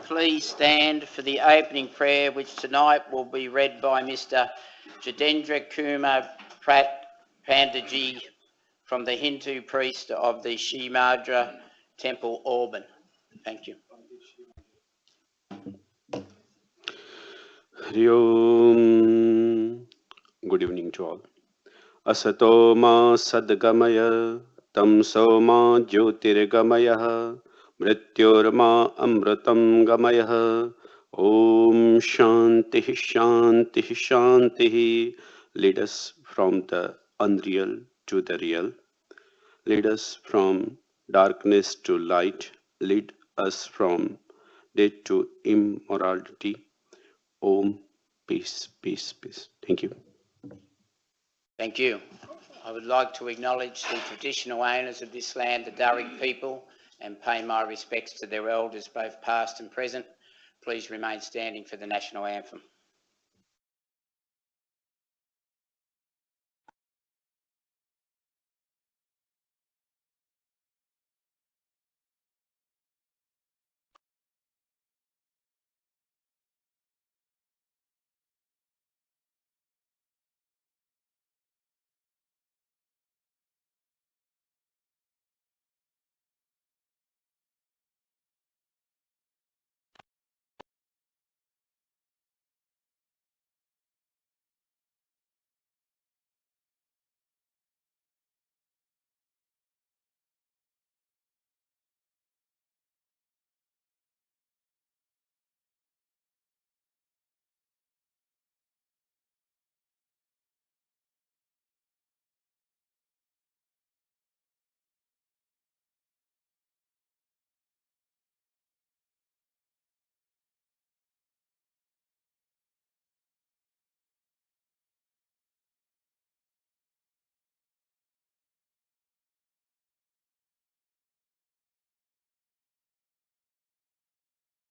please stand for the opening prayer, which tonight will be read by Mr. Jadendra Kumar Pandaji from the Hindu priest of the Shimadra Temple, Auburn. Thank you. Hari Om. Good evening to all. Asato ma sadgamaya tamso ma jyotirgamaya mrityor ma amritam gamaya. Om Shanti Shanti Shanti. Lead us from the unreal to the real. Lead us from darkness to light. Lead us from death to immortality. Om. Peace, peace, peace. Thank you. Thank you. I would like to acknowledge the traditional owners of this land, the Darug people, and pay my respects to their elders, both past and present. Please remain standing for the national anthem.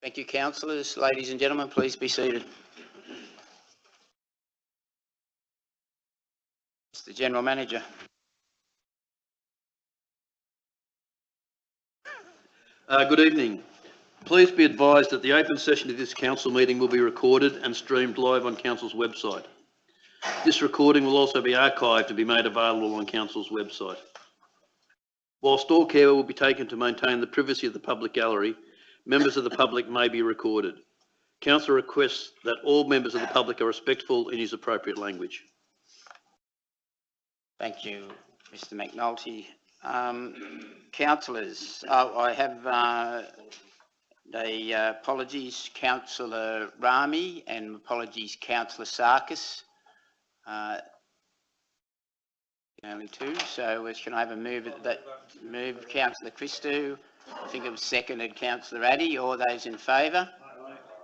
Thank you, councillors. Ladies and gentlemen, please be seated. Mr. General Manager. Good evening. Please be advised that the open session of this council meeting will be recorded and streamed live on council's website. This recording will also be archived to be made available on council's website. Whilst all care will be taken to maintain the privacy of the public gallery, members of the public may be recorded. Council requests that all members of the public are respectful and use appropriate language. Thank you, Mr. McNulty. Councillors, I have apologies, Councillor Rami, and apologies, Councillor Sarkis. Only two, so can I have a move Councillor Christou? I think it was seconded Councillor Addy. All those in favour?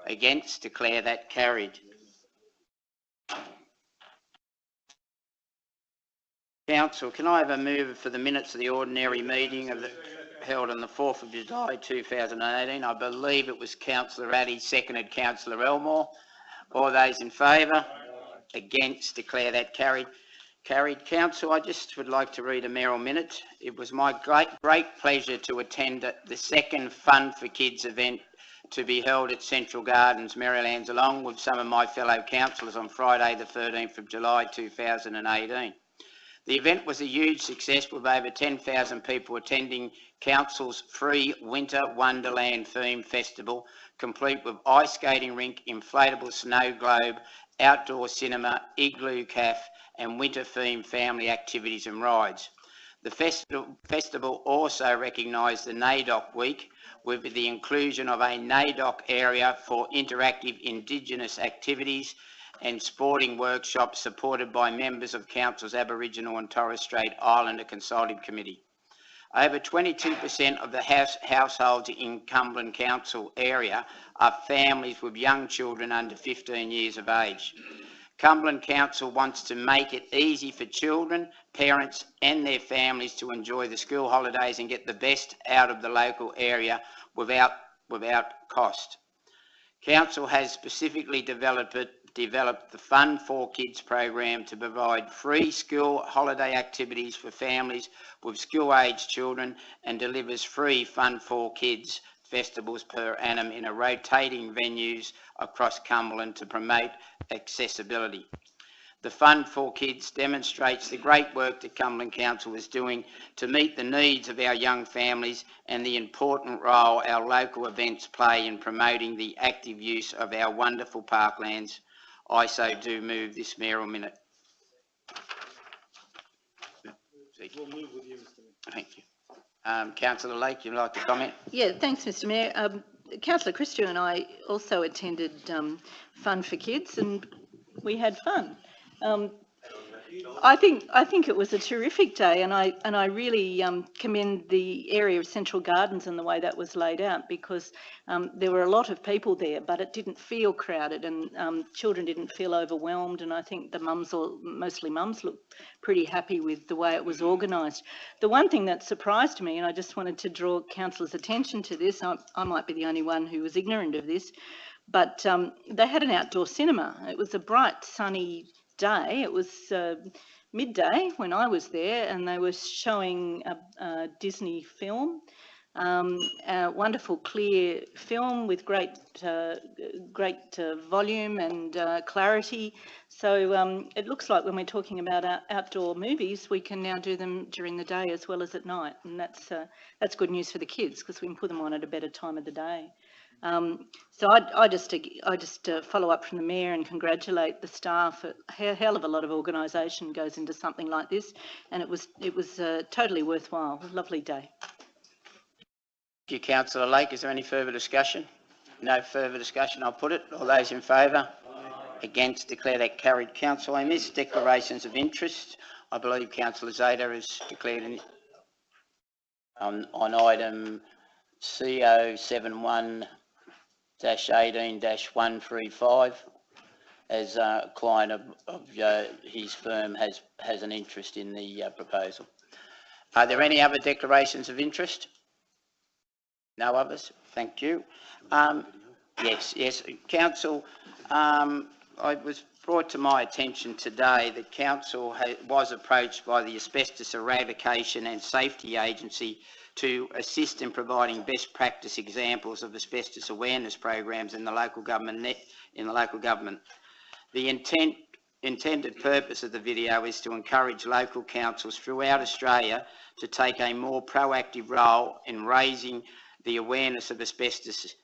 Against? Declare that carried. Council, can I have a move for the minutes of the ordinary meeting held on the 4th of July 2018? I believe it was Councillor Addy, seconded Councillor Elmore. All those in favour? Against? Declare that carried. Council, I just would like to read a mayoral minute. It was my great pleasure to attend the second Fun for Kids event to be held at Central Gardens, Merrylands, along with some of my fellow councillors on Friday the 13th of July 2018. The event was a huge success with over 10,000 people attending Council's free Winter Wonderland theme festival, complete with ice skating rink, inflatable snow globe, outdoor cinema, igloo cafe and winter-themed family activities and rides. The festival also recognised the NAIDOC Week with the inclusion of a NAIDOC area for interactive Indigenous activities and sporting workshops supported by members of Council's Aboriginal and Torres Strait Islander Consultative Committee. Over 22% of the households in Cumberland Council area are families with young children under 15 years of age. Cumberland Council wants to make it easy for children, parents and their families to enjoy the school holidays and get the best out of the local area without cost. Council has specifically developed the Fun for Kids program to provide free school holiday activities for families with school-aged children and delivers free Fun for Kids festivals per annum in a rotating venues across Cumberland to promote accessibility. The Fund for Kids demonstrates the great work that Cumberland Council is doing to meet the needs of our young families and the important role our local events play in promoting the active use of our wonderful parklands. I so do move this mayoral minute. We'll move with you, Mr. Mayor. Thank you. Councillor Lake, you'd like to comment? Yeah, thanks, Mr. Mayor. Councillor Christou and I also attended Fun for Kids, and we had fun. I think it was a terrific day, and I really commend the area of Central Gardens and the way that was laid out, because there were a lot of people there, but it didn't feel crowded, and children didn't feel overwhelmed, and I think the mums, or mostly mums, looked pretty happy with the way it was organised. The one thing that surprised me, and I just wanted to draw councillors' attention to this, I might be the only one who was ignorant of this, but they had an outdoor cinema. It was a bright, sunny day. It was midday when I was there, and they were showing a Disney film, a wonderful clear film with great volume and clarity. So it looks like when we're talking about our outdoor movies, we can now do them during the day as well as at night, and that's good news for the kids, because we can put them on at a better time of the day. So I just follow up from the Mayor and congratulate the staff. A hell of a lot of organisation goes into something like this, and it was totally worthwhile. A lovely day. Thank you, Councillor Lake. Is there any further discussion? No further discussion. I'll put it. All those in favour? Against? Declare that carried. Councillor Amos, declarations of interest. I believe Councillor Zeta has declared on item CO71-18-135 as a client of his firm has an interest in the proposal. Are there any other declarations of interest? No others? Thank you. Yes, Council, it was brought to my attention today that Council was approached by the Asbestos Eradication and Safety Agency to assist in providing best practice examples of asbestos awareness programs in the local government. The intended purpose of the video is to encourage local councils throughout Australia to take a more proactive role in raising the awareness of asbestos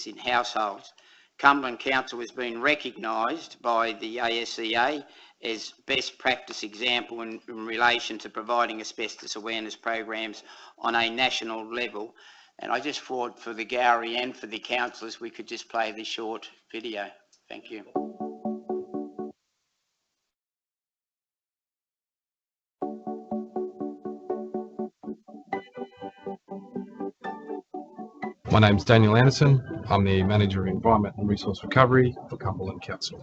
in households. Cumberland Council has been recognised by the ASCA as best practice example in relation to providing asbestos awareness programs on a national level. And I just thought for the gallery and for the councillors we could just play this short video. Thank you. My name's Daniel Anderson. I'm the Manager of Environment and Resource Recovery for Cumberland Council.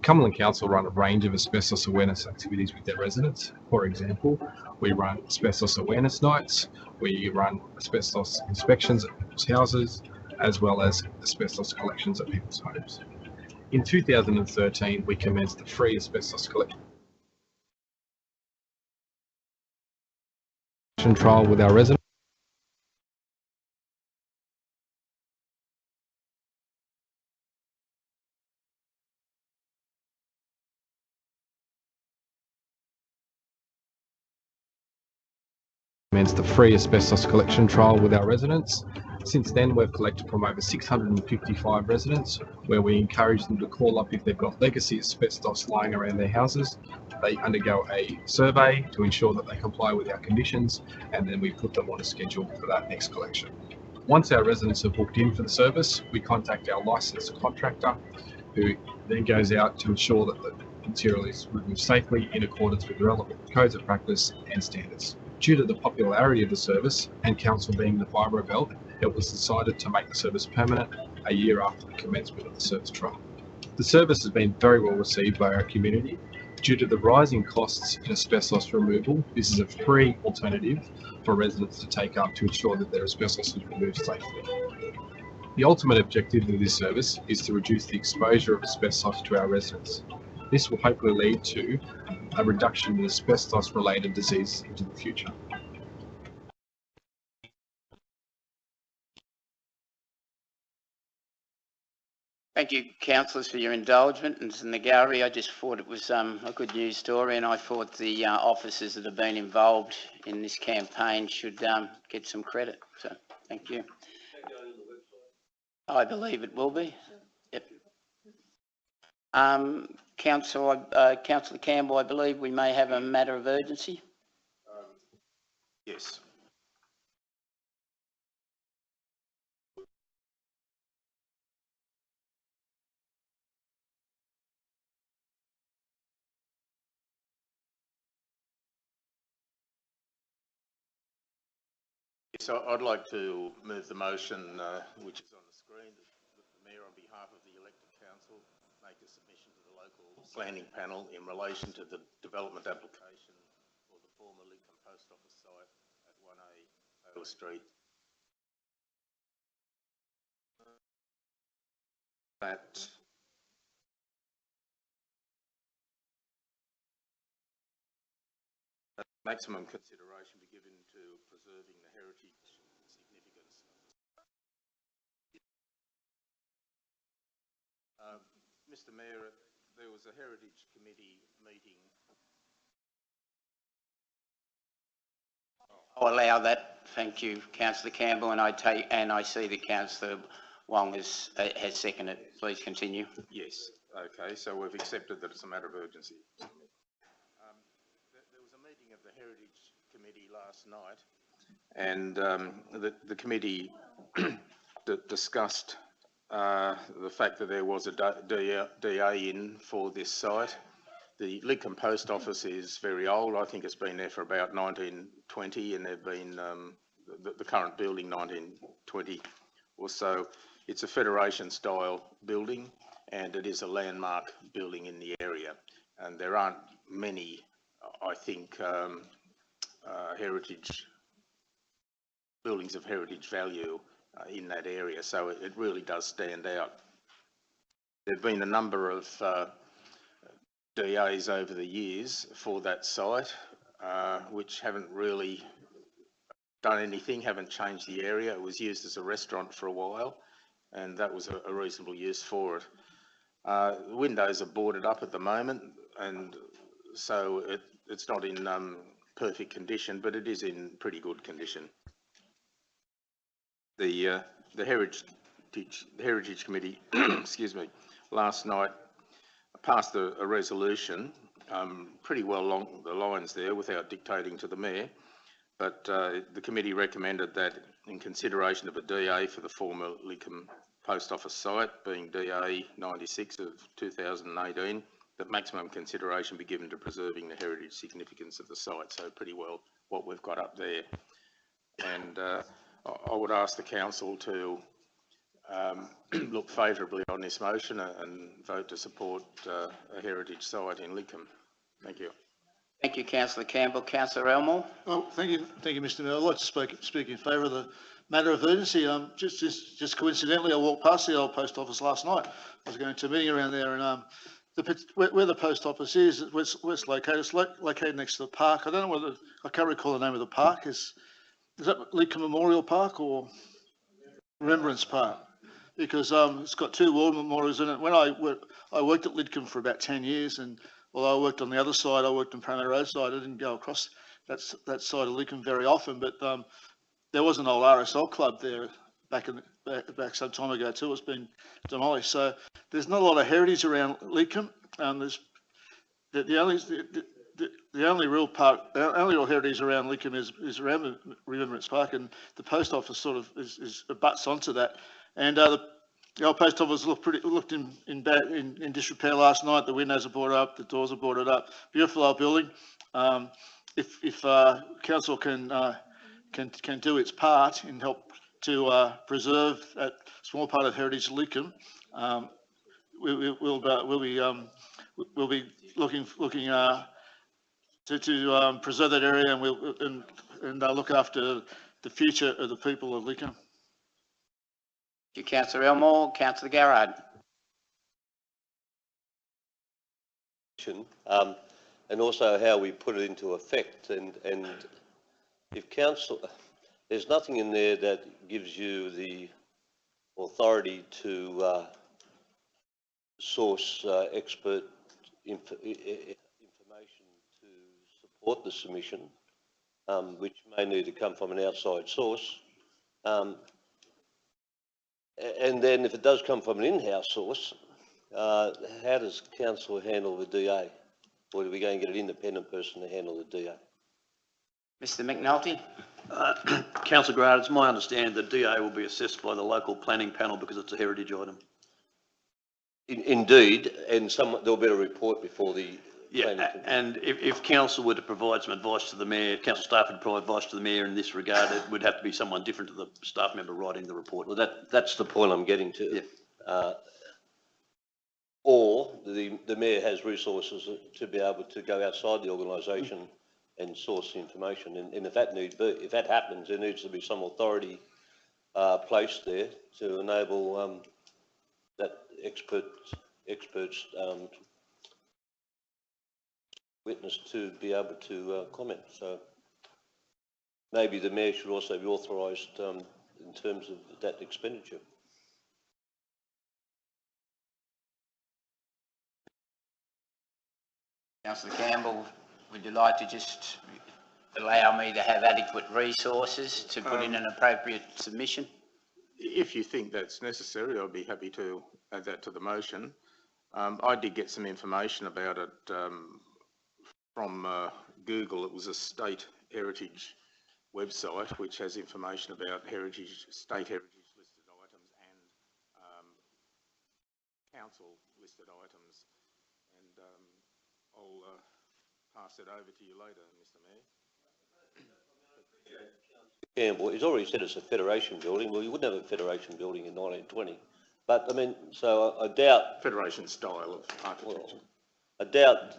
Cumberland Council run a range of asbestos awareness activities with their residents. For example, we run asbestos awareness nights, we run asbestos inspections at people's houses, as well as asbestos collections at people's homes. In 2013, we commenced a free asbestos collection trial with our residents. Commenced the free asbestos collection trial with our residents. Since then, we've collected from over 655 residents, where we encourage them to call up if they've got legacy asbestos lying around their houses. They undergo a survey to ensure that they comply with our conditions, and then we put them on a schedule for that next collection. Once our residents are booked in for the service, we contact our licensed contractor, who then goes out to ensure that the material is removed safely in accordance with relevant codes of practice and standards. Due to the popularity of the service and council being the fibro belt, it was decided to make the service permanent a year after the commencement of the service trial. The service has been very well received by our community. Due to the rising costs in asbestos removal, this is a free alternative for residents to take up to ensure that their asbestos is removed safely. The ultimate objective of this service is to reduce the exposure of asbestos to our residents. This will hopefully lead to a reduction in asbestos-related disease into the future. Thank you, councillors, for your indulgence. And to Nagari, I just thought it was a good news story, and I thought the officers that have been involved in this campaign should get some credit. So, thank you. I believe it will be. Yep. Councillor Campbell, I believe we may have a matter of urgency. Yes. So I'd like to move the motion which is on the screen that the Mayor, on behalf of the elected council, make a submission to the local planning panel in relation to the development application for the former Lincoln Post Office site at 1A Taylor Street. That maximum consideration be given to preserving the heritage significance. Mr. Mayor, there was a Heritage Committee meeting. I'll allow that. Thank you, Councillor Campbell, and I see that Councillor Wong has seconded. Please continue. Yes. Okay. So we've accepted that it's a matter of urgency. There was a meeting of the Heritage Committee last night, and the committee discussed the fact that there was a DA in for this site. The Lincoln Post Office is very old. I think it's been there for about 1920, and they've been the current building 1920 or so. It's a Federation-style building, and it is a landmark building in the area. And there aren't many, I think, heritage buildings of heritage value in that area, so it really does stand out. There have been a number of DAs over the years for that site, which haven't really done anything, haven't changed the area. It was used as a restaurant for a while, and that was a reasonable use for it. The windows are boarded up at the moment, and so it's not in perfect condition, but it is in pretty good condition. The Heritage Committee, excuse me, last night passed a resolution, pretty well along the lines there without dictating to the Mayor, but the committee recommended that in consideration of a DA for the former Lincoln Post Office site, being DA 96 of 2018, that maximum consideration be given to preserving the heritage significance of the site. So pretty well what we've got up there. And I would ask the council to look favourably on this motion and vote to support a heritage site in Lincoln. Thank you. Thank you, Councillor Campbell. Councillor Elmore. Oh, thank you, Mr. Mayor. I'd like to speak in favour of the matter of urgency. Just coincidentally, I walked past the old post office last night. I was going to a meeting around there, and where the post office is, where it's located, it's located next to the park. I don't know whether, I can't recall the name of the park. Is that Lincoln Memorial Park or Remembrance Park? Because it's got two war memorials in it. When I worked at Lidcombe for about 10 years, and although I worked on the other side, I worked on Parramatta Road side, I didn't go across that side of Lidcombe very often, but there was an old RSL club there back some time ago too. It's been demolished. So there's not a lot of heritage around Lidcombe. There's the only real heritage around Lidcombe is around Remembrance Park, and the post office sort of is butts onto that. And the old post office looked in disrepair last night. The windows are boarded up, the doors are boarded up. Beautiful old building. If council can do its part in help to preserve that small part of heritage Lidcombe, we'll be looking to preserve that area, and look after the future of the people of Lidcombe. Thank you, Councillor Elmore. Councillor Garrard. And also how we put it into effect, and if council, there's nothing in there that gives you the authority to source expert information to support the submission, which may need to come from an outside source. And then if it does come from an in-house source, how does council handle the DA? Or do we go and get an independent person to handle the DA? Mr McNulty? Councillor Grant, it's my understanding that DA will be assessed by the local planning panel because it's a heritage item. Indeed, and there'll be a report before the planning. And if council were to provide some advice to the mayor, council staff would provide advice to the mayor in this regard, it would have to be someone different to the staff member writing the report. Well, that's the point I'm getting to. Yeah. Or the mayor has resources to be able to go outside the organisation and source the information. And if that happens, there needs to be some authority placed there to enable that experts witness to be able to comment. So maybe the mayor should also be authorised in terms of that expenditure. Councillor Campbell, would you like to just allow me to have adequate resources to put in an appropriate submission? If you think that's necessary, I'd be happy to add that to the motion. I did get some information about it from Google. It was a state heritage website which has information about state heritage listed items and council listed items. And I'll pass it over to you later, Mr Mayor. Campbell, he's already said it's a Federation building. Well, you wouldn't have a Federation building in 1920. But, I mean, so I doubt... Federation style of architecture. Well, I doubt...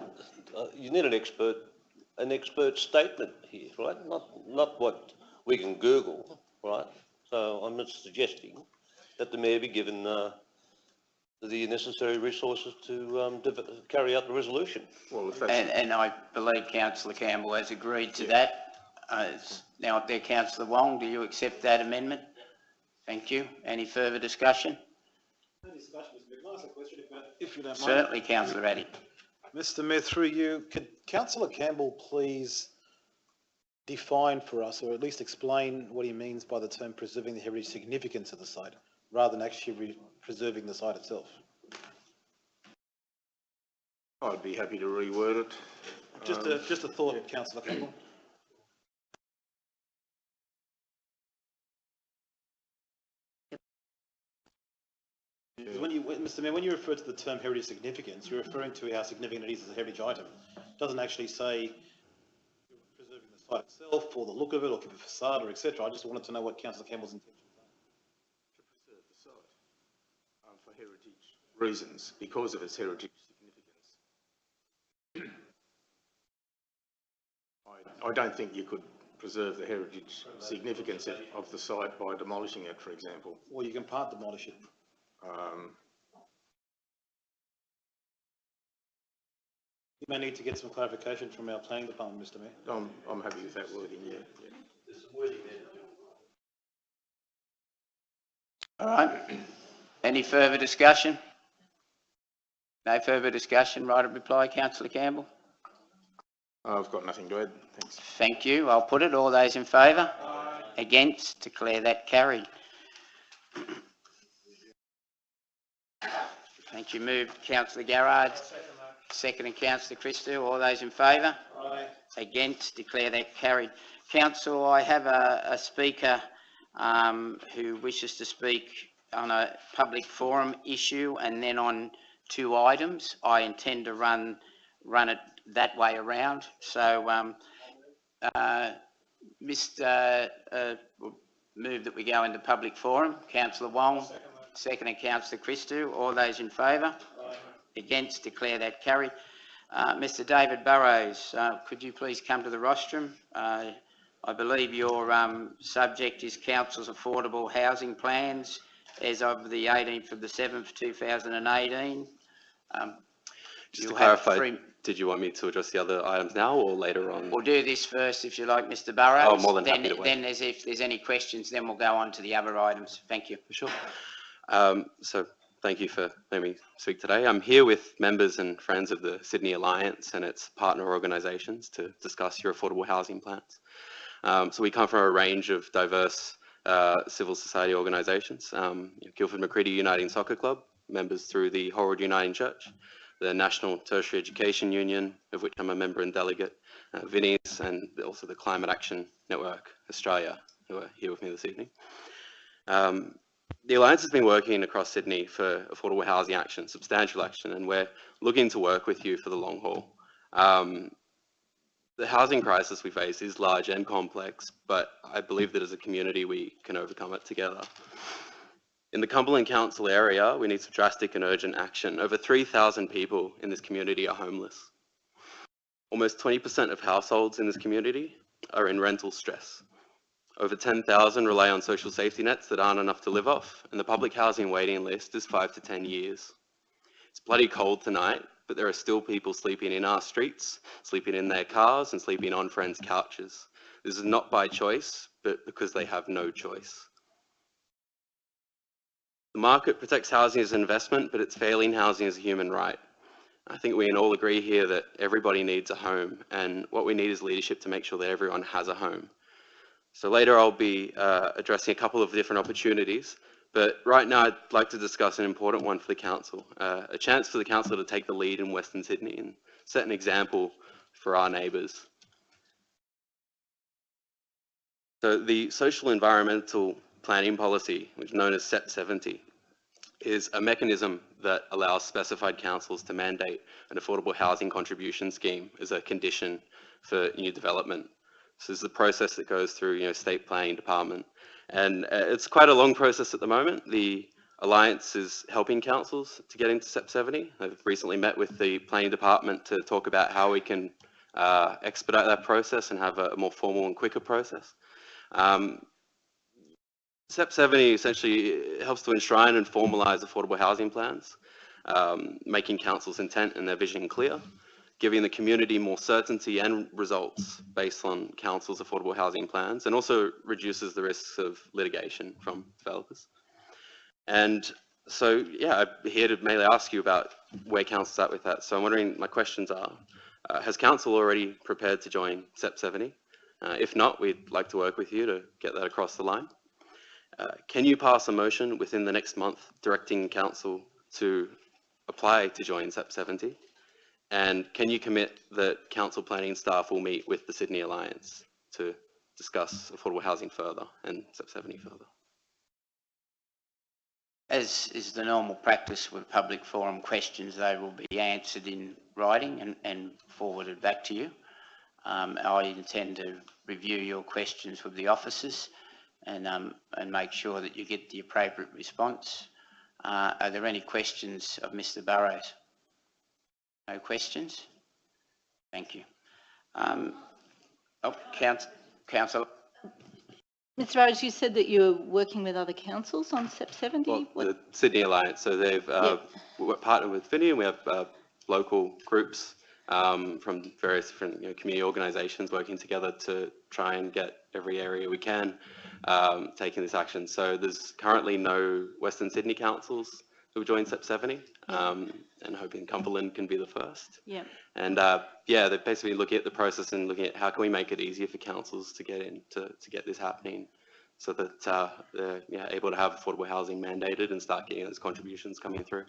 you need an expert statement here, right? Not what we can Google, right? So I'm not suggesting that the mayor be given the necessary resources to carry out the resolution. Well, if that's... And I believe Councillor Campbell has agreed to that. Now up there, Councillor Wong, do you accept that amendment? Thank you. Any further discussion? No discussion, Mr. Mayor. Can I ask a question if you don't mind? Certainly, Councillor Addy. Mr. Mayor, through you, could Councillor Campbell please define for us, or at least explain what he means by the term preserving the heritage significance of the site, rather than actually preserving the site itself? I'd be happy to reword it. Just a thought, Councillor Campbell. Mr. Mayor, when you refer to the term heritage significance, you're referring to how significant it is as a heritage item. It doesn't actually say preserving the site itself, or the look of it, or keep a facade, or etc. I just wanted to know what Councillor Campbell's intentions are. To preserve the site for heritage reasons, because of its heritage significance. I don't think you could preserve the heritage significance of the site by demolishing it, for example. Or you can part demolish it. You may need to get some clarification from our planning department, Mr. Mayor. I'm happy with that wording, yeah. All right. Any further discussion? No further discussion. Right of reply, Councillor Campbell. I've got nothing to add, thanks. Thank you. I'll put it. All those in favour? Against? Declare that carried. Thank you. Moved Councillor Garrard. Seconded Councillor Christou. All those in favour? Aye. Against? Declare that carried. Council, I have a speaker who wishes to speak on a public forum issue and then on 2 items. I intend to run it that way around. So, we'll move that we go into public forum. Councillor Wong, seconded Councillor Christou. All those in favour? Against? Declare that carried. Mr. David Burrows, could you please come to the rostrum? I believe your subject is Council's affordable housing plans as of the 18th of the 7th, 2018. Just to clarify, did you want me to address the other items now or later on? We'll do this first, if you like, Mr. Burrows. Oh, more than happy to wait. Then, if there's any questions, then we'll go on to the other items. Thank you. Sure. So Thank you for letting me speak today. I'm here with members and friends of the Sydney Alliance and its partner organisations to discuss your affordable housing plans. So we come from a range of diverse civil society organisations. Guildford Macready Uniting Soccer Club, members through the Horwood Uniting Church, the National Tertiary Education Union, of which I'm a member and delegate, Vinnie's, and also the Climate Action Network Australia, who are here with me this evening. The Alliance has been working across Sydney for affordable housing action, substantial action, and we're looking to work with you for the long haul. The housing crisis we face is large and complex, but I believe that as a community we can overcome it together. In the Cumberland Council area, we need some drastic and urgent action. Over 3,000 people in this community are homeless. Almost 20% of households in this community are in rental stress. Over 10,000 rely on social safety nets that aren't enough to live off, and the public housing waiting list is 5 to 10 years. It's bloody cold tonight, but there are still people sleeping in our streets, sleeping in their cars, and sleeping on friends' couches. This is not by choice, but because they have no choice. The market protects housing as an investment, but it's failing housing as a human right. I think we can all agree here that everybody needs a home, and what we need is leadership to make sure that everyone has a home. So later I'll be addressing a couple of different opportunities, but right now I'd like to discuss an important one for the council, a chance for the council to take the lead in Western Sydney and set an example for our neighbours. So the social environmental planning policy, which is known as SEP 70, is a mechanism that allows specified councils to mandate an affordable housing contribution scheme as a condition for new development. So this is the process that goes through, state planning department. And it's quite a long process at the moment. The Alliance is helping councils to get into SEP 70. I've recently met with the planning department to talk about how we can expedite that process and have a more formal and quicker process. SEP 70 essentially helps to enshrine and formalise affordable housing plans, making councils' intent and their vision clear, giving the community more certainty and results based on council's affordable housing plans, and also reduces the risks of litigation from developers. And so, yeah, I'm here to mainly ask you about where council's at with that. So I'm wondering, my questions are, has council already prepared to join SEP 70? If not, we'd like to work with you to get that across the line. Can you pass a motion within the next month directing council to apply to join SEP 70? And can you commit that council planning staff will meet with the Sydney Alliance to discuss affordable housing further and SEP 70 further? As is the normal practice with public forum questions, they will be answered in writing and forwarded back to you. I intend to review your questions with the officers and make sure that you get the appropriate response. Are there any questions of Mr. Burrows? No questions? Thank you. Councillor. Mr. Rose, you said that you're working with other councils on SEP 70? Well, the Sydney Alliance, so they've partnered with Vinnie, and we have local groups from various different community organisations working together to try and get every area we can taking this action. So there's currently no Western Sydney councils who have joined SEP 70, and hoping Cumberland can be the first. Yeah. And they're basically looking at the process and looking at how can we make it easier for councils to get in to get this happening, so that they're able to have affordable housing mandated and start getting those contributions coming through.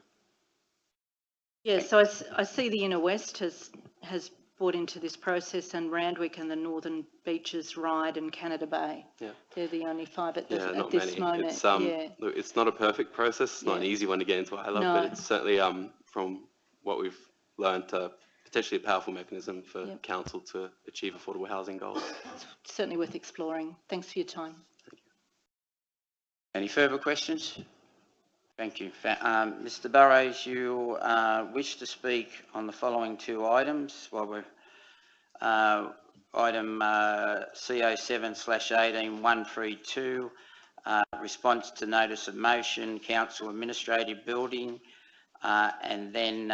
Yeah, so I see the Inner West has brought into this process, and Randwick and the Northern Beaches Ride and Canada Bay. Yeah. They're the only 5 at this moment. It's not a perfect process. It's not an easy one to get into ILO, but it's certainly, from what we've learned, potentially a powerful mechanism for council to achieve affordable housing goals. It's certainly worth exploring. Thanks for your time. Thank you. Any further questions? Thank you. Mr. Burrows, you wish to speak on the following 2 items. Well, we're item CO7/18-132, response to notice of motion, council administrative building, and then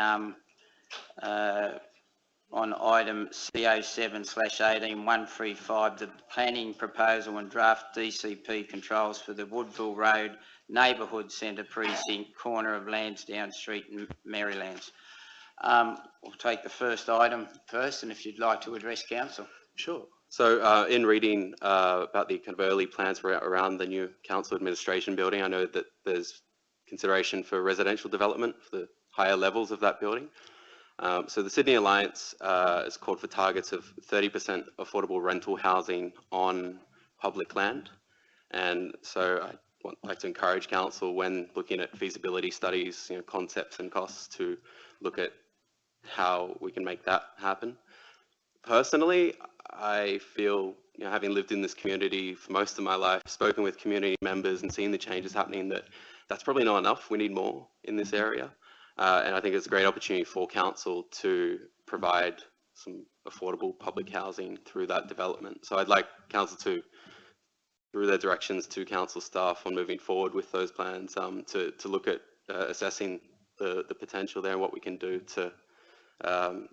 on item CO7/18-135, the planning proposal and draft DCP controls for the Woodville Road Neighbourhood Centre Precinct, corner of Lansdowne Street and Marylands. We'll take the first item first, and if you'd like to address council. Sure. So in reading about the kind of early plans around the new council administration building, I know that there's consideration for residential development for the higher levels of that building. So the Sydney Alliance has called for targets of 30% affordable rental housing on public land. And so I'd like to encourage council, when looking at feasibility studies, concepts and costs, to look at how we can make that happen. Personally, I feel, having lived in this community for most of my life, spoken with community members and seen the changes happening, that's probably not enough. We need more in this area. And I think it's a great opportunity for council to provide some affordable public housing through that development. So I'd like council to, through their directions to council staff on moving forward with those plans, to look at assessing the potential there and what we can do to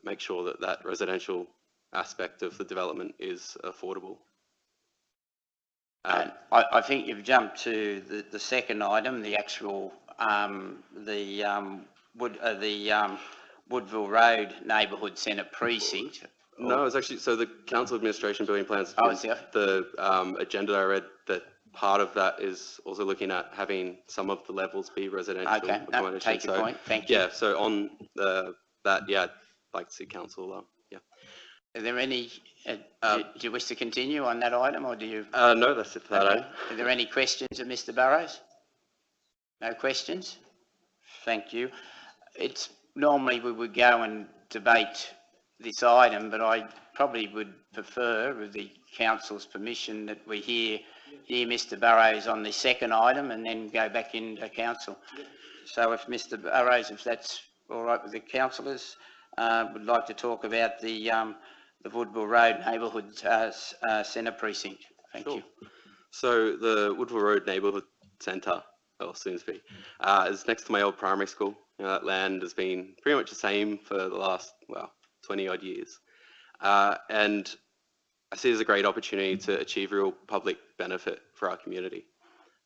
make sure that that residential aspect of the development is affordable. I think you've jumped to the second item, the actual Woodville Road Neighbourhood Centre Precinct. No, it's actually, so the council administration building plans, the agenda I read, that part of that is also looking at having some of the levels be residential. Okay, no, take your point, thank you. Yeah, so on that, yeah, I'd like to see council, yeah. Are there any, do you wish to continue on that item, or do you? No, that's it for that item. Are there any questions of Mr. Burrows? No questions? Thank you. It's normally we would go and debate this item, but I probably would prefer, with the council's permission, that we hear Mr. Burrows on the second item and then go back into council. So if Mr. Burrows, if that's all right with the councillors, would like to talk about the Woodville Road Neighbourhood Centre Precinct. Thank you. So the Woodville Road Neighbourhood Centre, or soon to be, is next to my old primary school. That land has been pretty much the same for the last, 20 odd years. And I see it as a great opportunity to achieve real public benefit for our community.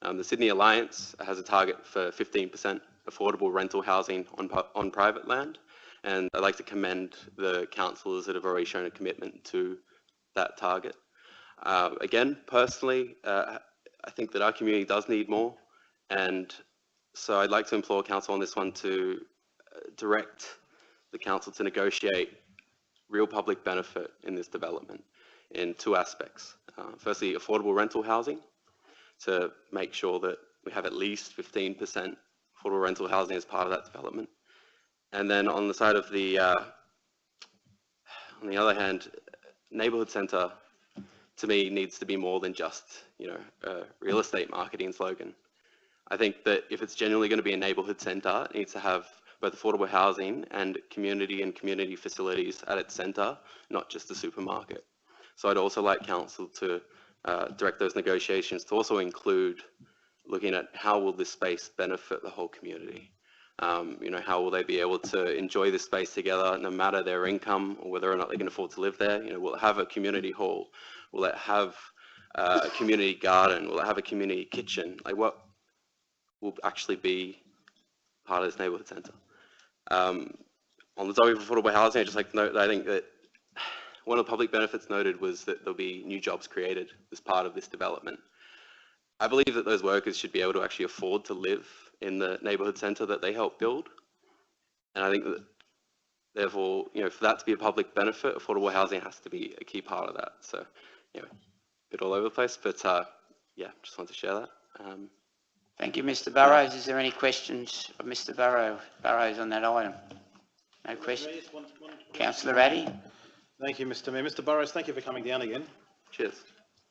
The Sydney Alliance has a target for 15% affordable rental housing on private land. And I'd like to commend the councillors that have already shown a commitment to that target. Again, personally, I think that our community does need more. And so I'd like to implore council on this one to direct the council to negotiate real public benefit in this development in two aspects. Firstly, affordable rental housing, to make sure that we have at least 15% affordable rental housing as part of that development. And then on the side of the, on the other hand, neighbourhood centre, to me, needs to be more than just, a real estate marketing slogan. I think that if it's genuinely going to be a neighbourhood centre, it needs to have both affordable housing and community facilities at its centre, not just a supermarket. So I'd also like council to direct those negotiations to also include looking at how will this space benefit the whole community. How will they be able to enjoy this space together, no matter their income or whether or not they can afford to live there? Will it have a community hall? Will it have a community garden? Will it have a community kitchen? Like, what will actually be part of this neighbourhood centre? On the topic of affordable housing, I'd just like to note that I think that one of the public benefits noted was that there'll be new jobs created as part of this development. I believe that those workers should be able to actually afford to live in the neighbourhood centre that they help build. And I think that, therefore, for that to be a public benefit, affordable housing has to be a key part of that. So, a bit all over the place, but yeah, just wanted to share that. Thank you, Mr. Burrows. Is there any questions of Mr. Burrows on that item? No questions? Councillor Addy? Thank you, Mr. Mayor. Mr. Burrows, thank you for coming down again. Cheers.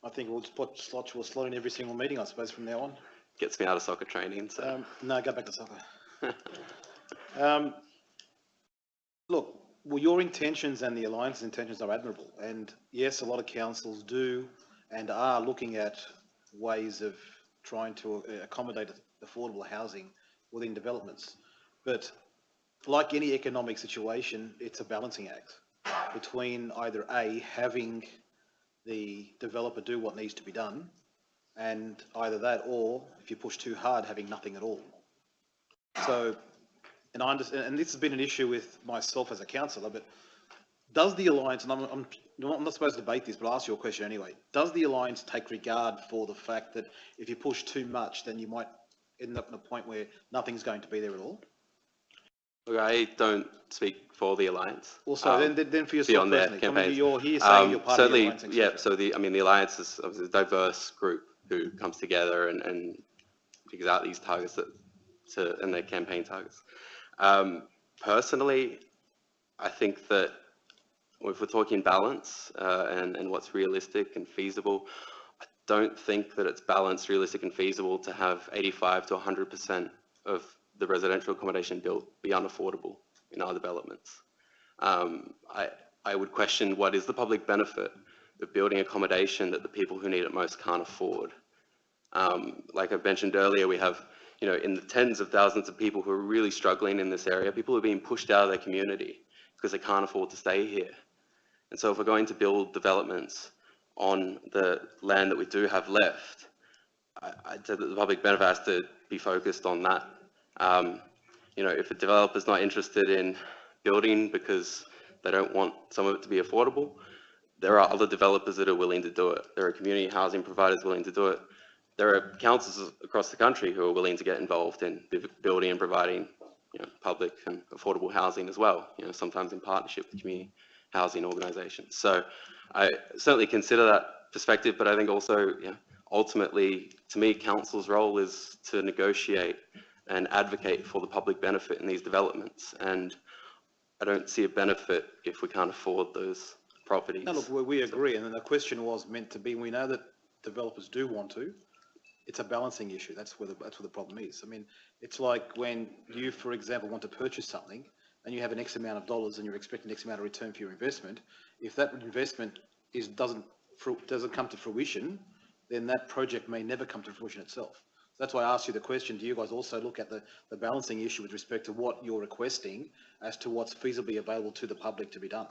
I think we'll slot in every single meeting, I suppose, from now on. Gets me out of soccer training, so. No, go back to soccer. Look, well, your intentions and the Alliance's intentions are admirable. And yes, a lot of councils do and are looking at ways of trying to accommodate affordable housing within developments. But like any economic situation, it's a balancing act between either A, having the developer do what needs to be done, and either that or if you push too hard, having nothing at all. So, and I understand, and this has been an issue with myself as a councillor, but does the Alliance, and I'm not supposed to debate this, but I'll ask you a question anyway. Does the Alliance take regard for the fact that if you push too much, then you might end up in a point where nothing's going to be there at all? Look, I don't speak for the Alliance. Also, then for yourself beyond their personally, campaigns. you're here saying you're part of the Certainly, Alliance. yeah, so the Alliance is obviously a diverse group who comes together and figures out these targets and their campaign targets. Personally, I think that if we're talking balance and what's realistic and feasible, I don't think that it's balanced, realistic and feasible to have 85 to 100% of the residential accommodation built be unaffordable in our developments. I would question what is the public benefit of building accommodation that the people who need it most can't afford. Like I've mentioned earlier, we have, in the tens of thousands of people who are really struggling in this area. People are being pushed out of their community because they can't afford to stay here. And so if we're going to build developments on the land that we do have left, I'd say that the public benefit has to be focused on that. If a developer's not interested in building because they don't want some of it to be affordable, there are other developers that are willing to do it. There are community housing providers willing to do it. There are councils across the country who are willing to get involved in building and providing public and affordable housing as well, sometimes in partnership with community housing organisations. So I certainly consider that perspective, but I think also, ultimately, to me, council's role is to negotiate and advocate for the public benefit in these developments. And I don't see a benefit if we can't afford those properties. No, look, we agree, and then the question was meant to be, we know that developers do want to. It's a balancing issue. That's where the problem is. I mean, it's like when you, for example, want to purchase something and you have an X amount of dollars and you're expecting X amount of return for your investment. If that investment doesn't come to fruition, then that project may never come to fruition itself. That's why I asked you the question, do you guys also look at the balancing issue with respect to what you're requesting as to what's feasibly available to the public to be done?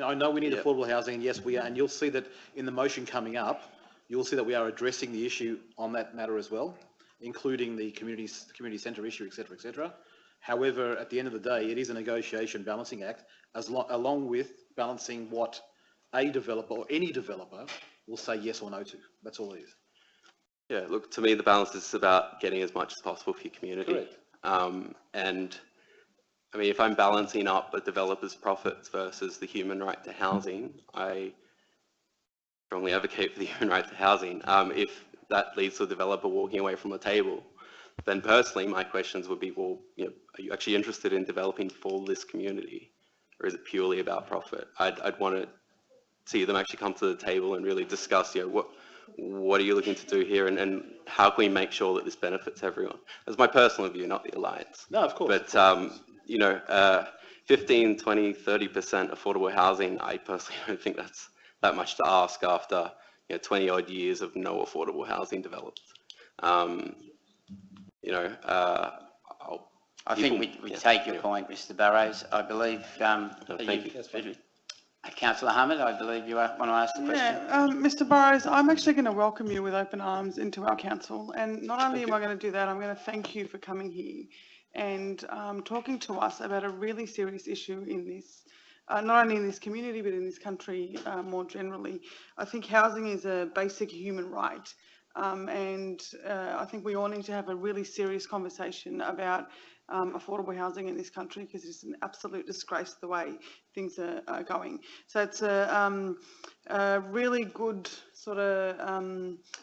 I know we need affordable housing, and yes, we are, and you'll see that in the motion coming up, you'll see that we are addressing the issue on that matter as well, including the community centre issue, et cetera. However, at the end of the day, it is a negotiation balancing act, along with balancing what a developer or any developer will say yes or no to. That's all it is. Yeah, look, to me, the balance is about getting as much as possible for your community. Correct. And I mean, if I'm balancing up a developer's profits versus the human right to housing, I strongly advocate for the human right to housing. If that leads to a developer walking away from the table, then personally, my questions would be, well, are you actually interested in developing for this community, or is it purely about profit? I'd want to see them actually come to the table and really discuss, what are you looking to do here, and how can we make sure that this benefits everyone? That's my personal view, not the Alliance. No, of course. But 15, 20, 30% affordable housing, I personally don't think that's that much to ask after 20 odd years of no affordable housing developed. I think we take your point, Mr. Burrows. I believe, thank you. Councillor Hammond, I believe you want to ask the question. Yeah, Mr. Burrows, I'm actually going to welcome you with open arms into our council. And not only am I going to do that, I'm going to thank you for coming here and talking to us about a really serious issue in this, not only in this community, but in this country more generally. I think housing is a basic human right. I think we all need to have a really serious conversation about affordable housing in this country, because it's an absolute disgrace the way things are going. So it's a really good sort of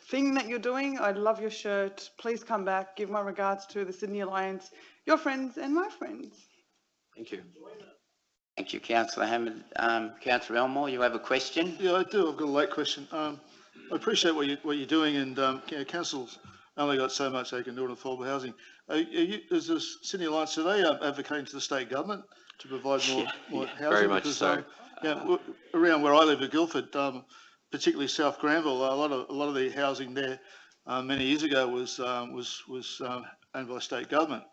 thing that you're doing. I love your shirt. Please come back. Give my regards to the Sydney Alliance, your friends and my friends. Thank you. Thank you, Councillor Hammond. Councillor Elmore, you have a question? Yeah, I do. I've got a late question. I appreciate what you're doing, and council's only got so much they can do in affordable housing. Is the Sydney Alliance, are they advocating to the state government to provide more housing? Very much so. Around where I live at Guildford, particularly South Granville, a lot of the housing there many years ago was owned by state government,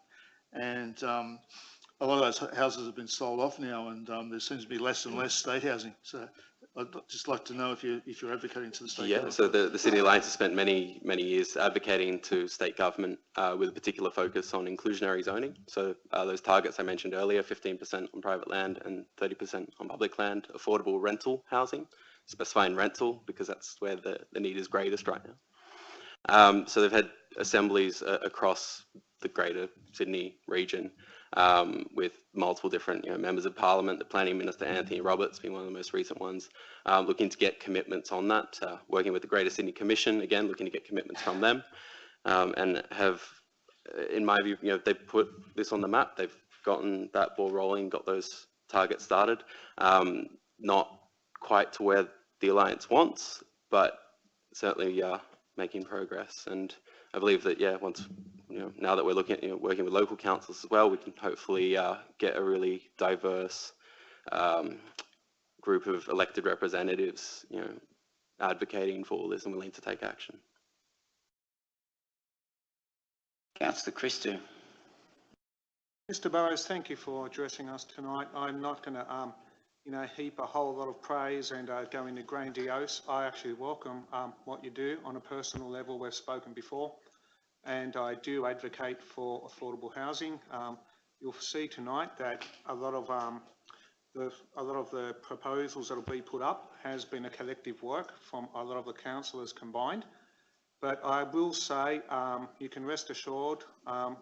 and a lot of those houses have been sold off now, and there seems to be less and less state housing. So I'd just like to know if you're advocating to the state Yeah, government. so the City Alliance has spent many years advocating to state government with a particular focus on inclusionary zoning. So those targets I mentioned earlier, 15% on private land and 30% on public land, affordable rental housing, specifying rental because that's where the need is greatest right now. So they've had assemblies across the greater Sydney region with multiple different members of parliament, the planning minister Anthony Roberts being one of the most recent ones, looking to get commitments on that, working with the Greater Sydney Commission, again looking to get commitments from them, and have, in my view, they've put this on the map, they've gotten that ball rolling, got those targets started, not quite to where the Alliance wants, but certainly making progress. And I believe that, once, now that we're looking at, working with local councils as well, we can hopefully get a really diverse group of elected representatives, advocating for all this and willing to take action. Councillor Christou. Mr. Burrows, thank you for addressing us tonight. I'm not going to, heap a whole lot of praise and go into grandiose. I actually welcome what you do on a personal level. We've spoken before, and I do advocate for affordable housing. You'll see tonight that a lot of the proposals that will be put up has been a collective work from a lot of the councillors combined. But I will say you can rest assured,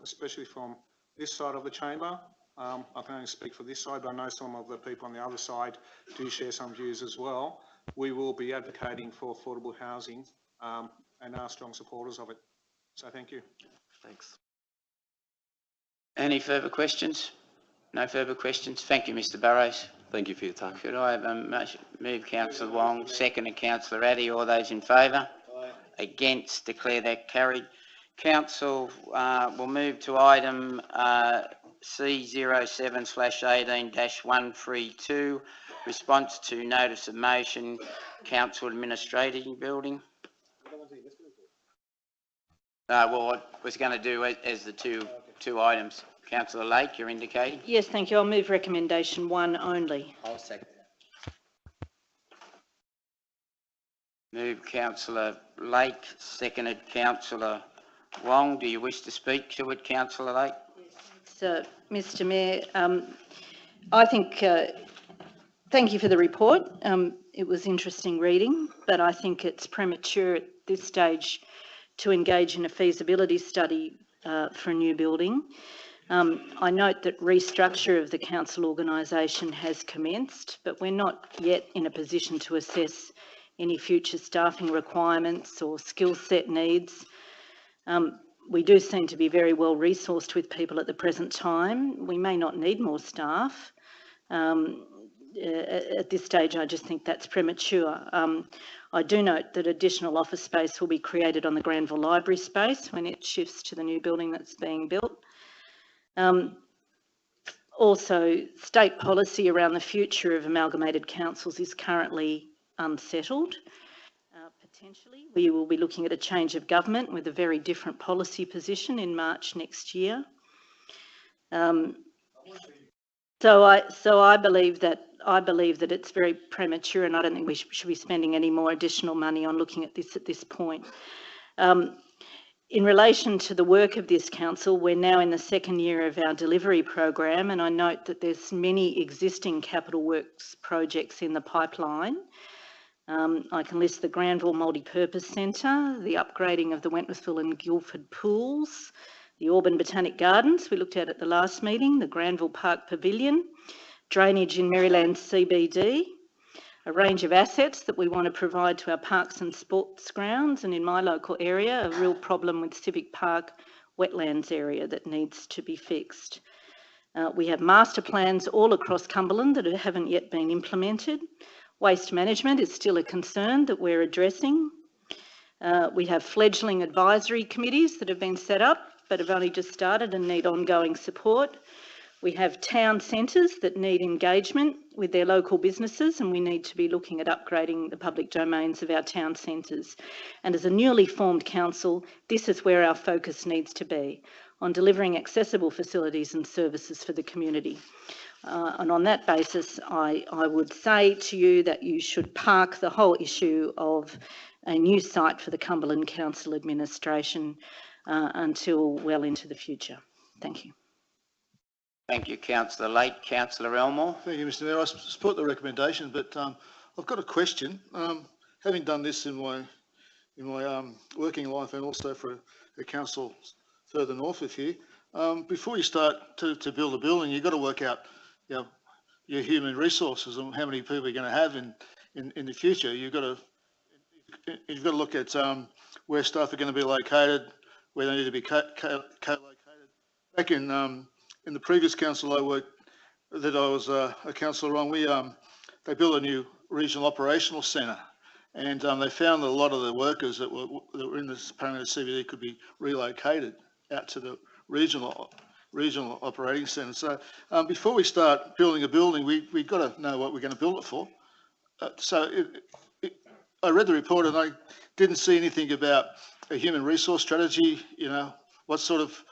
especially from this side of the chamber, I can only speak for this side, but I know some of the people on the other side do share some views as well. We will be advocating for affordable housing and are strong supporters of it. So thank you. Thanks. Any further questions? No further questions? Thank you, Mr. Burrows. Thank you for your time. Could I have a motion? Move Councillor Wong, seconded Councillor Addy. All those in favour? Aye. Against? Declare that carried. Council will move to item C07/18-132, response to notice of motion, Council Administrating Building. Well, I was going to do it as the two items. Councillor Lake, you're indicating? Yes, thank you. I'll move recommendation 1 only. I'll second that. Move Councillor Lake, seconded Councillor Wong. Do you wish to speak to it, Councillor Lake? So, Mr. Mayor, I think, thank you for the report. It was interesting reading, but I think it's premature at this stage to engage in a feasibility study for a new building. I note that restructure of the council organisation has commenced, but we're not yet in a position to assess any future staffing requirements or skill set needs. We do seem to be very well resourced with people at the present time. We may not need more staff. At this stage, I just think that's premature. I do note that additional office space will be created on the Granville Library space when it shifts to the new building that's being built. Also, state policy around the future of amalgamated councils is currently unsettled. Potentially, we will be looking at a change of government with a very different policy position in March next year. So I believe that it's very premature, and I don't think we should be spending any more additional money on looking at this point. In relation to the work of this council, we're now in the second year of our delivery program, and I note that there's many existing capital works projects in the pipeline. I can list the Granville Multipurpose Centre, the upgrading of the Wentworthville and Guildford pools, the Auburn Botanic Gardens we looked at the last meeting, the Granville Park Pavilion, drainage in Maryland CBD, a range of assets that we want to provide to our parks and sports grounds, and in my local area, a real problem with Civic Park wetlands area that needs to be fixed. We have master plans all across Cumberland that haven't yet been implemented. Waste management is still a concern that we're addressing. We have fledgling advisory committees that have been set up but have only just started and need ongoing support. We have town centres that need engagement with their local businesses, and we need to be looking at upgrading the public domains of our town centres. And as a newly formed council, this is where our focus needs to be. on delivering accessible facilities and services for the community. And on that basis, I would say to you that you should park the whole issue of a new site for the Cumberland Council administration until well into the future. Thank you. Thank you, Councillor Late. Councillor Elmore. Thank you, Mr Mayor. I support the recommendation, but I've got a question. Having done this in my working life and also for a council further north of here, before you start to build a building, you've got to work out your human resources and how many people you're going to have in the future. You've got to look at where staff are going to be located, where they need to be co-located. Back in the previous council I was a councillor on, they built a new regional operational centre, and they found that a lot of the workers that were in this Parramatta CBD could be relocated out to the regional operating centre. So before we start building a building, we've got to know what we're going to build it for. I read the report and I didn't see anything about a human resource strategy. What sort of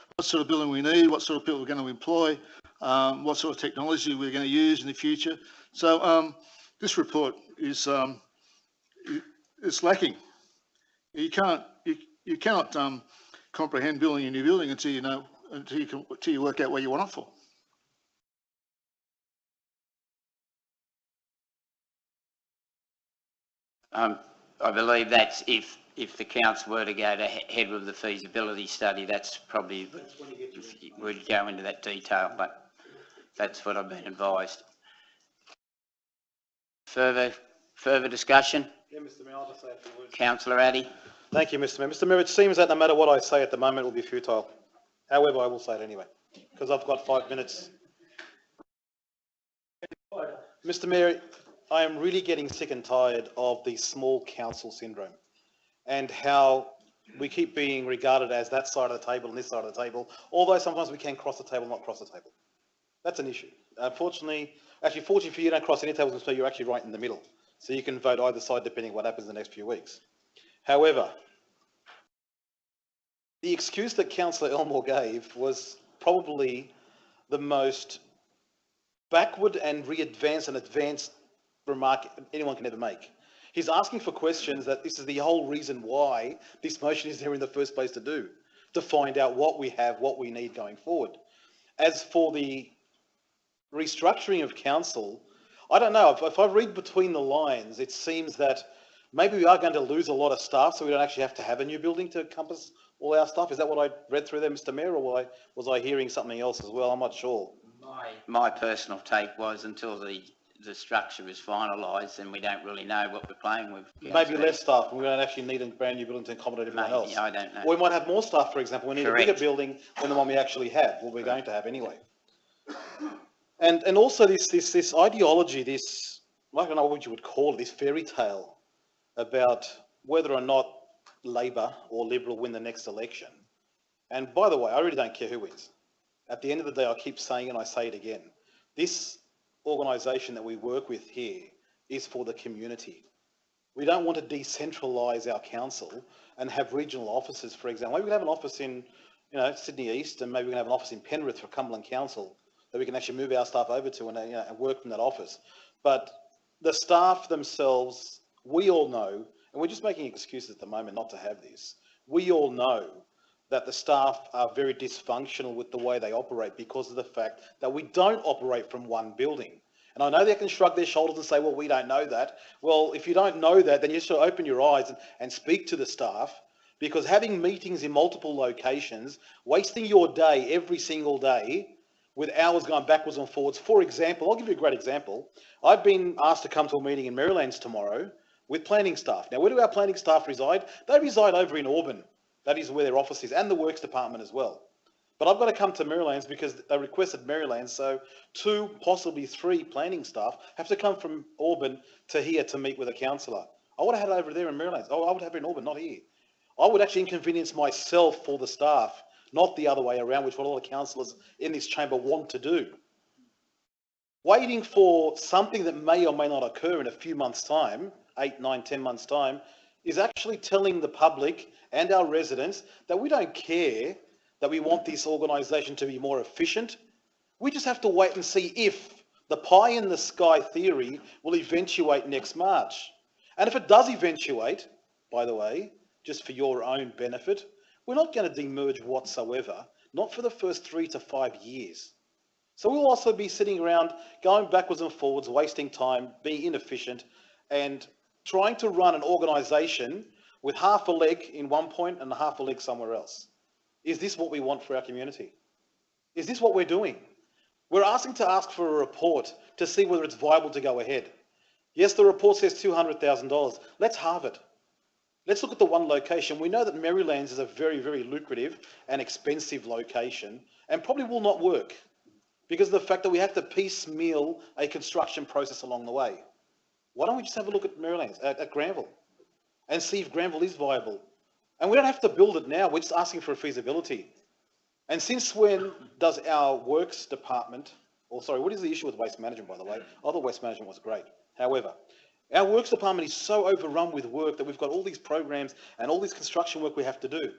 building we need, what sort of people we're going to employ, what sort of technology we're going to use in the future. So this report is it's lacking. You cannot comprehend building a new building until you work out what you want it for. I believe that's if the council were to go ahead with the feasibility study, that's probably would go into that detail, but that's what I've been advised. Further discussion? Yeah, Mr Mayor, I'll just say a few words. Councillor Addy. Thank you, Mr Mayor. Mr Mayor, it seems that no matter what I say at the moment, it will be futile. However, I will say it anyway, because I've got 5 minutes. Mr Mayor, I am really getting sick and tired of the small council syndrome and how we keep being regarded as that side of the table and this side of the table, although sometimes we can cross the table, not cross the table. That's an issue. Fortunately for you, you don't cross any tables, so you're actually right in the middle. So you can vote either side depending on what happens in the next few weeks. However, the excuse that Councillor Elmore gave was probably the most backward and advanced remark anyone can ever make. He's asking for questions that this is the whole reason why this motion is there in the first place to find out what we have, what we need going forward. As for the restructuring of council, I don't know, if I read between the lines, it seems that maybe we are going to lose a lot of staff, so we don't actually have to have a new building to encompass all our staff. Is that what I read through there, Mr Mayor, or was I hearing something else as well? I'm not sure. My personal take was until the structure is finalised, then we don't really know what we're playing with. Maybe less staff, and we don't actually need a brand new building to accommodate everyone else. I don't know. Or we might have more staff, for example. We need Correct. a bigger building than the one we actually have, or we're going to have anyway. And also this ideology, this, I don't know what you would call it, this fairy tale about whether or not Labor or Liberal win the next election. And by the way, I really don't care who wins. At the end of the day, I keep saying, and I say it again, this organisation that we work with here is for the community. We don't want to decentralise our council and have regional offices, for example. Maybe we can have an office in, Sydney East, and maybe we can have an office in Penrith for Cumberland Council that we can actually move our staff over to and work from that office. But the staff themselves, we all know, and we're just making excuses at the moment not to have this, we all know that the staff are very dysfunctional with the way they operate because of the fact that we don't operate from one building. And I know they can shrug their shoulders and say, well, we don't know that. Well, if you don't know that, then you should open your eyes and speak to the staff, because having meetings in multiple locations, wasting your day every single day with hours going backwards and forwards. For example, I'll give you a great example. I've been asked to come to a meeting in Marylands tomorrow with planning staff. Now, where do our planning staff reside? They reside over in Auburn. That is where their office is, and the Works Department as well. But I've got to come to Marylands because they requested Marylands, so 2, possibly 3 planning staff have to come from Auburn to here to meet with a councillor. I would have had it over there in Marylands. I would have it in Auburn, not here. I would actually inconvenience myself for the staff, not the other way around, which what all the councillors in this chamber want to do. Waiting for something that may or may not occur in a few months' time, 8, 9, 10 months' time, is actually telling the public and our residents that we don't care that we want this organisation to be more efficient. We just have to wait and see if the pie in the sky theory will eventuate next March. And if it does eventuate, by the way, just for your own benefit, we're not going to demerge whatsoever, not for the first 3 to 5 years. So we'll also be sitting around going backwards and forwards, wasting time, being inefficient, and trying to run an organisation with half a leg in one point and half a leg somewhere else. Is this what we want for our community? Is this what we're doing? We're asking to ask for a report to see whether it's viable to go ahead. Yes, the report says $200,000. Let's halve it. Let's look at the one location. We know that Marylands is a very, very lucrative and expensive location and probably will not work because of the fact that we have to piecemeal a construction process along the way. Why don't we just have a look at Marylands, at Granville, and see if Granville is viable? And we don't have to build it now. We're just asking for a feasibility. And since when does our works department, or sorry, what is the issue with waste management, by the way? I thought waste management was great. However, our works department is so overrun with work that we've got all these programs and all this construction work we have to do.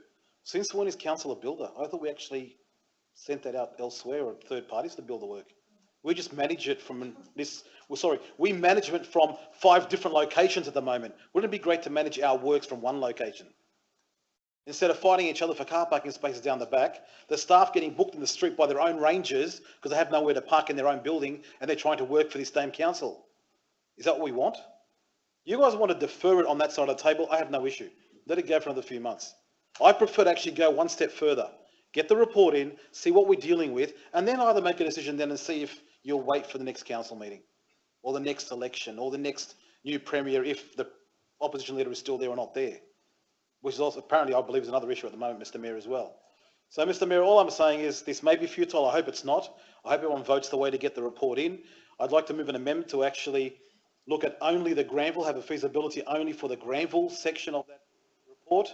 Since when is council a builder? I thought we actually sent that out elsewhere or third parties to build the work. We just manage it from this, well, sorry, we manage it from 5 different locations at the moment. Wouldn't it be great to manage our works from one location? Instead of fighting each other for car parking spaces down the back, the staff getting booked in the street by their own rangers because they have nowhere to park in their own building and they're trying to work for this damn council. Is that what we want? You guys want to defer it on that side of the table? I have no issue. Let it go for another few months. I prefer to actually go one step further. Get the report in, see what we're dealing with, and then either make a decision then and see if you'll wait for the next council meeting or the next election or the next new premier if the opposition leader is still there or not there. Which is also apparently, I believe, is another issue at the moment, Mr. Mayor, as well. So, Mr. Mayor, all I'm saying is this may be futile. I hope it's not. I hope everyone votes the way to get the report in. I'd like to move an amendment to actually look at only the Granville, have a feasibility only for the Granville section of that report,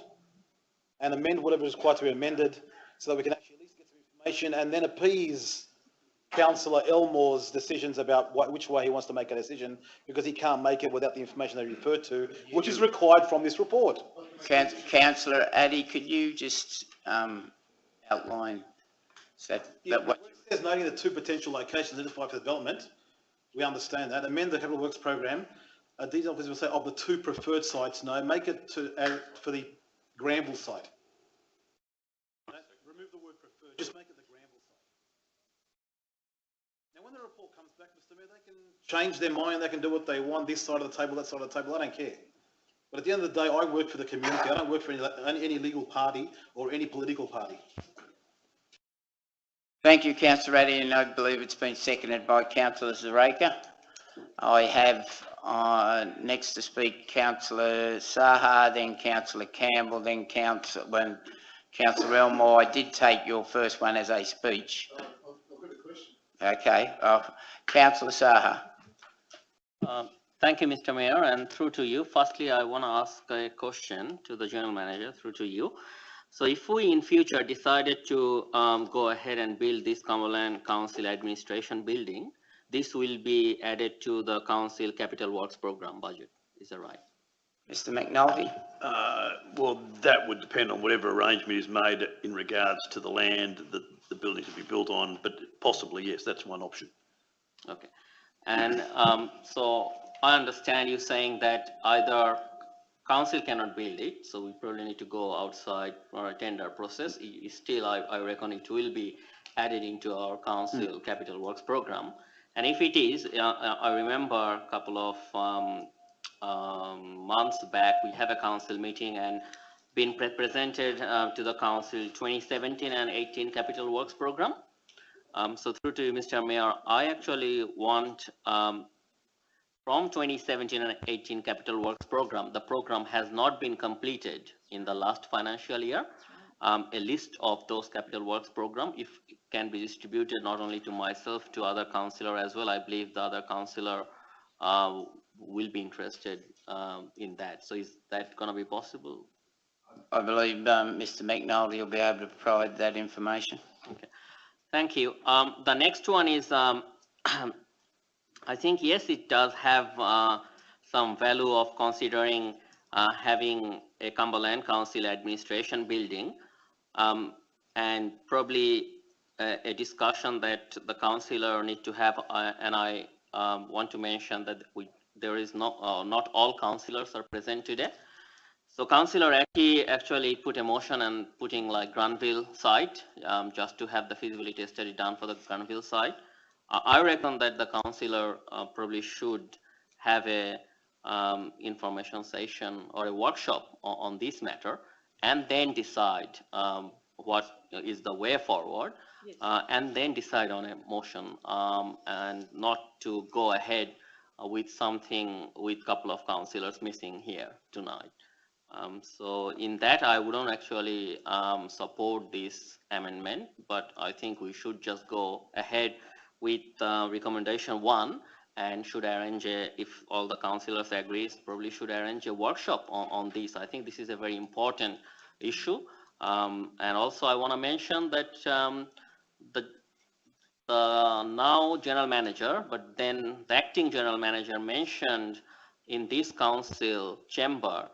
and amend whatever is required to be amended so that we can actually at least get some information and then appease Councillor Elmore's decisions about which way he wants to make a decision, because he can't make it without the information they refer to, which is required from this report. Councillor Addy, could you just outline what? It says noting the 2 potential locations identified for development. We understand that. Amend the capital works program. These officers will say of the 2 preferred sites. No, make it for the Granville site. Remove the word preferred. Just make it the Granville site. Now, when the report comes back, Mr. Mayor, they can change their mind. They can do what they want. This side of the table, that side of the table. I don't care. But at the end of the day, I work for the community. I don't work for any legal party or any political party. Thank you, Councillor Addy, and I believe it's been seconded by Councillor Zareka. I have next to speak Councillor Saha, then Councillor Campbell, then Councillor Elmore. I did take your first one as a speech. I've got a question. Okay, Councillor Saha. Thank you, Mr. Mayor, and through to you. Firstly, I want to ask a question to the General Manager, through to you. So if we in future decided to go ahead and build this Cumberland Council Administration building, this will be added to the Council Capital Works Program budget. Is that right? Mr. McNulty. Well, that would depend on whatever arrangement is made in regards to the land that the building to be built on, but possibly, yes, that's one option. Okay. And so I understand you saying that either council cannot build it, so we probably need to go outside for a tender process. Still, I reckon it will be added into our council capital works program. And if it is, I remember a couple of months back, we have a council meeting and been presented to the council 2017 and 18 capital works program. So through to you, Mr. Mayor, I actually want from 2017 and 18 capital works program, the program has not been completed in the last financial year. A list of those capital works program, if it can be distributed not only to myself, to other councillor as well. I believe the other councillor will be interested in that. So is that going to be possible? I believe Mr. McNulty will be able to provide that information. Okay, thank you. The next one is, I think, yes, it does have some value of considering having a Cumberland Council Administration building. and probably a discussion that the councillor need to have, and I want to mention that there is not all councillors are present today. So Councillor Aki actually put a motion and putting like Granville site, just to have the feasibility study done for the Granville site. I reckon that the councillor probably should have a information session or a workshop on this matter, and then decide what is the way forward, Yes. and then decide on a motion, and not to go ahead with something with a couple of councillors missing here tonight. So in that, I wouldn't actually support this amendment, but I think we should just go ahead with recommendation 1, and should arrange if all the councillors agrees, probably should arrange a workshop on this. I think this is a very important issue. And also I want to mention that the now general manager, but then the acting general manager mentioned in this council chamber,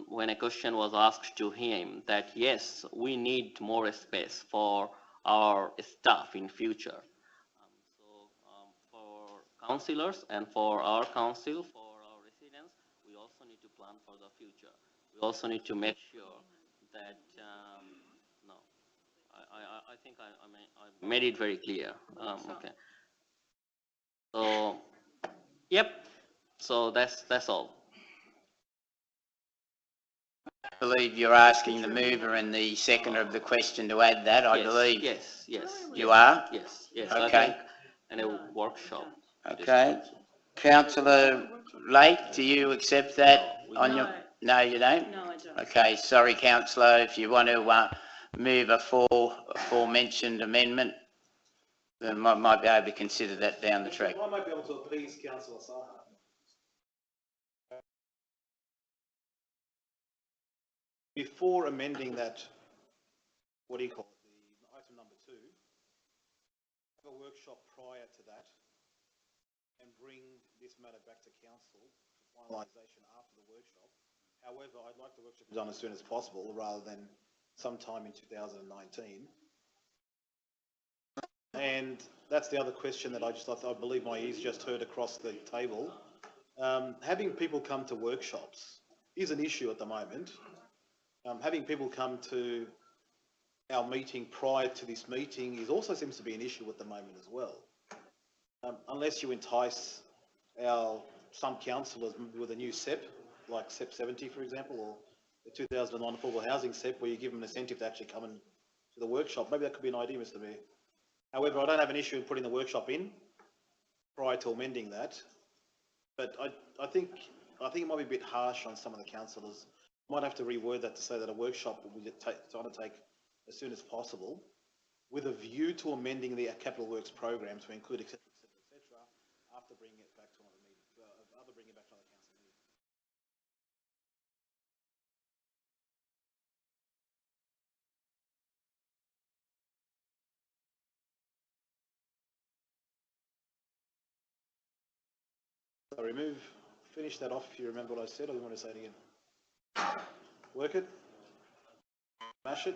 when a question was asked to him, that yes, we need more space for our staff in future. For councillors and for our council, for our residents, we also need to plan for the future. We also need to make sure that, no, I think I made it very clear. Okay. So, yep. So that's all. I believe you're asking the mover and the seconder of the question to add that, I Yes, believe. Yes. You are? Yes. Okay. I think, and a workshop. Okay. Councillor Lake, do you accept that on your? No, you don't? No, I don't. Okay, sorry, councillor. If you want to move a aforementioned amendment, then might be able to consider that down the track. I might be able to appease Councillor Saha. Before amending that, what do you call it, the item number 2, have a workshop prior to that and bring this matter back to council for finalisation after the workshop. However, I'd like the workshop done as soon as possible rather than sometime in 2019. And that's the other question that I believe my ears just heard across the table. Having people come to workshops is an issue at the moment. Having people come to our meeting prior to this meeting also seems to be an issue at the moment as well. Unless you entice some councillors with a new SEP, like SEP 70 for example, or the 2009 Affordable Housing SEP, where you give them an incentive to actually come to the workshop. Maybe that could be an idea, Mr Mayor. However, I don't have an issue in putting the workshop in prior to amending that, but I think it might be a bit harsh on some of the councillors. Might have to reword that to say that a workshop will be to undertake as soon as possible, with a view to amending the capital works program to include etc. After bringing it back to another meeting, after bringing it back to another council meeting. So finish that off if you remember what I said, or you want to say it again? Work it? Mash it?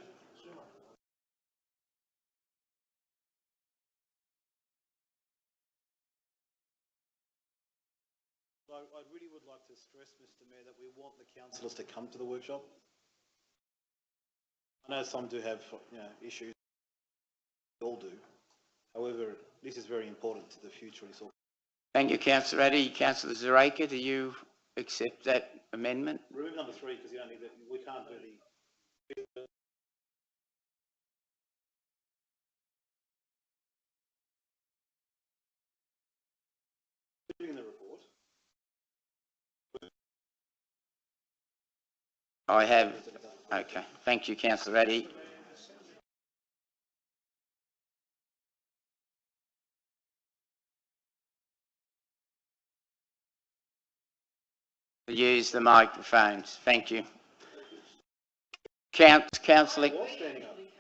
I really would like to stress, Mr Mayor, that we want the councillors to come to the workshop. I know some do have issues, we all do. However, this is very important to the future. Thank you, Councillor Addy. Councillor Zareka, do you accept that amendment? Remove number 3 because you don't need that. We can't do the. In the report. I have. Okay. Thank you, Councillor Addy. Use the microphones. Thank you. Councillor.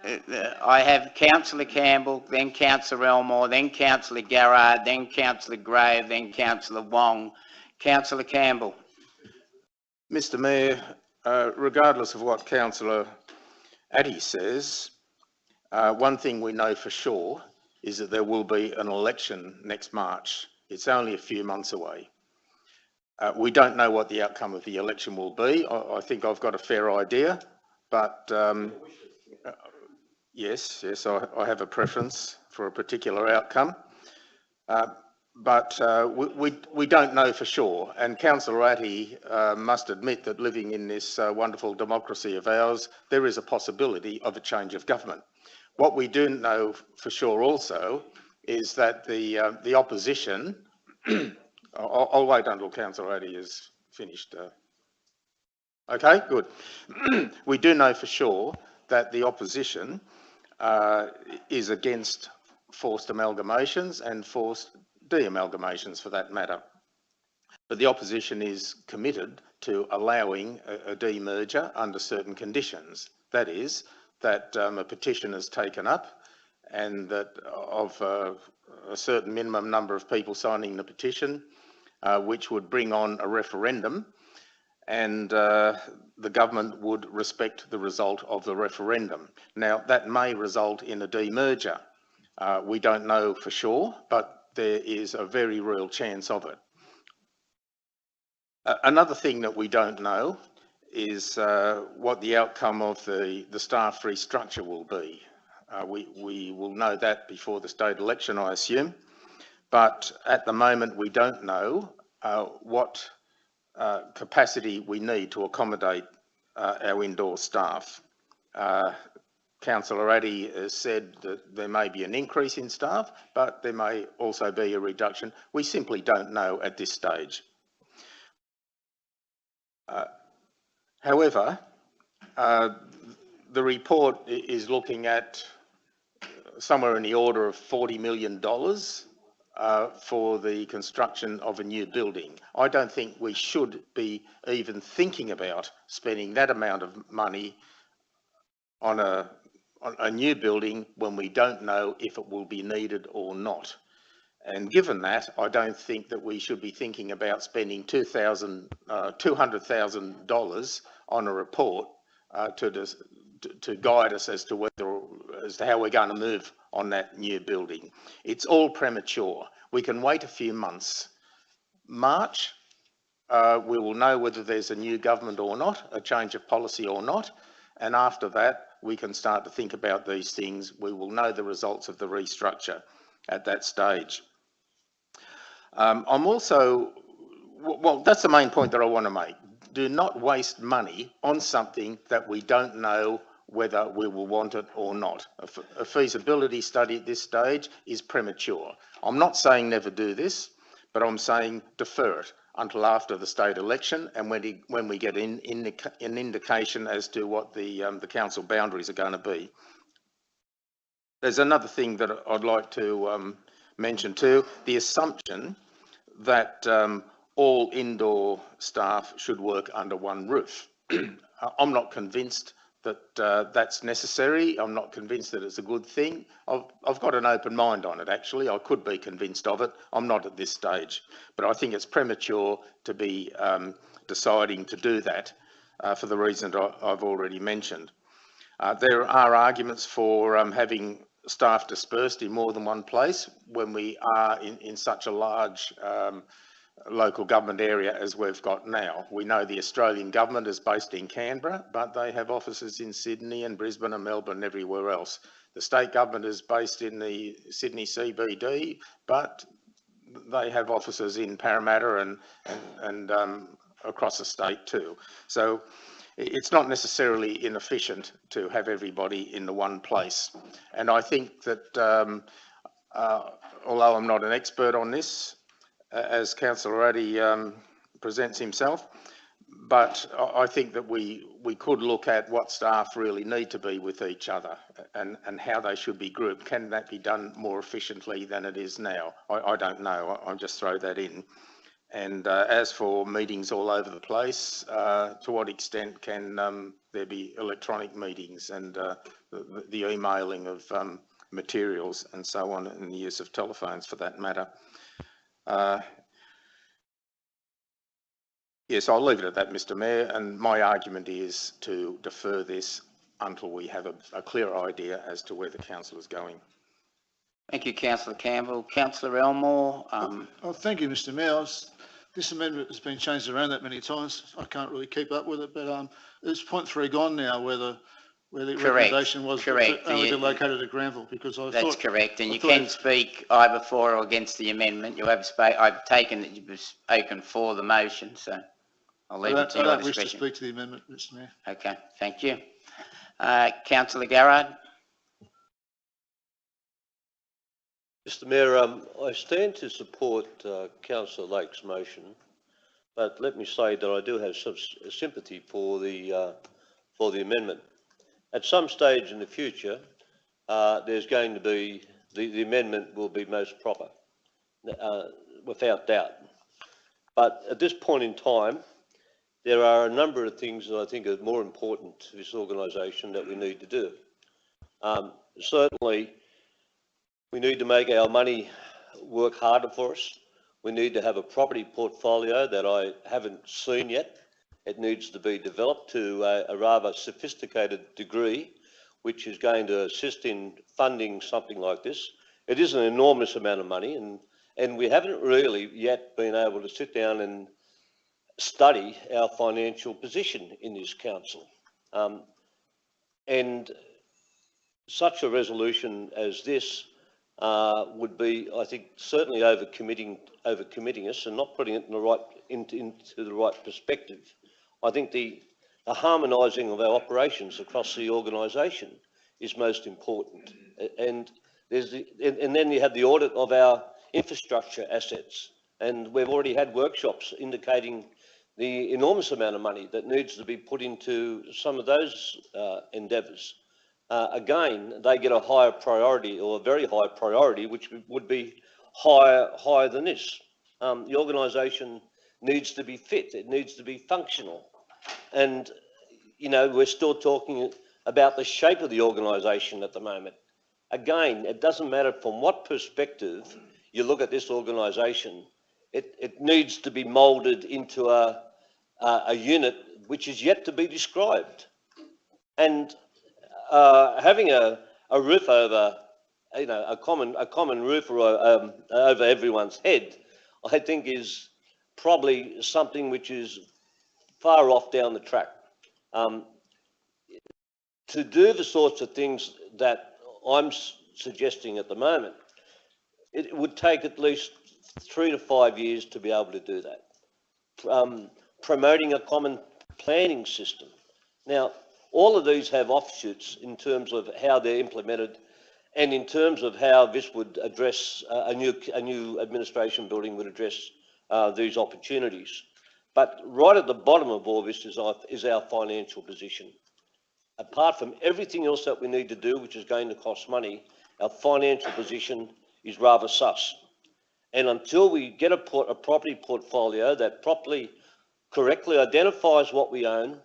I have Councillor Campbell, then Councillor Elmore, then Councillor Garrard, then Councillor Grave, then Councillor Wong. Councillor Campbell. Mr Mayor, regardless of what Councillor Addy says, One thing we know for sure is that there will be an election next March. It's only a few months away. We don't know what the outcome of the election will be. I think I've got a fair idea, but yes, I have a preference for a particular outcome. But we don't know for sure. And Councillor Ratty must admit that living in this wonderful democracy of ours, there is a possibility of a change of government. What we do know for sure also is that the opposition, I'll wait until Councillor Ratty is finished. Okay, good. We do know for sure that the opposition is against forced amalgamations and forced de-amalgamations for that matter. But the opposition is committed to allowing a demerger under certain conditions. That is, that a petition is taken up and that of a certain minimum number of people signing the petition, which would bring on a referendum, and the government would respect the result of the referendum. Now, that may result in a demerger. We don't know for sure, but there is a very real chance of it. Another thing that we don't know is what the outcome of the staff restructure will be. We will know that before the state election, I assume, but at the moment we don't know what capacity we need to accommodate our indoor staff. Councillor Addy has said that there may be an increase in staff, but there may also be a reduction. We simply don't know at this stage. However, the report is looking at somewhere in the order of $40 million for the construction of a new building. I don't think we should be even thinking about spending that amount of money on a new building when we don't know if it will be needed or not. And given that, I don't think that we should be thinking about spending $200,000 on a report to guide us as to how we're going to move on that new building. It's all premature. We can wait a few months. March, we will know whether there's a new government or not, a change of policy or not, and after that, we can start to think about these things. We will know the results of the restructure at that stage. I'm also, well, that's the main point that I want to make. Do not waste money on something that we don't know whether we will want it or not. A feasibility study at this stage is premature. I'm not saying never do this, but I'm saying defer it until after the state election and when we get an indication as to what the council boundaries are going to be. There's another thing that I'd like to mention too, the assumption that all indoor staff should work under one roof. I'm not convinced that that's necessary. I'm not convinced that it's a good thing. I've got an open mind on it, actually. I could be convinced of it. I'm not at this stage. But I think it's premature to be deciding to do that for the reason that I've already mentioned. There are arguments for having staff dispersed in more than one place when we are in such a large local government area as we've got now. We know the Australian government is based in Canberra, but they have offices in Sydney and Brisbane and Melbourne and everywhere else. The state government is based in the Sydney CBD, but they have offices in Parramatta and across the state too. So it's not necessarily inefficient to have everybody in the one place. And I think that although I'm not an expert on this, as Councillor Addy presents himself, but I think that we could look at what staff really need to be with each other and how they should be grouped. Can that be done more efficiently than it is now? I don't know. I'll just throw that in. And as for meetings all over the place, to what extent can there be electronic meetings and the emailing of materials and so on, and the use of telephones for that matter? Yes, I'll leave it at that, Mr. Mayor, and my argument is to defer this until we have a clear idea as to where the council is going. Thank you, councillor Campbell. Councillor Elmore, Oh, thank you, Mr Mayor. This amendment has been changed around that many times. I can't really keep up with it, but it's point 3 gone now where the recommendation was correct. only be located at Granville, because I That's thought... correct, and I you thought can it- speak either for or against the amendment. You have I've taken that you've spoken for the motion, so I'll leave it to I your don't wish to discretion. speak to the amendment, Mr Mayor. Okay, thank you. Councillor Garrard? Mr Mayor, I stand to support Councillor Lake's motion, but let me say that I do have some sympathy for the amendment. At some stage in the future, there's going to be, the amendment will be most proper, without doubt. But at this point in time, there are a number of things that I think are more important to this organisation that we need to do. Certainly, we need to make our money work harder for us. We need to have a property portfolio that I haven't seen yet. It needs to be developed to a rather sophisticated degree, which is going to assist in funding something like this. It is an enormous amount of money, and we haven't really yet been able to sit down and study our financial position in this council. And such a resolution as this would be, I think, certainly over-committing us and not putting it into the right perspective. I think the harmonising of our operations across the organisation is most important. And then you have the audit of our infrastructure assets. And we've already had workshops indicating the enormous amount of money that needs to be put into some of those endeavours. Again, they get a higher priority, or a very high priority, which would be higher than this. The organisation needs to be fit, it needs to be functional. And, you know, we're still talking about the shape of the organisation at the moment. Again, it doesn't matter from what perspective you look at this organisation, it needs to be moulded into a unit which is yet to be described. And having a roof over, you know, a common roof over everyone's head, I think is probably something which is far off down the track. To do the sorts of things that I'm suggesting at the moment, it would take at least 3 to 5 years to be able to do that. Promoting a common planning system. Now, all of these have offshoots in terms of how they're implemented and in terms of how this would address, a new administration building would address these opportunities. But right at the bottom of all this is our financial position. Apart from everything else that we need to do, which is going to cost money, our financial position is rather sus. And until we get a property portfolio that correctly identifies what we own,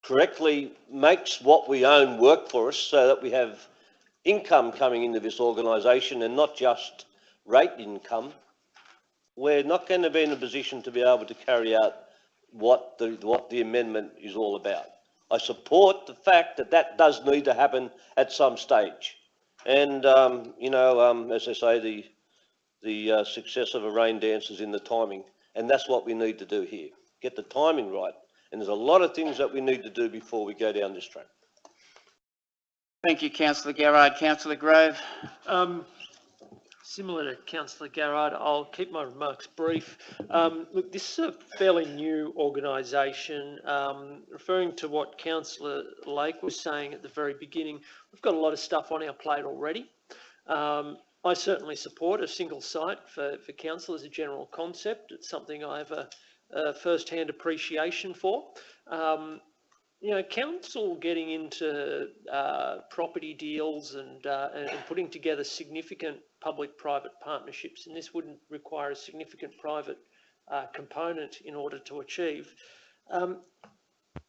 correctly makes what we own work for us so that we have income coming into this organisation and not just rate income, we're not going to be in a position to be able to carry out what the amendment is all about. I support the fact that that does need to happen at some stage. And, you know, as I say, the success of a rain dance is in the timing. And that's what we need to do here. Get the timing right. And there's a lot of things that we need to do before we go down this track. Thank you, councillor Garrard. Councillor Grove? Similar to Councillor Garrard, I'll keep my remarks brief. Look, this is a fairly new organisation. Referring to what Councillor Lake was saying at the very beginning, we've got a lot of stuff on our plate already. I certainly support a single site for council as a general concept. It's something I have a first-hand appreciation for. You know, council getting into property deals and putting together significant public-private partnerships, and this wouldn't require a significant private component in order to achieve.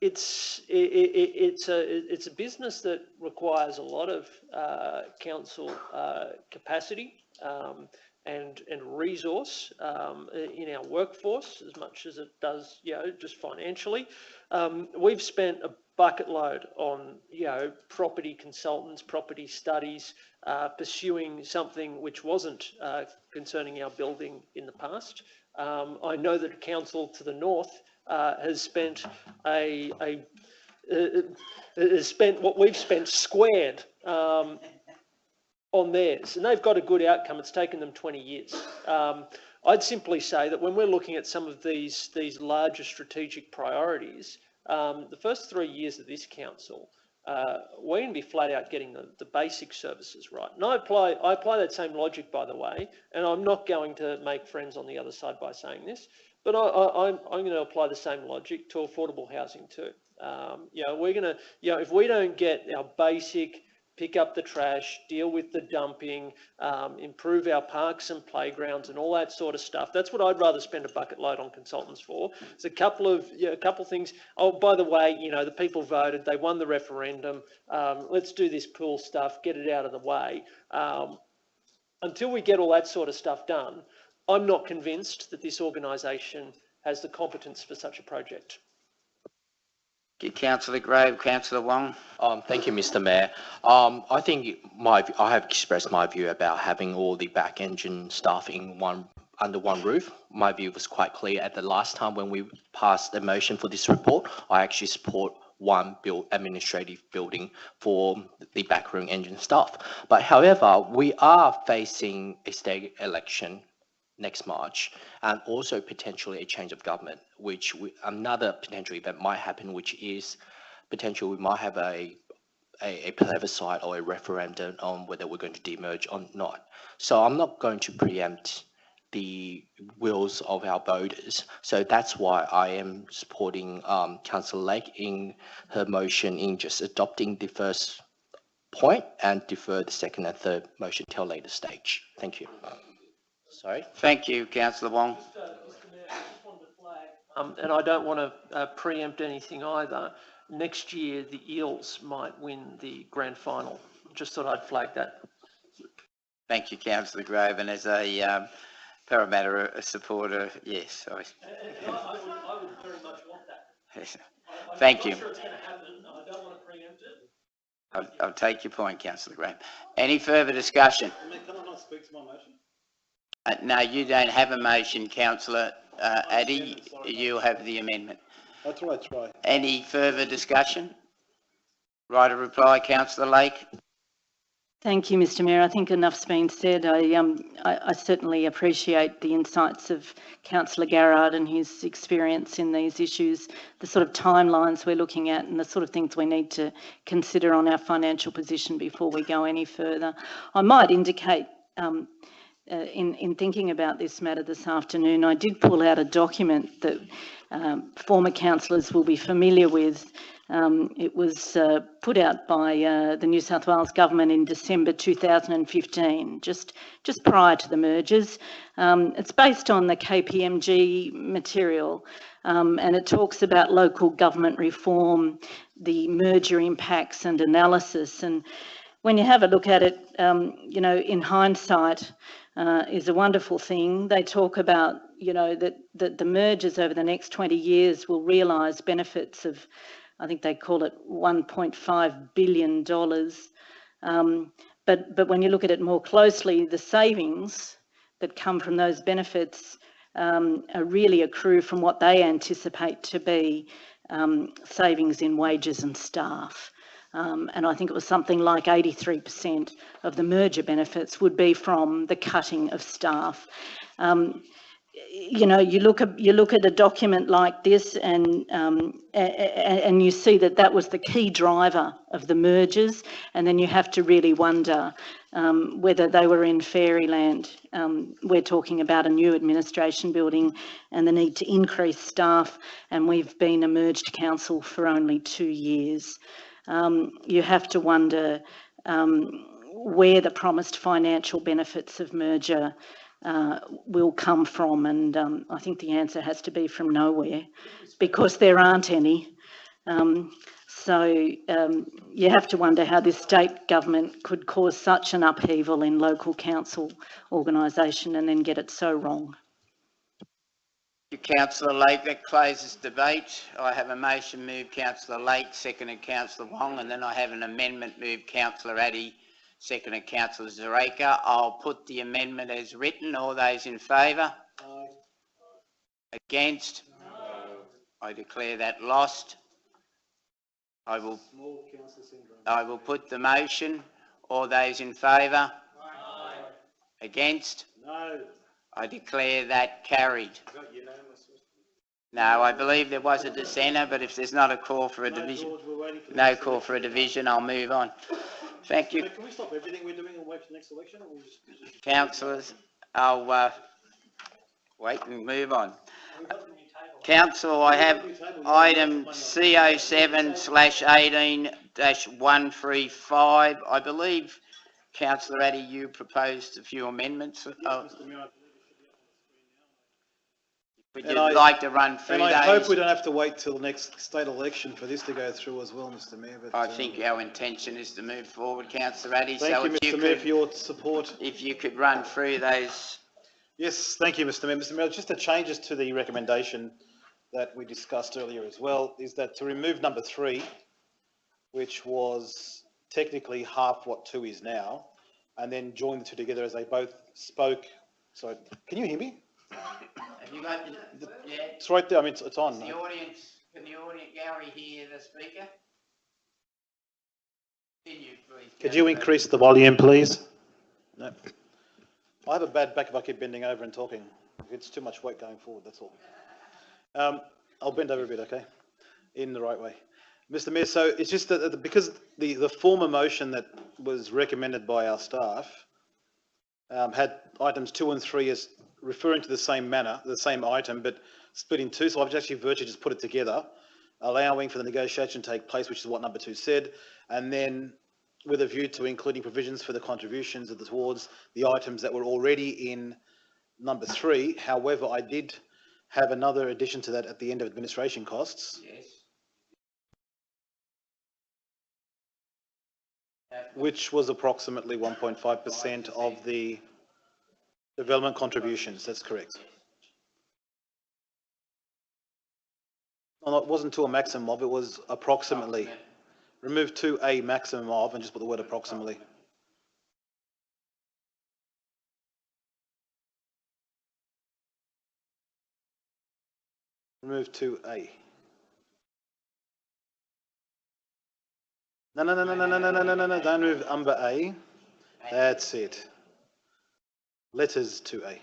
It's a business that requires a lot of council capacity and resource in our workforce as much as it does, just financially. We've spent a bucket load on, property consultants, property studies, pursuing something which wasn't concerning our building in the past. I know that council to the north has spent what we've spent squared on theirs, and they've got a good outcome. It's taken them 20 years. I'd simply say that when we're looking at some of these larger strategic priorities, the first 3 years of this council, we're going to be flat out getting the basic services right. And I apply that same logic, by the way, and I'm not going to make friends on the other side by saying this, but I'm going to apply the same logic to affordable housing too. We're going to, if we don't get our basic, pick up the trash, deal with the dumping, improve our parks and playgrounds and all that sort of stuff. That's what I'd rather spend a bucket load on consultants for. There's a couple of things. Oh, by the way, the people voted, they won the referendum. Let's do this pool stuff, get it out of the way. Until we get all that sort of stuff done, I'm not convinced that this organisation has the competence for such a project. Councillor Grove, Councillor Wong. Thank you, Mr. Mayor. I think I have expressed my view about having all the back engine staff under one roof. My view was quite clear at the last time when we passed the motion for this report. I actually support one administrative building for the backroom engine staff. But however, we are facing a state election next March, and also potentially a change of government, which another potential event might happen, which is potentially we might have a plebiscite or a referendum on whether we're going to demerge or not. So I'm not going to preempt the wills of our voters. So that's why I am supporting Councillor Lake in her motion in just adopting the first point and defer the second and third motion till a later stage. Thank you. Sorry. Thank you, Councillor Wong. Mr. Mayor, I just wanted to flag, and I don't want to preempt anything either. Next year, the Eels might win the grand final. Just thought I'd flag that. Thank you, Councillor Grove. And as a Parramatta supporter, yes. I would very much want that. Thank you. I'm not sure it's going to happen. I don't want to preempt it. I'll take your point, Councillor Grove. Any further discussion? Can I not speak to my motion? No, you don't have a motion, Councillor Addy. You have the amendment. That's what I try. Any further discussion? Right of reply, Councillor Lake. Thank you, Mr. Mayor. I think enough's been said. I certainly appreciate the insights of Councillor Garrard and his experience in these issues, the sort of timelines we're looking at and the sort of things we need to consider on our financial position before we go any further. I might indicate in thinking about this matter this afternoon, I did pull out a document that former councillors will be familiar with. It was put out by the New South Wales government in December 2015, just prior to the mergers. It's based on the KPMG material, and it talks about local government reform, the merger impacts and analysis. And when you have a look at it, in hindsight, is a wonderful thing. They talk about, that the mergers over the next 20 years will realise benefits of, I think they call it $1.5 billion. But when you look at it more closely, the savings that come from those benefits really accrue from what they anticipate to be savings in wages and staff. And I think it was something like 83% of the merger benefits would be from the cutting of staff. You look at a document like this, and you see that was the key driver of the mergers, and then you have to really wonder whether they were in fairyland. We're talking about a new administration building and the need to increase staff, and we've been a merged council for only 2 years. You have to wonder where the promised financial benefits of merger will come from, and I think the answer has to be from nowhere, because there aren't any. So you have to wonder how this state government could cause such an upheaval in local council organisation and then get it so wrong. Thank you, Councillor Lake. That closes debate. I have a motion moved Councillor Lake, seconded Councillor Wong, and then I have an amendment moved Councillor Addy, seconded Councillor Zareka. I'll put the amendment as written. All those in favour? Aye. Against? No. I declare that lost. I will put the motion. All those in favour? Aye. Against? No. I declare that carried. No, I believe there was a dissenter, but if there's not a call for a division, no call for a division, I'll move on. Thank you. Can we stop everything we're doing and wait for the next election? Or just... Councillors, I'll wait and move on. Council, I have item CO7/18-135. I believe, Councillor Addy, you proposed a few amendments. Would you like to run through those? And I hope we don't have to wait till the next state election for this to go through as well, Mr Mayor. But, I think our intention is to move forward, Councillor Addy. Thank you, Mr Mayor, for your support. If you could run through those. Yes, thank you, Mr Mayor. Mr Mayor, just the changes to the recommendation that we discussed earlier as well, is that to remove number 3, which was technically half what 2 is now, and then join the 2 together as they both spoke. Sorry, can you hear me? Have you got the, yeah? It's right there. I mean, it's on. The audience, can the audience gallery hear the speaker? Continue, please. Could you increase the volume, please? No. I have a bad back if I keep bending over and talking. It's too much weight going forward, that's all. I'll bend over a bit, okay? In the right way. Mr Mayor, so it's just that because the former motion that was recommended by our staff had items 2 and 3 as referring to the same manner, the same item, but split in 2. So I've actually virtually just put it together, allowing for the negotiation to take place, which is what number 2 said, and then with a view to including provisions for the contributions towards the items that were already in number 3. However, I did have another addition to that at the end of administration costs. Yes. Which was approximately 1.5% of the development contributions. That's correct. No, it wasn't to a maximum of, it was approximately. Remove to a maximum of and just put the word approximately. Remove to a. No, don't move number A. That's it. Letters to A.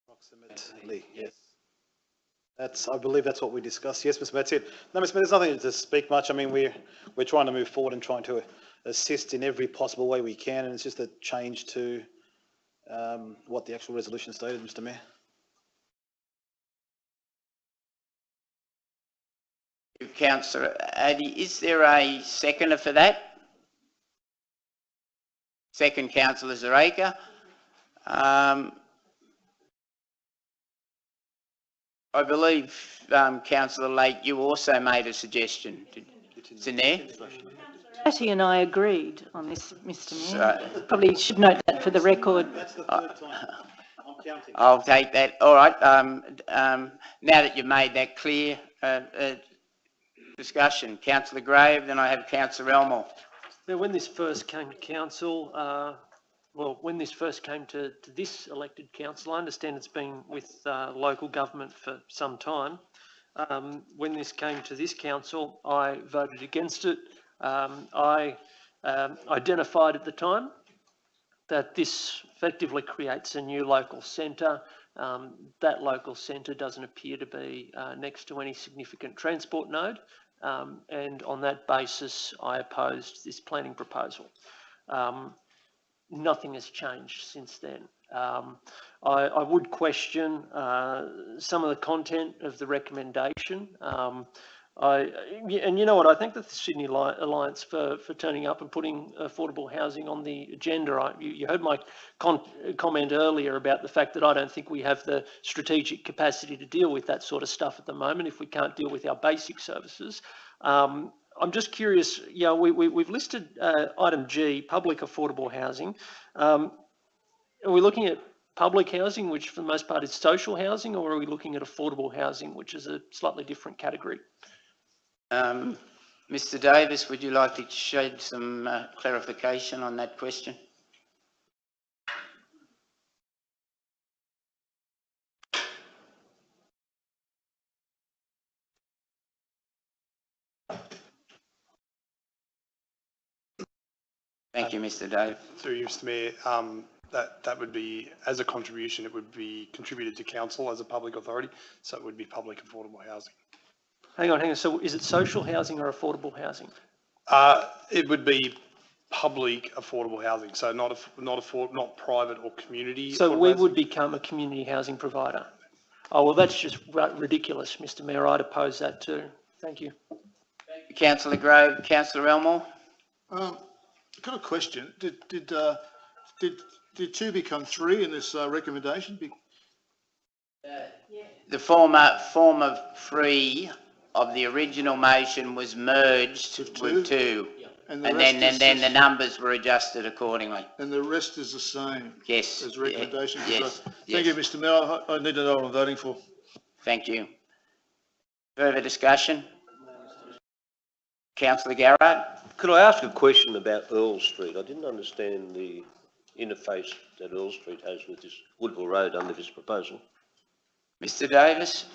Approximately, yes. I believe that's what we discussed. Yes, Mr. Mayor, that's it. No, Mr. Mayor, there's nothing to speak much. I mean, we're trying to move forward and trying to assist in every possible way we can, and it's just a change to what the actual resolution stated, Mr. Mayor. Councillor Addy, is there a seconder for that? Second, Councillor Zareka. I believe, Councillor Lake, you also made a suggestion. It's in there? Patty and I agreed on this, Mr Mayor. Probably should note that for the record. That's the third time. I'm counting. I'll take that. All right. Now that you've made that clear, discussion. Councillor Grave, then I have Councillor Elmore. Now, when this first came to council, when this first came to this elected council, I understand it's been with local government for some time. When this came to this council, I voted against it. I identified at the time that this effectively creates a new local centre. That local centre doesn't appear to be next to any significant transport node. And on that basis, I opposed this planning proposal. Nothing has changed since then. I would question some of the content of the recommendation. And you know what, I thank the Sydney Alliance for turning up and putting affordable housing on the agenda. You heard my comment earlier about the fact that I don't think we have the strategic capacity to deal with that sort of stuff at the moment if we can't deal with our basic services. I'm just curious, we've listed item G, public affordable housing. Are we looking at public housing, which for the most part is social housing, or are we looking at affordable housing, which is a slightly different category? Mr Davis, would you like to shed some clarification on that question? Thank you, Mr Davis. Through you, Mr Mayor, that would be, as a contribution, it would be contributed to council as a public authority, so it would be public affordable housing. Hang on. So is it social housing or affordable housing? It would be public affordable housing, so not private or community. So we would become a community housing provider. Oh, well, that's just ridiculous, Mr Mayor. I'd oppose that too. Thank you. Thank you, Councillor Grove. Councillor Elmore? I've got a question. Did 2 become 3 in this recommendation? The former 3 of the original motion was merged with 2. And then the numbers were adjusted accordingly. And the rest is the same? Yes. As recommendation? Yes. Thank you, Mr Mayor. I need to know what I'm voting for. Thank you. Further discussion? Councillor Garrard? Could I ask a question about Earl Street? I didn't understand the interface that Earl Street has with this Woodville Road under this proposal. Mr Davis?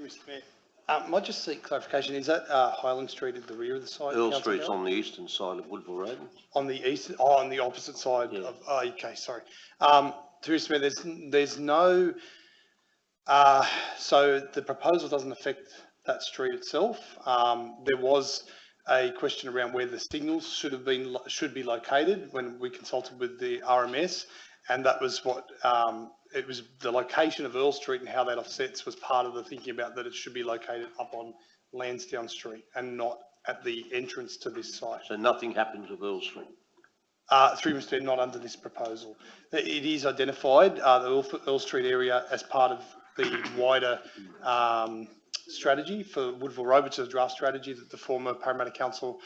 Mr Mayor, might just seek clarification. Is that Highland Street at the rear of the site? Earl Street's on the eastern side of Woodville Road. On the east, on the opposite side of, okay, sorry. Through Mr Mayor, there's no, so the proposal doesn't affect that street itself. There was a question around where the signals should be located when we consulted with the RMS, and that was what, it was the location of Earl Street and how that offsets was part of the thinking about that it should be located up on Lansdowne Street and not at the entrance to this site. So nothing happens with Earl Street? Through Mr. Not under this proposal. It is identified, the Earl Street area, as part of the wider strategy for Woodville Road, which is a draft strategy that the former Parramatta Council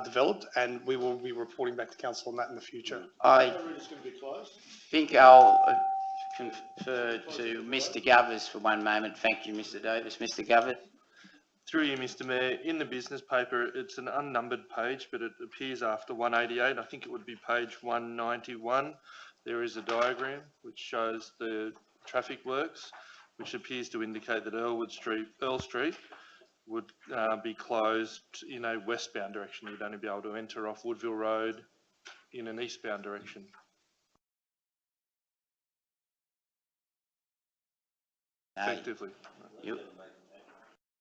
developed, and we will be reporting back to Council on that in the future. I think I'll confer to Mr Govers for one moment. Thank you, Mr Davis. Mr Govers? Through you, Mr Mayor, in the business paper, it's an unnumbered page, but it appears after 188. I think it would be page 191. There is a diagram which shows the traffic works, which appears to indicate that Earl Street would be closed in a westbound direction. You'd only be able to enter off Woodville Road in an eastbound direction. Effectively. You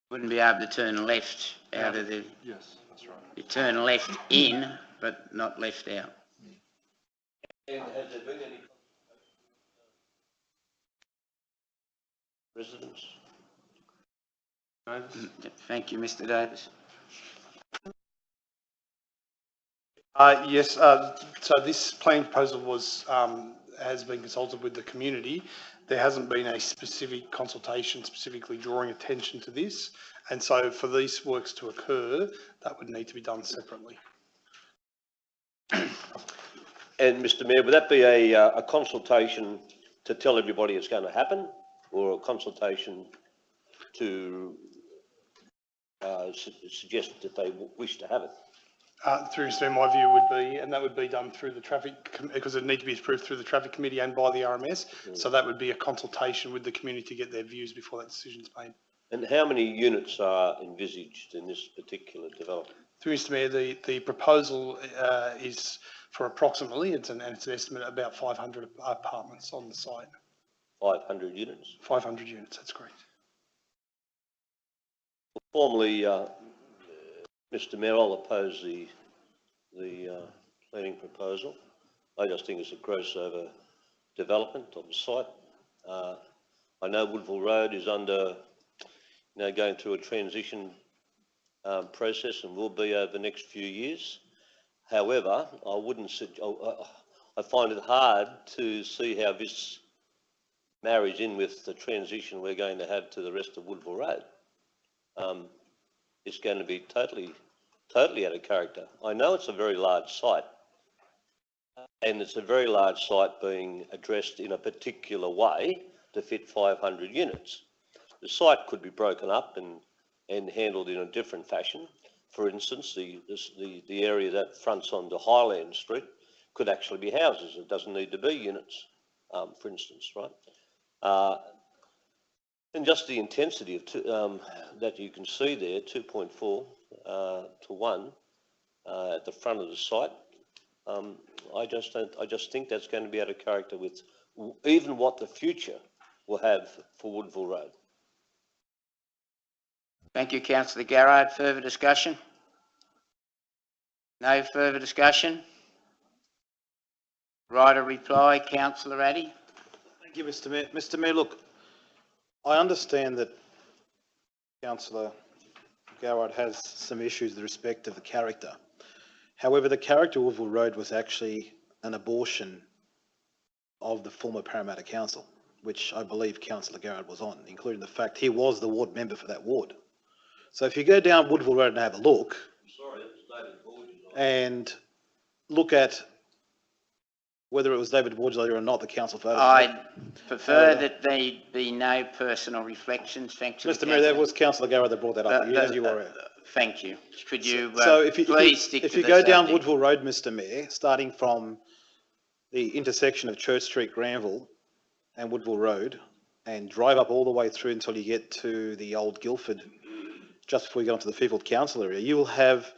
wouldn't be able to turn left out of the... Yes, that's right. You turn left in, but not left out. And has there been any residents? Thank you, Mr Davis. Yes, so this planning proposal was has been consulted with the community. There hasn't been a specific consultation specifically drawing attention to this, and so for these works to occur, that would need to be done separately. And Mr Mayor, would that be a consultation to tell everybody it's going to happen, or a consultation to suggest that they wish to have it? Through Mr. my view would be, and that would be done through the traffic, because it needs to be approved through the traffic committee and by the RMS. So that would be a consultation with the community to get their views before that decision's made. And how many units are envisaged in this particular development? Through Mr Mayor, the proposal is for approximately, it's an estimate, about 500 apartments on the site. 500 units. 500 units, that's correct. Formally, Mr Mayor, I'll oppose the planning proposal. I just think it's a gross over development of the site. I know Woodville Road is under, going through a transition process and will be over the next few years. However, I find it hard to see how this marries in with the transition we're going to have to the rest of Woodville Road. It's going to be totally out of character. I know it's a very large site, and it's a very large site being addressed in a particular way to fit 500 units. The site could be broken up and handled in a different fashion. For instance, the area that fronts onto Highland Street could actually be houses. It doesn't need to be units, for instance, right? And just the intensity of that you can see there, 2.4 to 1 at the front of the site. I just think that's going to be out of character with even what the future will have for Woodville Road. Thank you, councillor Garrard. Further discussion? No further discussion? Right of reply, councillor Addy. Thank you, Mr Mayor. Mr Mayor, look, I understand that councillor Garrard has some issues with respect to the character. However, the character of Woodville Road was actually an abortion of the former Parramatta Council, which I believe councillor Garrard was on, including the fact he was the ward member for that ward. So if you go down Woodville Road and have a look, and look at whether it was David Borges or not, the council voted. I prefer that there be no personal reflections. Thank you. Mr Mayor, that was councillor Garrard that brought that up, as you were aware. Thank you. Could you so if you go down subject? Woodville Road, Mr Mayor, starting from the intersection of Church Street, Granville and Woodville Road, and drive up all the way through until you get to the old Guildford, just before you go onto the Fairfield Council area, you will have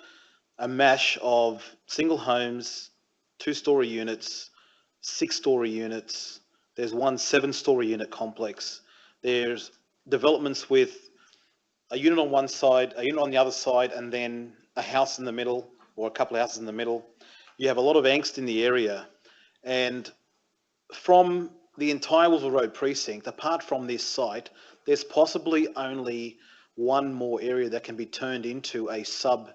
a mash of single homes, 2-storey units, 6-storey units. There's one 7-storey unit complex. There's developments with a unit on one side, a unit on the other side, and then a house in the middle, or a couple of houses in the middle. You have a lot of angst in the area. And from the entire Woodville Road precinct, apart from this site, there's possibly only one more area that can be turned into a sub-CBD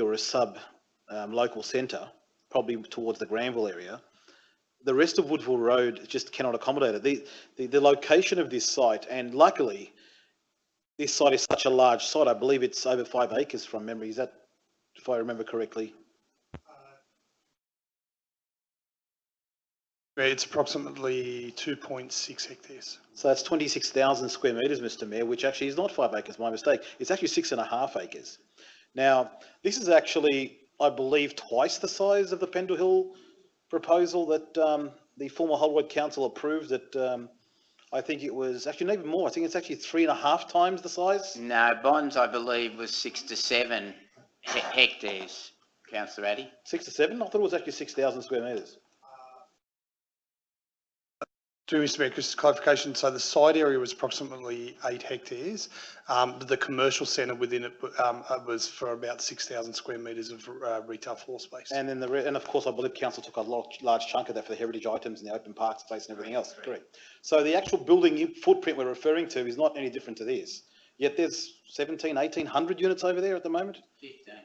or a sub-local centre, probably towards the Granville area. The rest of Woodville Road just cannot accommodate it. The location of this site, and luckily, this site is such a large site, I believe it's over 5 acres from memory. Is that, if I remember correctly? It's approximately 2.6 hectares. So that's 26,000 square metres, Mr Mayor, which actually is not 5 acres, my mistake. It's actually 6.5 acres. Now, this is actually, I believe, twice the size of the Pendle Hill proposal that the former Holroyd Council approved. That I think it was actually not even more. I think it's actually 3.5 times the size. No, Bonds, I believe, was 6 to 7 hectares, councillor Addy. 6 to 7? I thought it was actually 6,000 square metres. To Mr Mayor, just clarification, so the site area was approximately 8 hectares. The commercial centre within it was for about 6,000 square metres of retail floor space. And then and of course, I believe council took a large chunk of that for the heritage items and the open park space and everything else. Correct. So the actual building footprint we're referring to is not any different to this. Yet there's 1,800 units over there at the moment.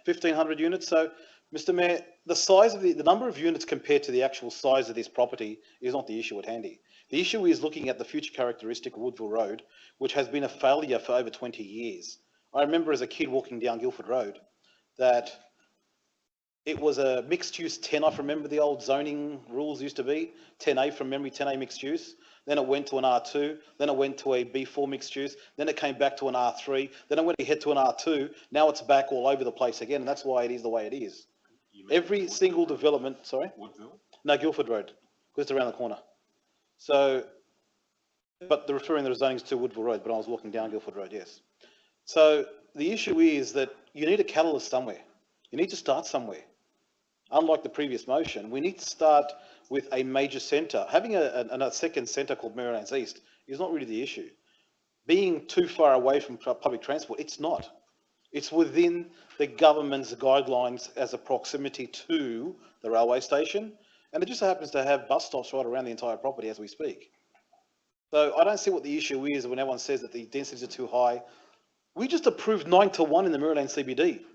1,500 units. So, Mr Mayor, the size of the number of units compared to the actual size of this property is not the issue at hand here. The issue is looking at the future characteristic of Woodville Road, which has been a failure for over 20 years. I remember as a kid walking down Guildford Road that it was a mixed use 10, I remember the old zoning rules used to be, 10A from memory, 10A mixed use. Then it went to an R2, then it went to a B4 mixed use, then it came back to an R3, then it went ahead to an R2, now it's back all over the place again, and that's why it is the way it is. Every single development, sorry? Woodville? No, Guildford Road, because it's around the corner. So, but referring the zonings to Woodville Road, but I was walking down Guildford Road, yes. So the issue is that you need a catalyst somewhere. You need to start somewhere. Unlike the previous motion, we need to start with a major centre. Having a second centre called Merrylands East is not really the issue. Being too far away from public transport, it's not. It's within the government's guidelines as a proximity to the railway station, and it just happens to have bus stops right around the entire property as we speak. So I don't see what the issue is when everyone says that the densities are too high. We just approved 9:1 in the Merrylands CBD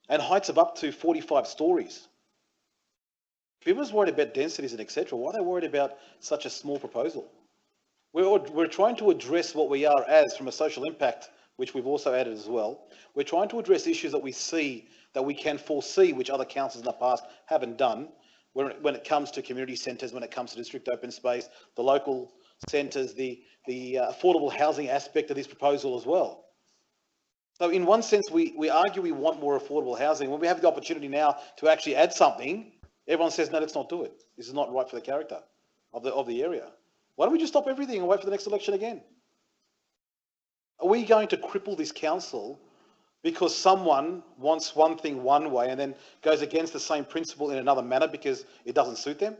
and heights of up to 45 stories. If everyone's worried about densities and etc., why are they worried about such a small proposal? We're trying to address what we are as from a social impact, which we've also added as well. We're trying to address issues that we see, that we can foresee, which other councils in the past haven't done, when it comes to community centres, when it comes to district open space, the local centres, the affordable housing aspect of this proposal as well. So in one sense, we argue we want more affordable housing. When we have the opportunity now to actually add something, everyone says, no, let's not do it. This is not right for the character of the area. Why don't we just stop everything and wait for the next election again? Are we going to cripple this council because someone wants one thing one way and then goes against the same principle in another manner because it doesn't suit them?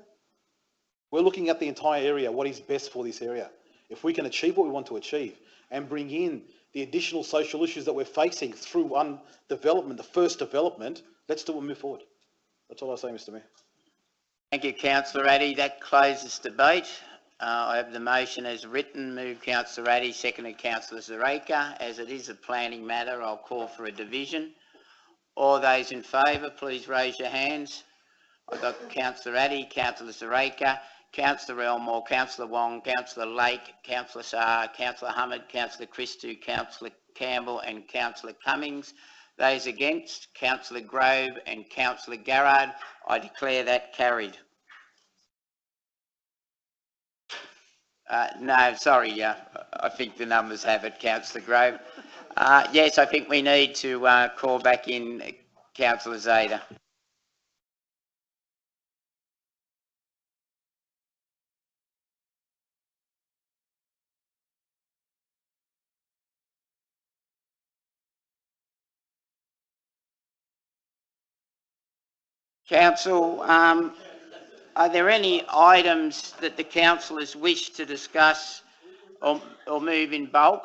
We're looking at the entire area, what is best for this area. If we can achieve what we want to achieve and bring in the additional social issues that we're facing through one development, the first development, let's do it and move forward. That's all I say, Mr. Mayor. Thank you, Councillor Addy. That closes debate. I have the motion as written. Moved Councillor Addy, seconded Councillor Zareka. As it is a planning matter, I'll call for a division. All those in favour, please raise your hands. I've got Councillor Addy, Councillor Zareka, Councillor Elmore, Councillor Wong, Councillor Lake, Councillor Saar, Councillor Hammond, Councillor Christou, Councillor Campbell and Councillor Cummings. Those against, Councillor Grove and Councillor Garrard. I declare that carried. No, sorry, I think the numbers have it, Councillor Grove. Yes, I think we need to call back in Councillor Zada. Council, are there any items that the councillors wish to discuss or move in bulk?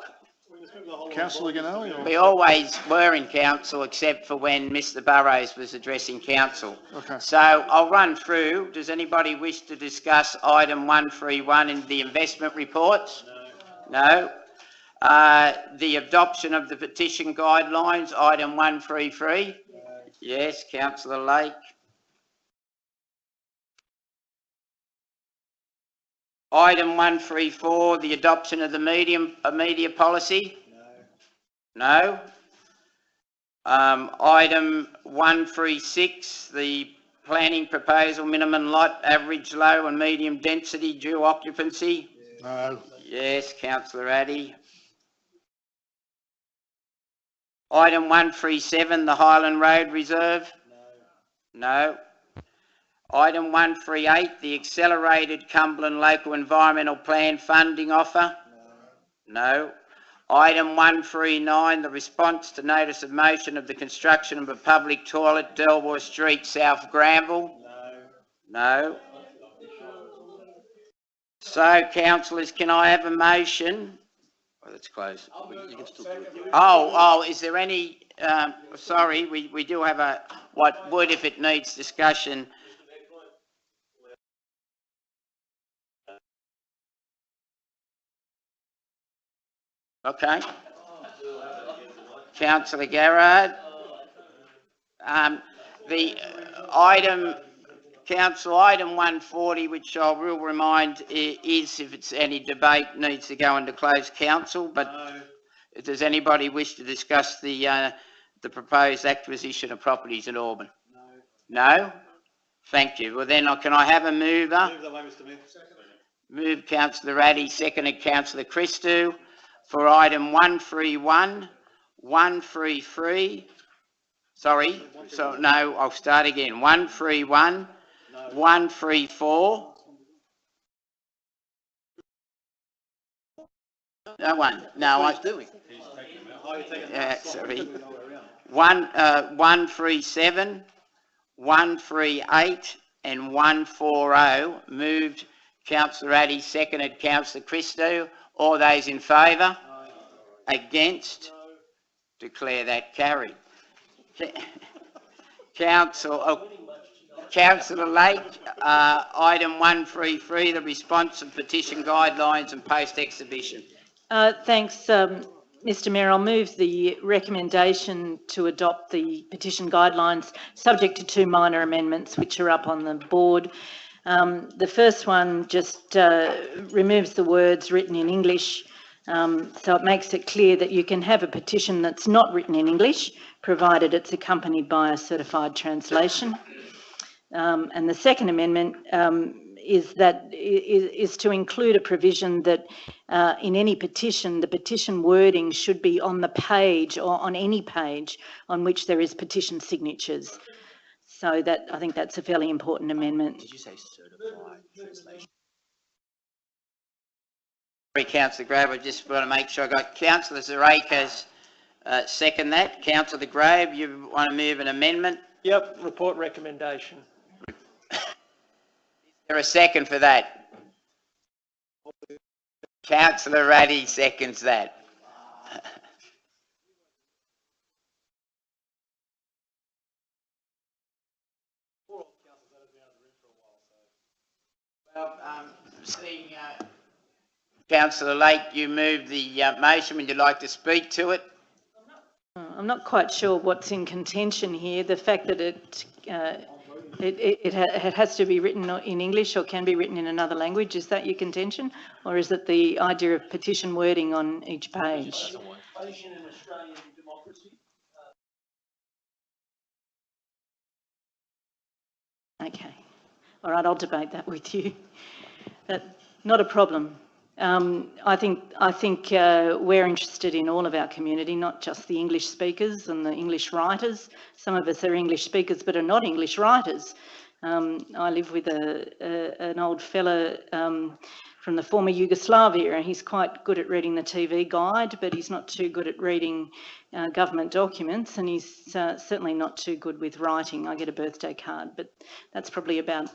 Councillor Ganelli? We always were in council except for when Mr Burrows was addressing council. Okay. So I'll run through. Does anybody wish to discuss item 131 in the investment reports? No. The adoption of the petition guidelines, item 133? Yes, Councillor Lake. Item 134, the adoption of the media policy? No. Item 136, the planning proposal, minimum lot, average low and medium density, due occupancy? No. Yes, Councillor Addy. Item 137, the Highland Road Reserve? No. Item 138, the accelerated Cumberland Local Environmental Plan funding offer? No. Item 139, the response to notice of motion of the construction of a public toilet, Delbour Street, South Granville? No. So, councillors, can I have a motion? Oh, that's close. You can still do it. Oh, is there any, sorry, we do have a, what would, if it needs discussion, okay. Councillor Garrard. The item, Council, item 140, which I will remind is, if it's any debate, needs to go into closed council, but does anybody wish to discuss the proposed acquisition of properties in Auburn? No? Thank you. Well then, can I have a mover? Move that way, Mr. Mayor. Moved Councillor Addy, seconded Councillor Christou. For item 131, 133, sorry, so no, I'll start again. 131, 134, No one, no, I, doing. sorry. 137, 138 and 140, moved Councillor Addy, seconded Councillor Christo. All those in favour? Against? Declare that carried. Councillor Lake, item 133, the response of petition guidelines and post-exhibition. Thanks, Mr Mayor. I'll move the recommendation to adopt the petition guidelines, subject to 2 minor amendments which are up on the board. The first one just removes the words written in English, so it makes it clear that you can have a petition that's not written in English, provided it's accompanied by a certified translation. And the second amendment is to include a provision that in any petition, the petition wording should be on the page or on any page on which there is petition signatures. So that, I think that's a fairly important amendment. Did you say certified translation? Sorry, Councillor Grove, I just want to make sure I got Councillor Zarekas second that. Councillor Grove, you want to move an amendment? Yep, report recommendation. Is there a second for that? Councillor Raddy seconds that. Well, seeing Councillor Lake, you moved the motion. Would you like to speak to it? I'm not quite sure what's in contention here. The fact that it has to be written in English or can be written in another language, is that your contention? Or is it the idea of petition wording on each page? Okay. All right, I'll debate that with you. Not a problem. I think we're interested in all of our community, not just the English speakers and the English writers. Some of us are English speakers but are not English writers. I live with an old fella from the former Yugoslavia, and he's quite good at reading the TV guide, but he's not too good at reading government documents, and he's certainly not too good with writing. I get a birthday card, but that's probably about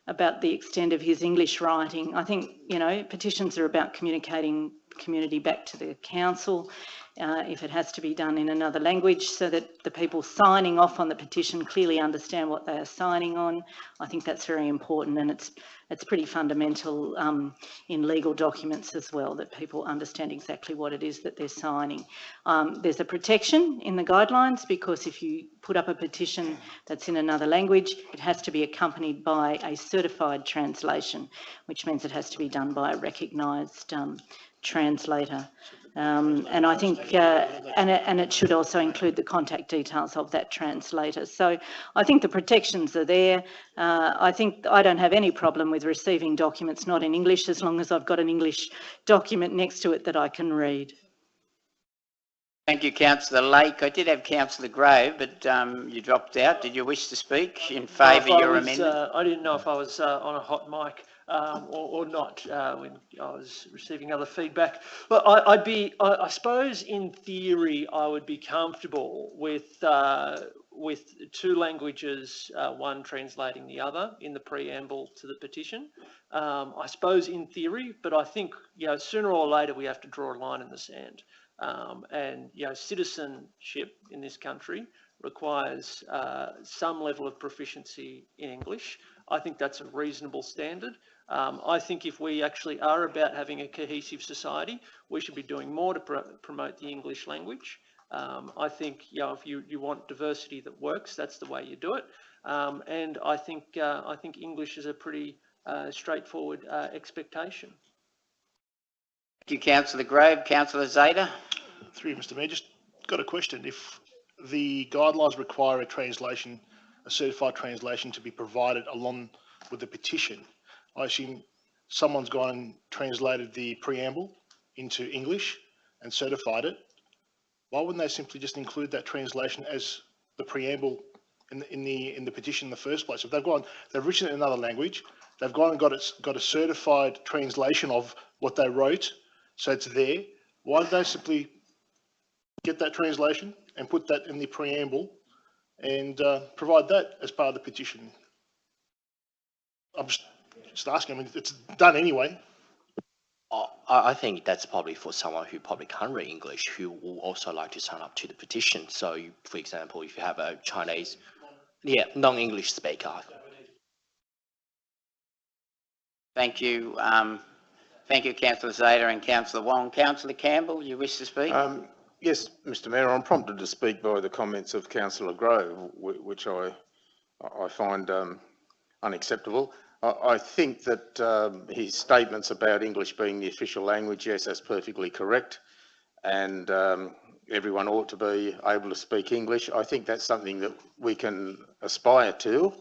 the extent of his English writing. I think, you know, petitions are about communicating community back to the council, if it has to be done in another language, so that the people signing off on the petition clearly understand what they are signing on. I think that's very important, and it's pretty fundamental in legal documents as well, that people understand exactly what it is that they're signing. There's a protection in the guidelines, because if you put up a petition that's in another language, it has to be accompanied by a certified translation, which means it has to be done by a recognised translator. And I think, and it should also include the contact details of that translator. So I think the protections are there. I think I don't have any problem with receiving documents not in English, as long as I've got an English document next to it that I can read. Thank you, Councillor Lake. I did have Councillor Grove, but you dropped out. Did you wish to speak in favour of your amendment? I didn't know if I was on a hot mic or not when I was receiving other feedback. But I suppose in theory I would be comfortable with 2 languages, one translating the other in the preamble to the petition. I suppose in theory, but I think, you know, sooner or later we have to draw a line in the sand. And, you know, citizenship in this country requires some level of proficiency in English. I think that's a reasonable standard. I think if we actually are about having a cohesive society, we should be doing more to promote the English language. I think, you know, if you want diversity that works, that's the way you do it. And I think English is a pretty straightforward expectation. Thank you, Councillor Grove. Councillor Zeta. Through you, Mr Mayor, just got a question. If the guidelines require a certified translation to be provided along with the petition, I assume someone's gone and translated the preamble into English and certified it. Why wouldn't they simply just include that translation as the preamble in the petition in the first place? If they've written it in another language, they've gone and got a certified translation of what they wrote, so it's there. Why don't they simply get that translation and put that in the preamble and provide that as part of the petition? I'm just asking. I mean, it's done anyway. I think that's probably for someone who probably can't read English, who will also like to sign up to the petition. So, for example, if you have a Chinese, non-English speaker. Thank you. Thank you, Councillor Zeta and Councillor Wong. Councillor Campbell, you wish to speak? Yes, Mr Mayor, I'm prompted to speak by the comments of Councillor Grove, which I find unacceptable. I think that his statements about English being the official language, yes, that's perfectly correct, and everyone ought to be able to speak English. I think that's something that we can aspire to,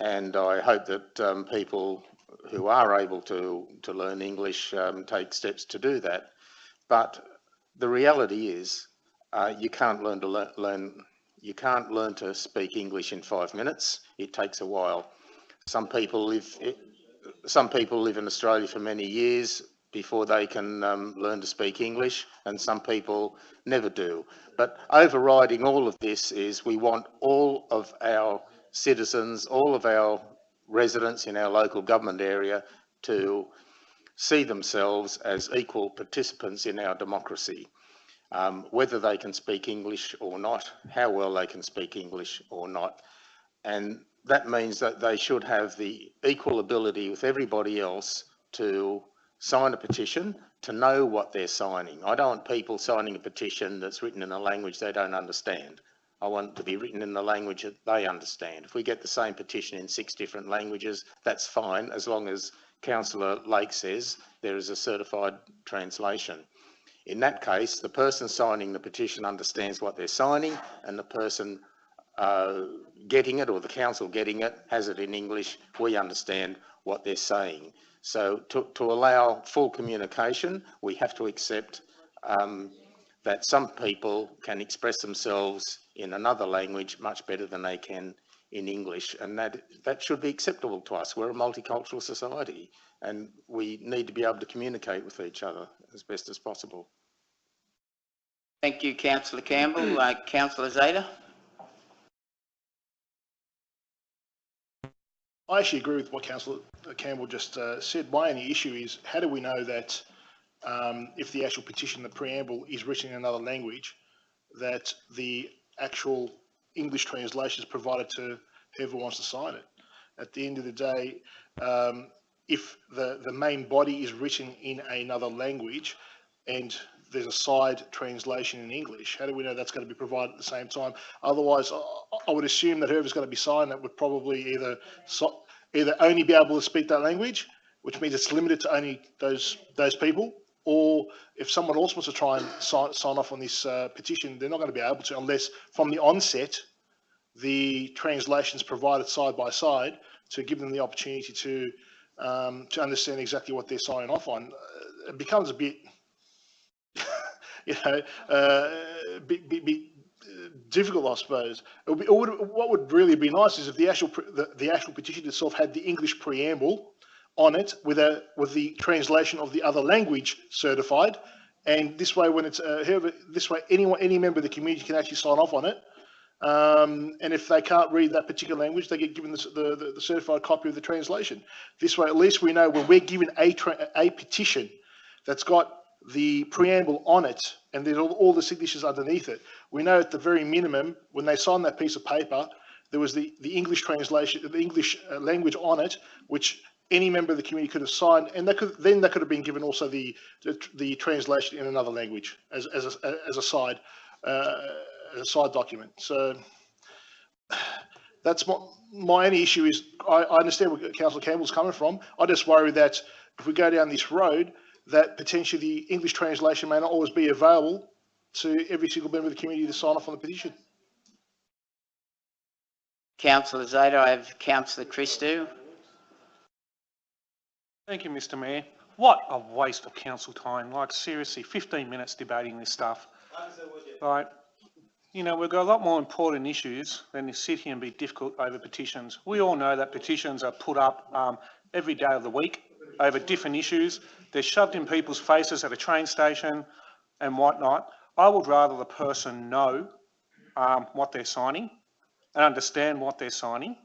and I hope that people who are able to learn English take steps to do that. But the reality is, you can't learn to speak English in 5 minutes. It takes a while. Some people live in Australia for many years before they can learn to speak English, and some people never do. But overriding all of this is we want all of our citizens, all of our residents in our local government area to see themselves as equal participants in our democracy, whether they can speak English or not, how well they can speak English or not. And that means that they should have the equal ability with everybody else to sign a petition, to know what they're signing. I don't want people signing a petition that's written in a language they don't understand. I want it to be written in the language that they understand. If we get the same petition in 6 different languages, that's fine, as long as Councillor Lake says there is a certified translation. In that case, the person signing the petition understands what they're signing, and the person getting it, or the council getting it, has it in English. We understand what they're saying. So to allow full communication, we have to accept that some people can express themselves in another language much better than they can in English, and that should be acceptable to us. We're a multicultural society, and we need to be able to communicate with each other as best as possible. Thank you, Councillor Campbell. Councillor Zeta? I actually agree with what Councillor Campbell just said. My only issue is, how do we know that if the actual petition, the preamble, is written in another language, that the actual English translation is provided to whoever wants to sign it? At the end of the day, if the main body is written in another language and there's a side translation in English, how do we know that's going to be provided at the same time? Otherwise, I would assume that whoever's going to be signing it would probably either only be able to speak that language, which means it's limited to only those people, or if someone else wants to try and sign off on this petition, they're not going to be able to unless from the onset the translation's provided side by side to give them the opportunity to understand exactly what they're signing off on. It becomes a bit, bit difficult, I suppose. What would really be nice is if the actual petition itself had the English preamble on it with the translation of the other language certified, and this way, when it's any member of the community can actually sign off on it. And if they can't read that particular language, they get given the certified copy of the translation. This way, at least we know when we're given a petition that's got the preamble on it and there's all the signatures underneath it, we know at the very minimum, when they sign that piece of paper, there was the English translation, the English language on it, which any member of the community could have signed, and they could have been given also the translation in another language as a side document. So that's my only issue is I understand where Councillor Campbell's coming from. I just worry that if we go down this road, that potentially the English translation may not always be available to every single member of the community to sign off on the petition. Councillor Zeta, I have Councillor Christou. Thank you, Mr Mayor. What a waste of council time. Like, seriously, 15 minutes debating this stuff. Right. You know, we've got a lot more important issues than to sit here and be difficult over petitions. We all know that petitions are put up every day of the week. over different issues. They're shoved in people's faces at a train station and whatnot. I would rather the person know what they're signing and understand what they're signing,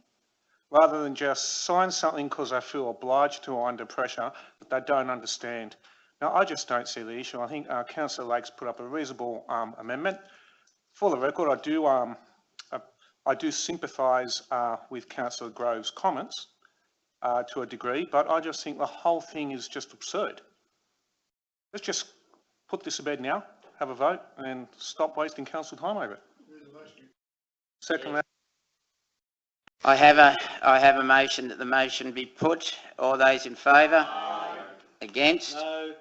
rather than just sign something because they feel obliged to or under pressure that they don't understand. Now, I just don't see the issue. I think Councillor Lakes put up a reasonable amendment. For the record, I do sympathise with Councillor Grove's comments to a degree, but I just think the whole thing is just absurd. Let's just put this to bed now, have a vote, and stop wasting council time over it. Second. I have a motion that the motion be put. All those in favour? Against? No.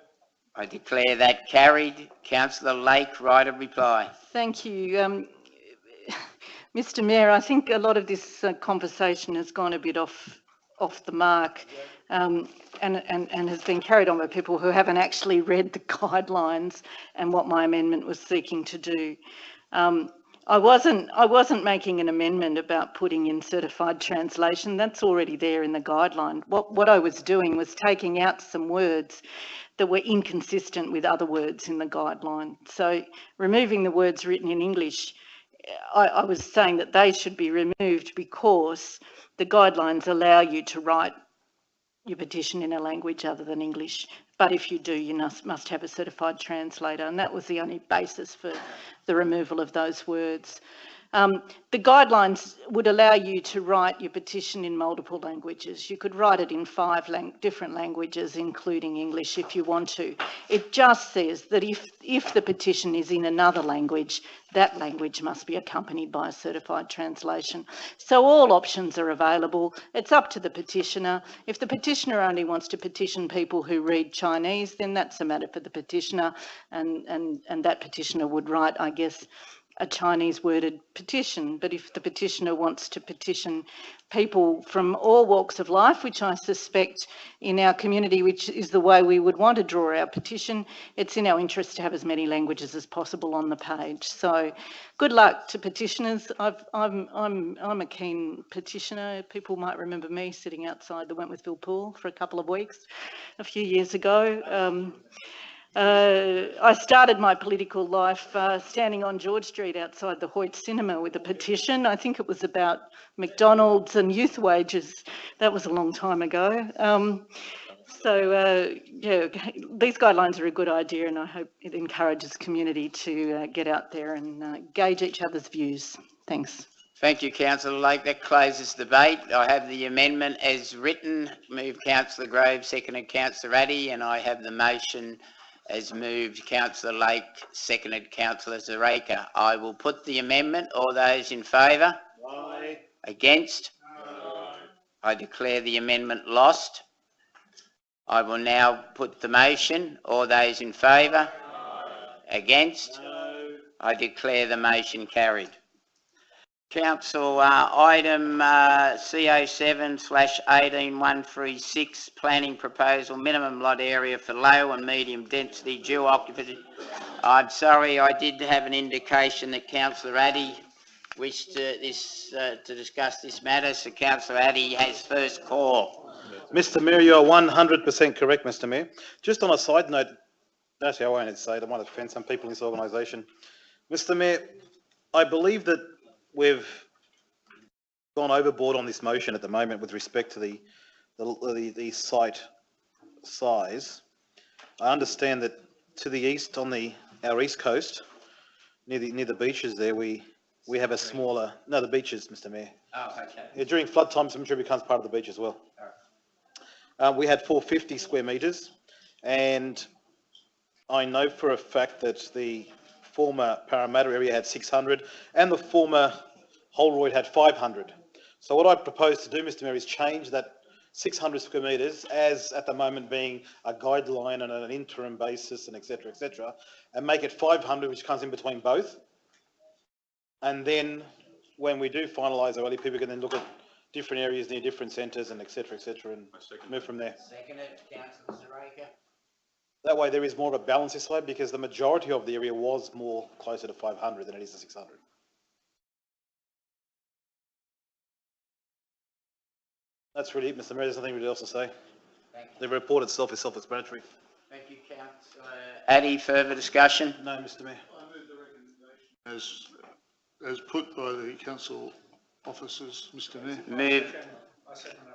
I declare that carried. Councillor Lake, right of reply. Thank you. Mr Mayor, I think a lot of this conversation has gone a bit off the mark and has been carried on by people who haven't actually read the guidelines and what my amendment was seeking to do. I wasn't making an amendment about putting in certified translation. That's already there in the guideline. What I was doing was taking out some words that were inconsistent with other words in the guideline. So removing the words written in English, I was saying that they should be removed because the guidelines allow you to write your petition in a language other than English. But if you do, you must have a certified translator, and that was the only basis for the removal of those words. The guidelines would allow you to write your petition in multiple languages. You could write it in 5 different languages, including English, if you want to. It just says that if the petition is in another language, that language must be accompanied by a certified translation. So all options are available. It's up to the petitioner. If the petitioner only wants to petition people who read Chinese, then that's a matter for the petitioner, and that petitioner would write, I guess, a Chinese worded petition. But if the petitioner wants to petition people from all walks of life, which I suspect in our community, which is the way we would want to draw our petition, it's in our interest to have as many languages as possible on the page. So good luck to petitioners. I'm a keen petitioner. People might remember me sitting outside the Wentworthville pool for a couple of weeks a few years ago. I started my political life standing on George Street outside the Hoyt Cinema with a petition. I think it was about McDonald's and youth wages. That was a long time ago. Yeah, these guidelines are a good idea, and I hope it encourages community to get out there and gauge each other's views. Thanks. Thank you, Councillor Lake. That closes debate. I have the amendment as written. Moved Councillor Grove, seconded Councillor Addy, and I have the motion as moved Councillor Lake, seconded Councillor Zareka. I will put the amendment. All those in favour? Aye. Against? No. I declare the amendment lost. I will now put the motion. All those in favour? Against? No. I declare the motion carried. Council, item CO7/18136, planning proposal, minimum lot area for low and medium density dual occupancy. I'm sorry, I did have an indication that Councillor Addy wished to discuss this matter, so Councillor Addy has first call. Mr Mayor, you are 100% correct, Mr Mayor. Just on a side note, actually I won't say it, I might offend some people in this organisation. Mr Mayor, I believe that we've gone overboard on this motion at the moment with respect to the site size. I understand that to the east, on our east coast, near the beaches there, we have a smaller, no, the beaches, Mr Mayor. Oh, okay. Yeah, during flood times, I'm sure it becomes part of the beach as well. We had 450 square metres, and I know for a fact that the former Parramatta area had 600 and the former Holroyd had 500. So what I propose to do, Mr Mayor, is change that 600 square metres as at the moment being a guideline and an interim basis and et cetera, and make it 500, which comes in between both. And then when we do finalise early, people can then look at different areas near different centres and et cetera, and move from there. Seconded, Councillor Zareka. That way there is more of a balance this way, because the majority of the area was more closer to 500 than it is to 600. That's really it, Mr Mayor. There's nothing really else to say. The report itself is self-explanatory. Thank you, councillor Addy. Further discussion? No, Mr Mayor. As put by the council officers, Mr Mayor. Move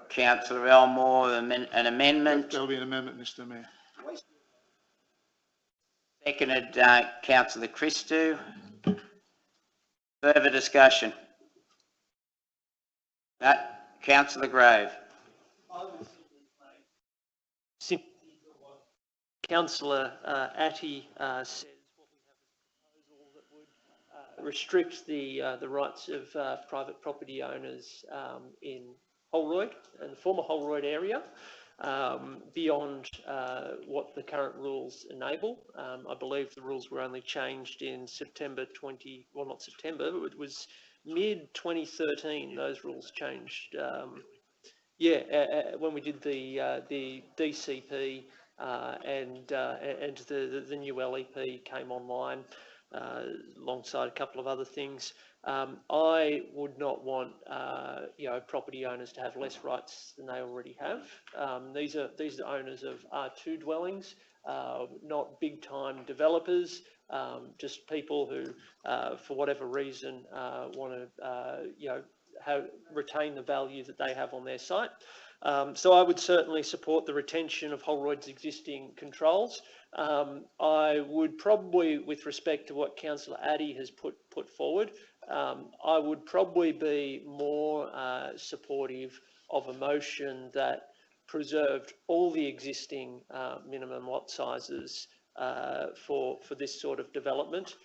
councillor Elmore, an amendment. There'll be an amendment, Mr Mayor. Seconded, councillor Christou. Further discussion? Councillor Grove. Councillor Atty says what we have is a proposal that would restrict the rights of private property owners in Holroyd and the former Holroyd area beyond what the current rules enable. I believe the rules were only changed in September 20, well not September, but it was mid 2013 those rules changed. When we did the DCP and the new LEP came online alongside a couple of other things. I would not want property owners to have less rights than they already have. These are owners of R2 dwellings, not big time developers, just people who for whatever reason want to retain the value that they have on their site. So I would certainly support the retention of Holroyd's existing controls. I would probably, with respect to what Councillor Addy has put forward, I would probably be more supportive of a motion that preserved all the existing minimum lot sizes for this sort of development,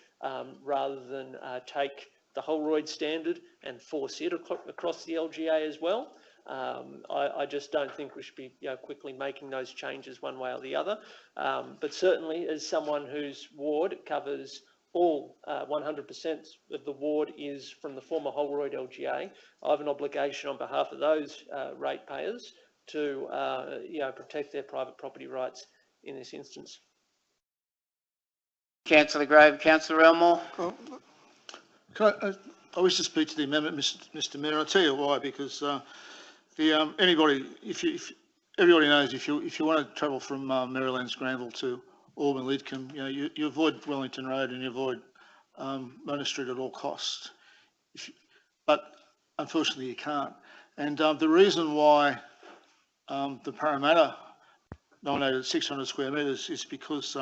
rather than take the Holroyd standard and force it across the LGA as well. I just don't think we should be quickly making those changes one way or the other. But certainly, as someone whose ward covers all 100% of the ward is from the former Holroyd LGA, I have an obligation on behalf of those ratepayers to protect their private property rights in this instance. Councillor Grove. Councillor Elmore. I wish to speak to the amendment, Mr Mayor. I'll tell you why. Because everybody knows if you want to travel from Merrylands Granville to Auburn Lidcombe, you avoid Wellington Road and you avoid Mona Street at all costs. But unfortunately, you can't. And the reason why the Parramatta nominated 600 square metres is because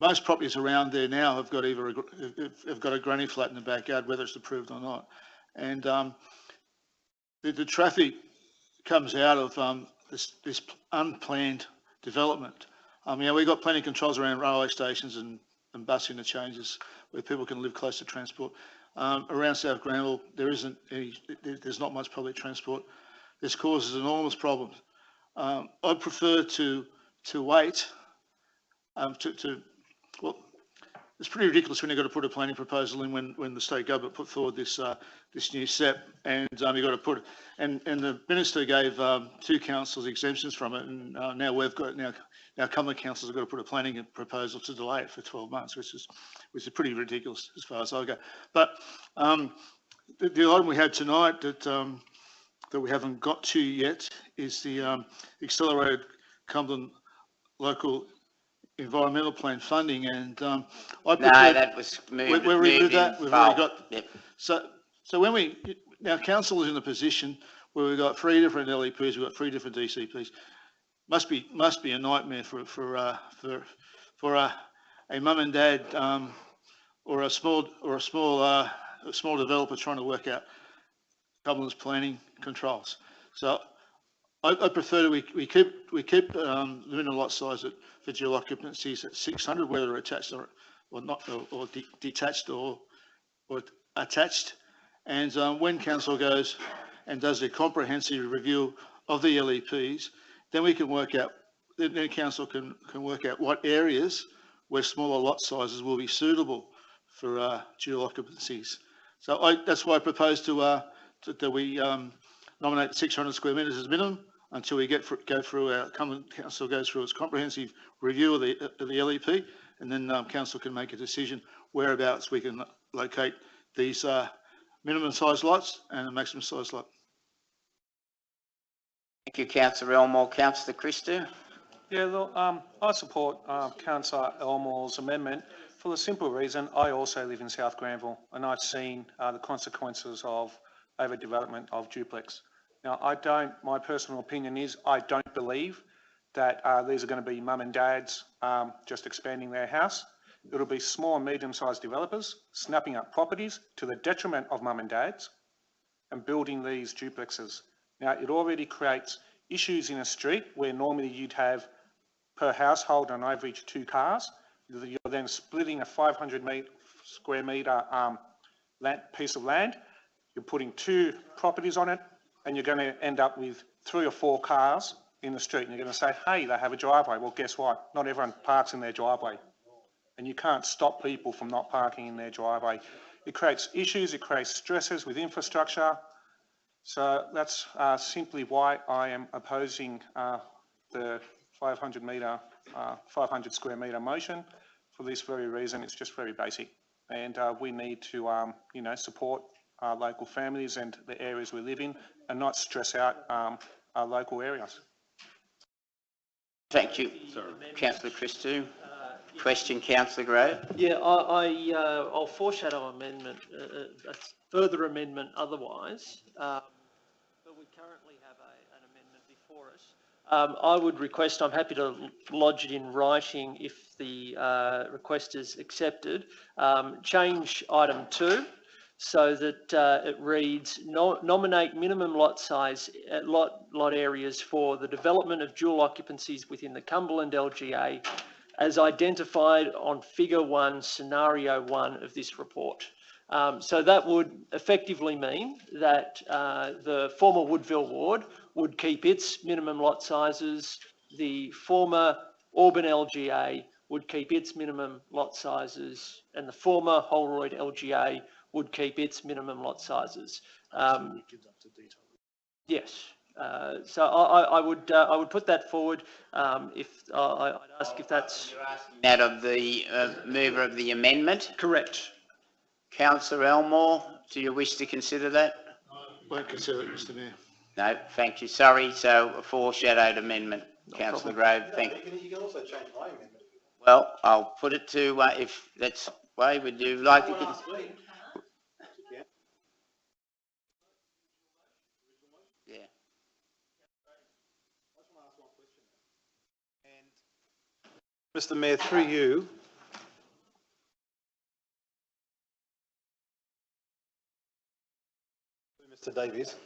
most properties around there now have got a granny flat in the backyard, whether it's approved or not. And the traffic comes out of this unplanned development. We've got plenty of controls around railway stations and bus interchanges where people can live close to transport. Around South Granville, there's not much public transport. This causes enormous problems. I'd prefer to wait well, it's pretty ridiculous when you've got to put a planning proposal in when the state government put forward this new SEP, and you've got to put, and the minister gave two councils exemptions from it, and now we've got now Cumberland councils have got to put a planning proposal to delay it for 12 months, which is pretty ridiculous as far as I go. But the item we had tonight that we haven't got to yet is the accelerated Cumberland local environmental plan funding, and that was moved. Where we did that, we've already got. Yep. So when now council is in a position where we've got 3 different LEPs, we've got 3 different DCPs. Must be a nightmare for a mum and dad or a small developer trying to work out Cumberland's planning controls. So I prefer we keep the minimum lot size for dual occupancies at 600, whether attached or not, or detached or attached. And when council goes and does a comprehensive review of the LEPs, then we can work out. Then council can work out what areas where smaller lot sizes will be suitable for dual occupancies. So that's why I propose that we nominate 600 square metres as minimum until we go through our Cumberland Council goes through its comprehensive review of the LEP, and then council can make a decision whereabouts we can locate these minimum size lots and a maximum size lot. Thank you, councillor Elmore. Councillor Christou? Yeah, look, I support councillor Elmore's amendment for the simple reason I also live in South Granville and I've seen the consequences of overdevelopment of duplex. Now, my personal opinion is I don't believe that these are going to be mum and dads just expanding their house. It'll be small and medium-sized developers snapping up properties to the detriment of mum and dads and building these duplexes. Now, it already creates issues in a street where normally you'd have per household on average 2 cars. You're then splitting a 500 square metre piece of land. You're putting 2 properties on it and you're going to end up with 3 or 4 cars in the street. And you're going to say, hey, they have a driveway. Well, guess what? Not everyone parks in their driveway. And you can't stop people from not parking in their driveway. It creates issues, it creates stresses with infrastructure. So that's simply why I am opposing the 500 square metre motion. For this very reason, it's just very basic. And we need to, support our local families and the areas we live in and not stress out our local areas. Thank you, councillor Christou. Question, councillor Grove? Yeah, I'll foreshadow amendment, a further amendment otherwise, but we currently have an amendment before us. I would request, I'm happy to lodge it in writing if the request is accepted, change item 2 so that it reads, nominate minimum lot size, lot areas for the development of dual occupancies within the Cumberland LGA as identified on figure 1, scenario 1 of this report. So that would effectively mean that the former Woodville ward would keep its minimum lot sizes, the former Auburn LGA would keep its minimum lot sizes, and the former Holroyd LGA would keep its minimum lot sizes. Yes. So I would put that forward. If I'd ask if that's You're asking that of the mover of the amendment. Correct. Councillor Elmore, do you wish to consider that? Won't consider it, Mr Mayor. No, thank you. Sorry. So a foreshadowed amendment, councillor Grove. Thank you. You can also change my amendment. Well, I'll put it to if that's way. Would you like to? Yeah. Mr Mayor, through you, Mr Davies.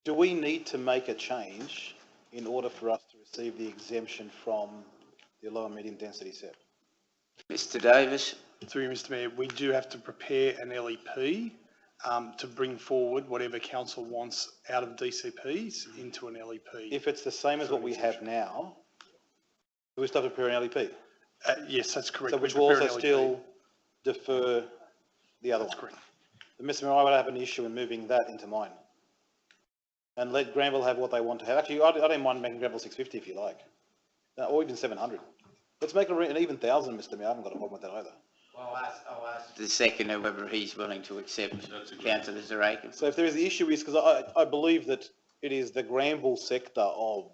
Do we need to make a change in order for us to receive the exemption from the lower medium density set? Mr Davis. Through you, Mr Mayor, we do have to prepare an LEP to bring forward whatever council wants out of DCPs into an LEP. If it's the same as what we have now, do we still have to prepare an LEP? Yes, that's correct. So which will also still defer the other one? That's correct. But Mr Mayor, I would have an issue in moving that into mine. And let Granville have what they want to have. Actually, I don't mind making Granville 650 if you like. Or even 700. Let's make it an even 1,000, Mr Mayor. I haven't got a problem with that either. I'll ask the seconder whether he's willing to accept councillor Zaraka. So if there is the issue is, because I believe that it is the Granville sector of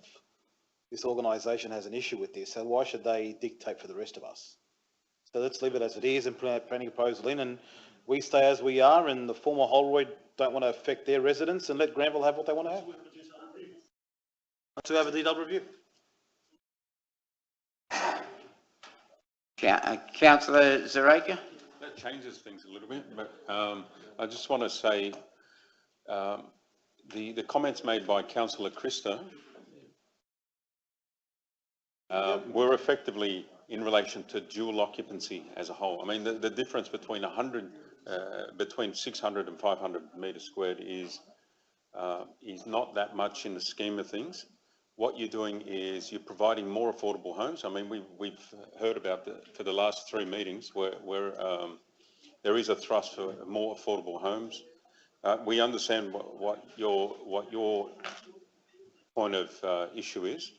this organisation has an issue with this, so why should they dictate for the rest of us? So let's leave it as it is and put our planning proposal in, and we stay as we are, and the former Holroyd don't want to affect their residents, and let Granville have what they want to have. To have a detailed review. Councillor Zaraka? That changes things a little bit, but I just want to say the comments made by councillor Christou were effectively in relation to dual occupancy as a whole. I mean, the difference between 600 and 500 metres squared is not that much in the scheme of things. What you're doing is you're providing more affordable homes. I mean, we've heard about for the last 3 meetings where there is a thrust for more affordable homes. We understand what your point of issue is.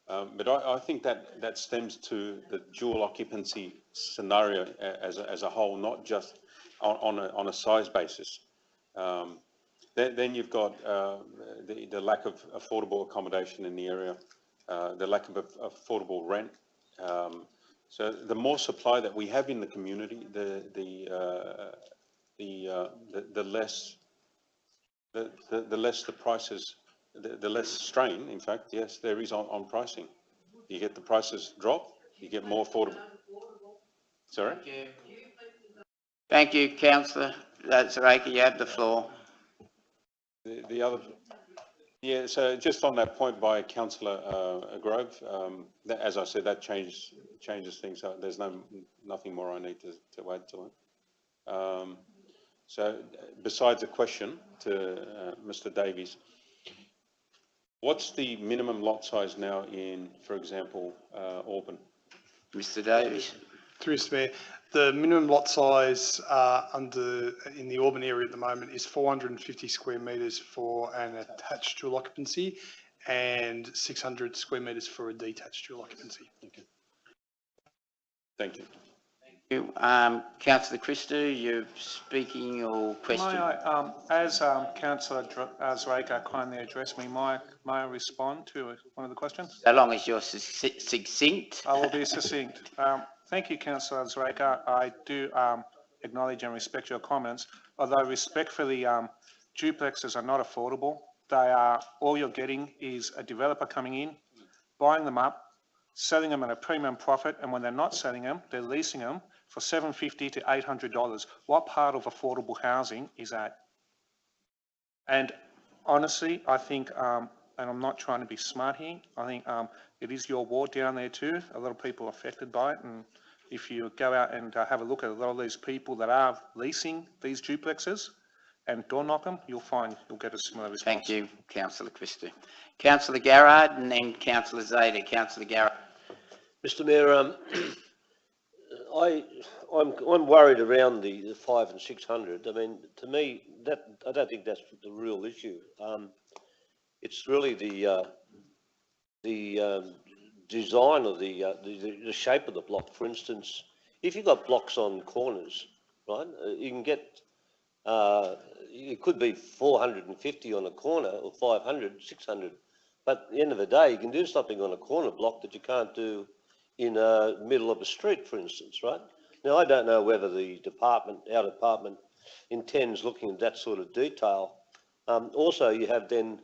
But I think that stems to the dual occupancy scenario as a whole, not just on a size basis. Then you've got the lack of affordable accommodation in the area, the lack of affordable rent. So the more supply that we have in the community, the less the prices, the less strain, in fact, yes, there is on pricing. You get the prices drop, you get more affordable. Sorry? Thank you, councillor Zaraika, you have the floor. The other, yeah, so just on that point by councillor Grove, as I said, that changes things. There's nothing more I need to add to it. So besides a question to Mr. Davies, what's the minimum lot size now in, for example, Auburn? Mr. Davies. Through Mr. Mayor, the minimum lot size in the Auburn area at the moment is 450 square metres for an attached dual occupancy and 600 square metres for a detached dual occupancy. Okay. Thank you. Councillor Christou, you're speaking your question. May I, as Councillor Zaraika kindly addressed me, may I respond to one of the questions? So long as you're succinct. I will be succinct. Thank you, Councillor Zaraika. I do acknowledge and respect your comments, although respectfully, duplexes are not affordable. They are, all you're getting is a developer coming in, buying them up, selling them at a premium profit, and when they're not selling them, they're leasing them for $750 to $800. What part of affordable housing is that? And honestly, I think, and I'm not trying to be smart here, I think it is your ward down there too. A lot of people are affected by it, and if you go out and have a look at a lot of these people that are leasing these duplexes and door knock them, you'll get a similar response. Thank you, Councillor Christou. Councillor Garrard and then Councillor Zeta. Councillor Garrard. Mr. Mayor, I'm worried around the 500 and 600. I mean, to me, I don't think that's the real issue. It's really the design of the shape of the block. For instance, if you've got blocks on corners, right, you can get, it could be 450 on a corner or 500, 600. But at the end of the day, you can do something on a corner block that you can't do in the middle of a street, for instance, right? Now, I don't know whether the our department intends looking at that sort of detail. Also, you have then,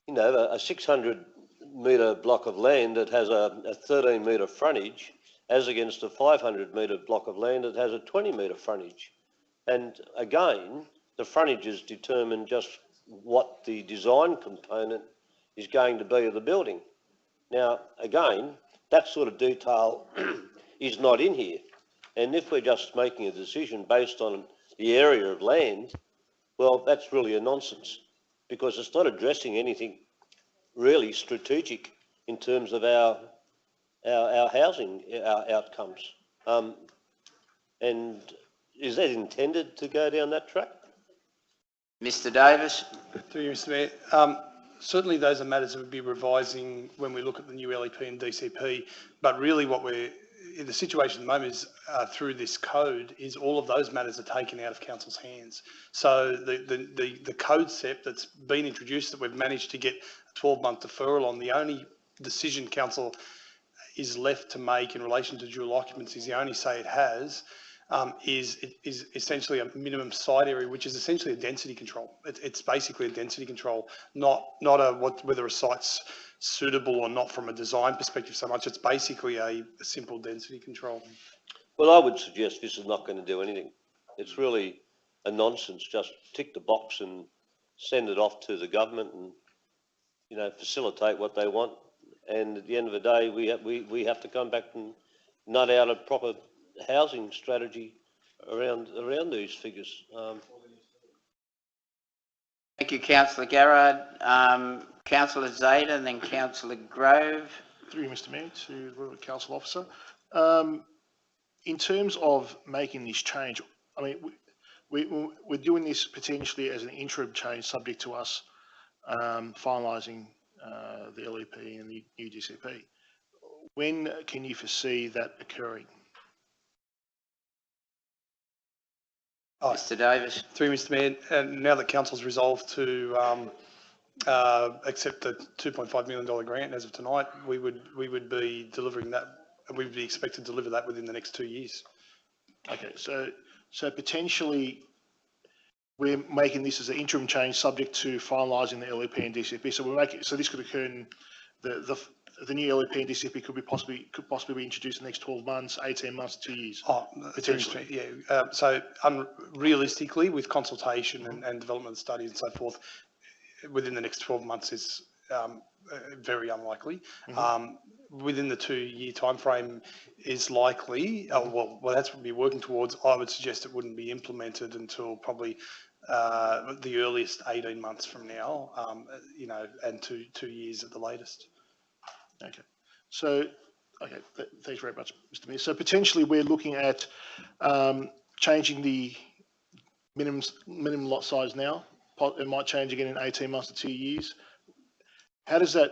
you know, a 600 metre block of land that has a 13 metre frontage as against a 500 metre block of land that has a 20 metre frontage. And again, the frontages determine just what the design component is going to be of the building. Now, again, that sort of detail is not in here. And if we're just making a decision based on the area of land, well, that's really a nonsense, because it's not addressing anything really strategic in terms of our housing outcomes. And is that intended to go down that track? Mr. Davis. Through you, Mr. Mayor. Certainly those are matters that we'll be revising when we look at the new LEP and DCP, but really what we're in the situation at the moment is through this code is all of those matters are taken out of council's hands. So the code set that's been introduced that we've managed to get a 12-month deferral on, the only decision council is left to make in relation to dual occupancies, the only say it has, is essentially a minimum site area, which is essentially a density control. It's basically a density control, not whether a site's suitable or not from a design perspective so much. It's basically a simple density control. Well, I would suggest this is not going to do anything. It's really a nonsense. Just tick the box and send it off to the government and, you know, facilitate what they want. And at the end of the day, we have to come back and nut out a proper housing strategy around these figures. Thank you, Councillor Garrard. Councillor Zeta and then Councillor Grove. Through you, Mr. Mayor, to the Council Officer. In terms of making this change, I mean, we're doing this potentially as an interim change subject to us finalising the LEP and the new DCP. When can you foresee that occurring? Mr Davis. Through Mr Mayor, and now that council's resolved to accept the $2.5 million grant as of tonight, we would be delivering that, and we would be expected to deliver that within the next 2 years. Okay, so potentially we're making this as an interim change subject to finalising the LEP and DCP. So this could occur in the new LEP and DCP could possibly be introduced in the next 12 months, 18 months, 2 years. Oh, potentially, yeah. So realistically, with consultation and development of studies and so forth, within the next 12 months is very unlikely. Within the 2-year time frame is likely. Well, that's what we're working towards. I would suggest it wouldn't be implemented until probably the earliest 18 months from now, and 2 years at the latest. Okay. So, thanks very much, Mr Mayor. So potentially we're looking at changing the minimum lot size now. It might change again in 18 months to 2 years. How does that,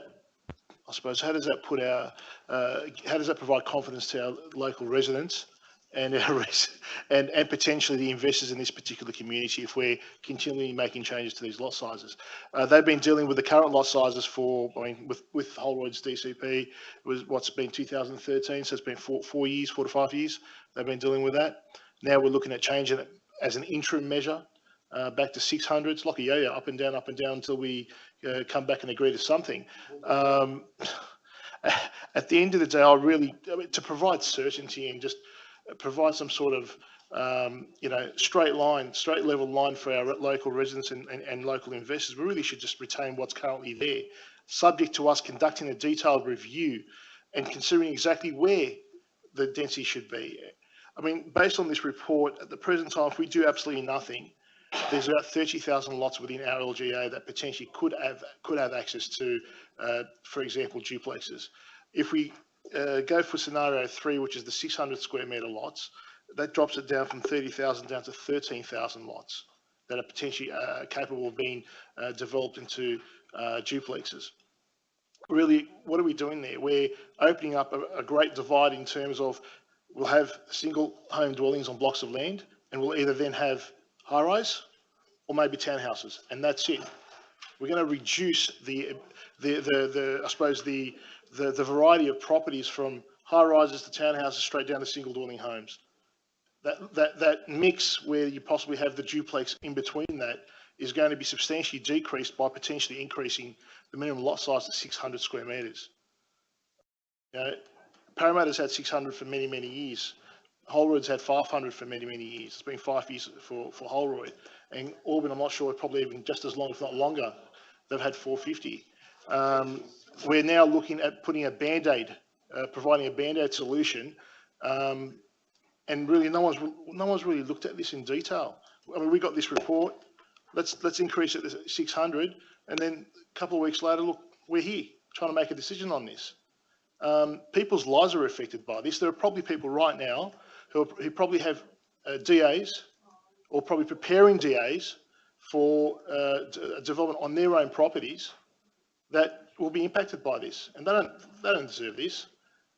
I suppose, how does that provide confidence to our local residents and and potentially the investors in this particular community if we're continually making changes to these lot sizes? They've been dealing with the current lot sizes with Holroyd's DCP, it was what's been 2013, so it's been 4 to 5 years. They've been dealing with that. Now we're looking at changing it as an interim measure back to 600. It's like a yo-yo, up and down until we come back and agree to something. At the end of the day, to provide certainty and just provide some sort of straight level line for our local residents and local investors, we really should just retain what's currently there, subject to us conducting a detailed review and considering exactly where the density should be. I mean, based on this report, at the present time, if we do absolutely nothing, there's about 30,000 lots within our LGA that potentially could have access to, for example, duplexes. If we go for scenario 3, which is the 600 square metre lots, that drops it down from 30,000 down to 13,000 lots that are potentially capable of being developed into duplexes. Really, what are we doing there? We're opening up a great divide in terms of we'll have single home dwellings on blocks of land, and we'll either then have high-rise or maybe townhouses, and that's it. We're going to reduce the variety of properties from high-rises to townhouses straight down to single dwelling homes. That mix where you possibly have the duplex in between that is going to be substantially decreased by potentially increasing the minimum lot size to 600 square metres. Parramatta's had 600 for many, many years. Holroyd's had 500 for many, many years. It's been 5 years for Holroyd. And Auburn, I'm not sure, probably even just as long, if not longer, they've had 450. We're now looking at putting a Band-Aid, providing a Band-Aid solution. And really, no one's really looked at this in detail. I mean, we got this report. Let's increase it to 600. And then a couple of weeks later, look, we're here trying to make a decision on this. People's lives are affected by this. There are probably people right now who probably have DAs or probably preparing DAs for development on their own properties that will be impacted by this, and they don't deserve this.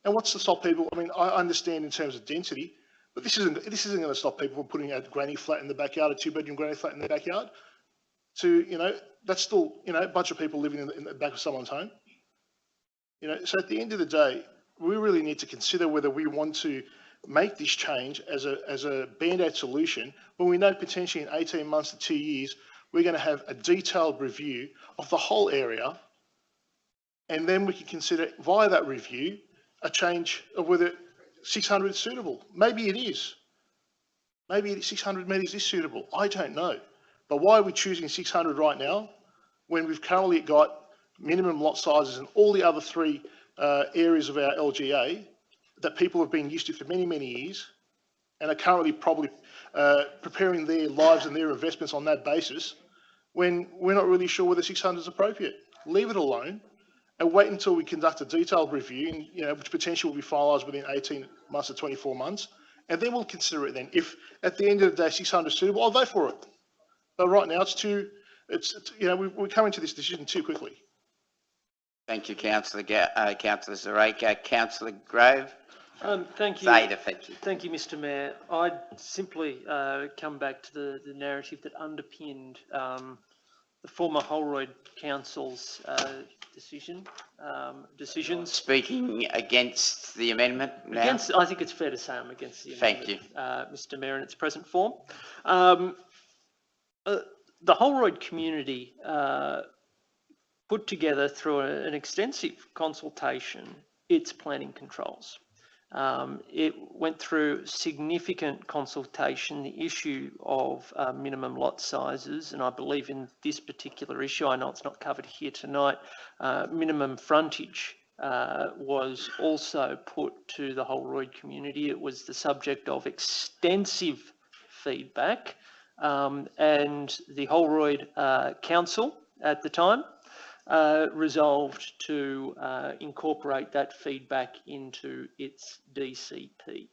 And what's to stop people? I mean, I understand in terms of density, but this isn't going to stop people from putting a granny flat in the backyard, a 2-bedroom granny flat in the backyard. That's still a bunch of people living in the back of someone's home. So at the end of the day, we really need to consider whether we want to make this change as a Band-Aid solution when we know potentially in 18 months to 2 years, we're going to have a detailed review of the whole area. And then we can consider via that review a change of whether 600 is suitable. Maybe it is. Maybe 600 metres is suitable. I don't know. But why are we choosing 600 right now when we've currently got minimum lot sizes in all the other 3 areas of our LGA that people have been used to for many, many years and are currently probably preparing their lives and their investments on that basis when we're not really sure whether 600 is appropriate? Leave it alone and wait until we conduct a detailed review, which potentially will be finalised within 18 months to 24 months, and then we'll consider it then. If at the end of the day 600 is suitable, I'll vote for it. But right now we're coming to this decision too quickly. Thank you, councillor Zareka. Councillor Grove? Thank you. Zeta, thank you. Thank you, Mr. Mayor. I'd simply come back to the narrative that underpinned the former Holroyd Council's decisions. Speaking against the amendment now? I think it's fair to say I'm against the amendment, Thank you. Mr. Mayor, in its present form. The Holroyd community put together through an extensive consultation its planning controls. It went through significant consultation, the issue of minimum lot sizes, and I believe in this particular issue, I know it's not covered here tonight, minimum frontage was also put to the Holroyd community. It was the subject of extensive feedback, and the Holroyd Council at the time resolved to incorporate that feedback into its DCP.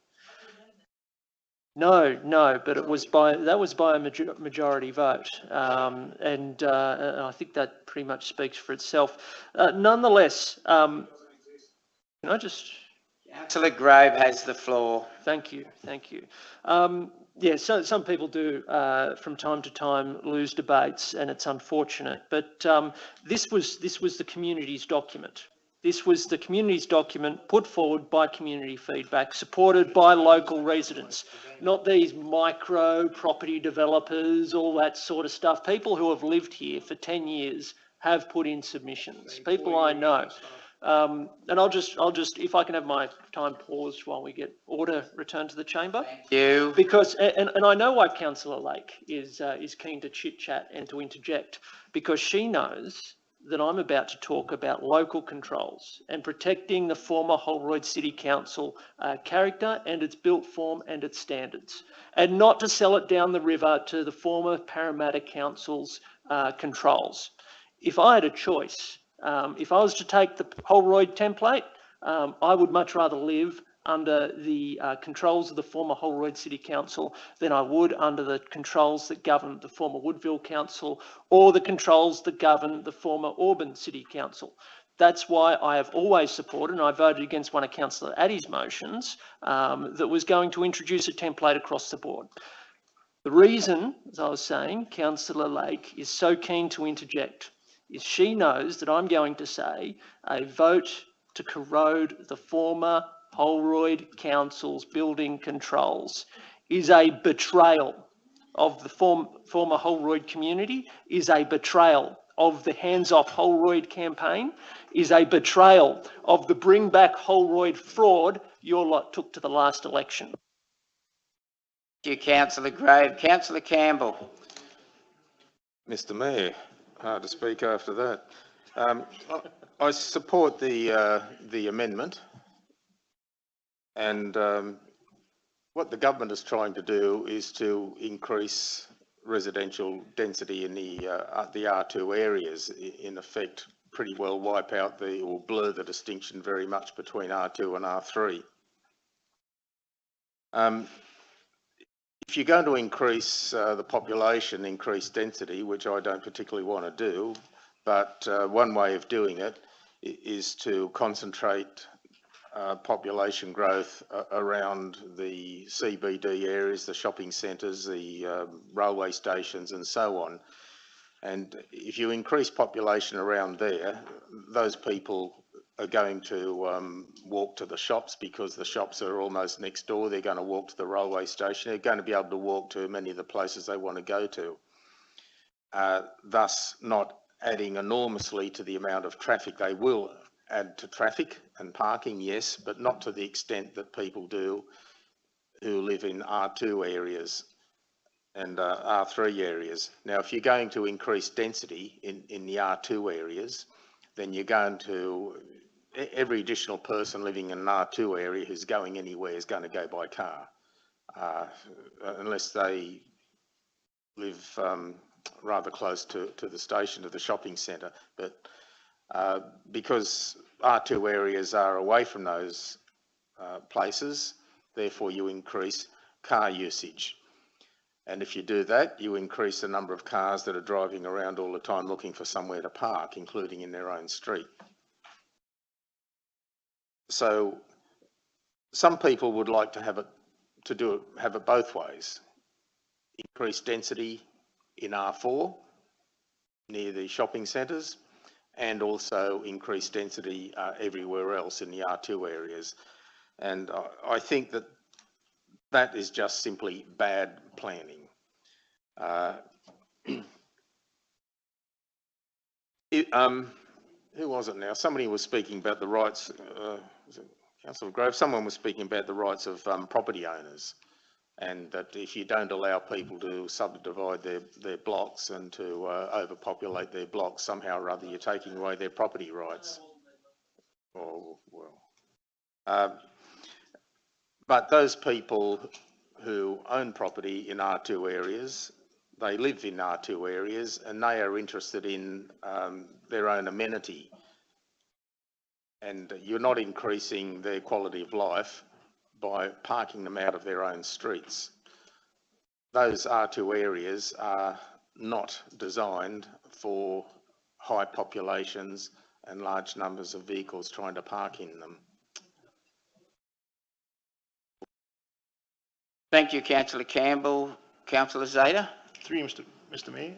No, but that was by a majority vote, and I think that pretty much speaks for itself. Nonetheless, can I just? Councillor Grove has the floor. Thank you. Yeah, so some people do from time to time lose debates, and it's unfortunate. But this was the community's document. This was the community's document put forward by community feedback, supported by local residents, not these micro property developers, all that sort of stuff. People who have lived here for 10 years have put in submissions. People I know. And I'll just, if I can have my time paused while we get order returned to the chamber. Thank you. Because, and I know why Councillor Lake is keen to chit chat and to interject, because she knows that I'm about to talk about local controls and protecting the former Holroyd City Council character and its built form and its standards, and not to sell it down the river to the former Parramatta Council's controls. If I had a choice, if I was to take the Holroyd template, I would much rather live under the controls of the former Holroyd City Council than I would under the controls that govern the former Woodville Council or the controls that govern the former Auburn City Council. That's why I have always supported, and I voted against one of Councillor Addy's motions that was going to introduce a template across the board. The reason, as I was saying, Councillor Lake is so keen to interject is she knows that I'm going to say a vote to corrode the former Holroyd Council's building controls is a betrayal of the former Holroyd community, is a betrayal of the Hands Off Holroyd campaign, is a betrayal of the Bring Back Holroyd fraud your lot took to the last election. Thank you, Councillor Grove. Councillor Campbell. Mr. Mayor, hard to speak after that. I support the amendment, and what the government is trying to do is to increase residential density in the R2 areas. In effect, pretty well wipe out or blur the distinction very much between R2 and R3. If you're going to increase the population, increase density, which I don't particularly want to do, but one way of doing it is to concentrate population growth around the CBD areas, the shopping centres, the railway stations and so on. And if you increase population around there, those people are going to walk to the shops because the shops are almost next door. They're going to walk to the railway station. They're going to be able to walk to many of the places they want to go to, thus not adding enormously to the amount of traffic. They will add to traffic and parking, yes, but not to the extent that people do who live in R2 areas and R3 areas. Now, if you're going to increase density in the R2 areas, then you're going to, every additional person living in an R2 area who's going anywhere is going to go by car, unless they live rather close to the station, to the shopping centre. But because R2 areas are away from those places, therefore you increase car usage. And if you do that, you increase the number of cars that are driving around all the time looking for somewhere to park, including in their own street. So some people would like to have it both ways. Increase density in R4 near the shopping centres, and also increase density everywhere else in the R2 areas. And I think that is just simply bad planning. Who was it now? Somebody was speaking about the rights, was it Councillor Grove? Someone was speaking about the rights of property owners, and that if you don't allow people to subdivide their blocks and to overpopulate their blocks, somehow or other you're taking away their property rights. Oh, well. But those people who own property in R2 areas, they live in R2 areas, and they are interested in their own amenity. And you're not increasing their quality of life by parking them out of their own streets. Those R2 areas are not designed for high populations and large numbers of vehicles trying to park in them. Thank you, Councillor Campbell. Councillor Zeta. Through you, Mr. Mayor.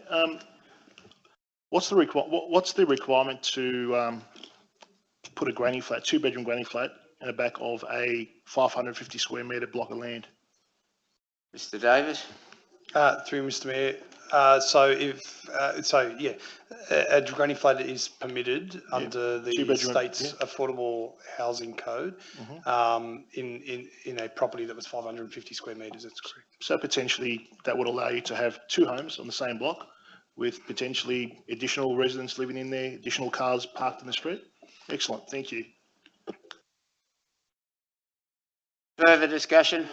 What's the requirement to put a granny flat, 2-bedroom granny flat, in the back of a 550 square metre block of land? Mr. Davis. Through Mr. Mayor. A granny flat is permitted under the state's affordable housing code in a property that was 550 square metres. That's correct. So potentially that would allow you to have 2 homes on the same block with potentially additional residents living in there, additional cars parked in the street. Excellent, thank you. Further discussion?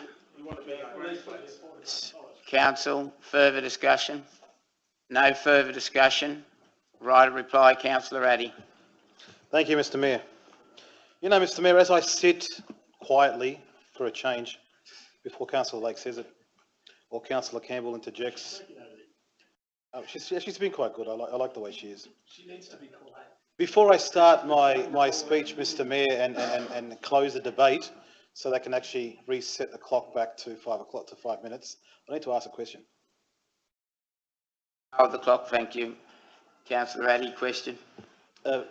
Council, further discussion? No further discussion. Right of reply, Councillor Addy. Thank you, Mr. Mayor. You know, Mr. Mayor, as I sit quietly for a change before Councillor Lake says it, or Councillor Campbell interjects. Oh, she's been quite good. I like the way she is. She needs to be quiet. Before I start my speech, Mr. Mayor, and close the debate, so they can actually reset the clock back to 5 o'clock to 5 minutes, I need to ask a question. Hold the clock, thank you. Councillor Addy, question.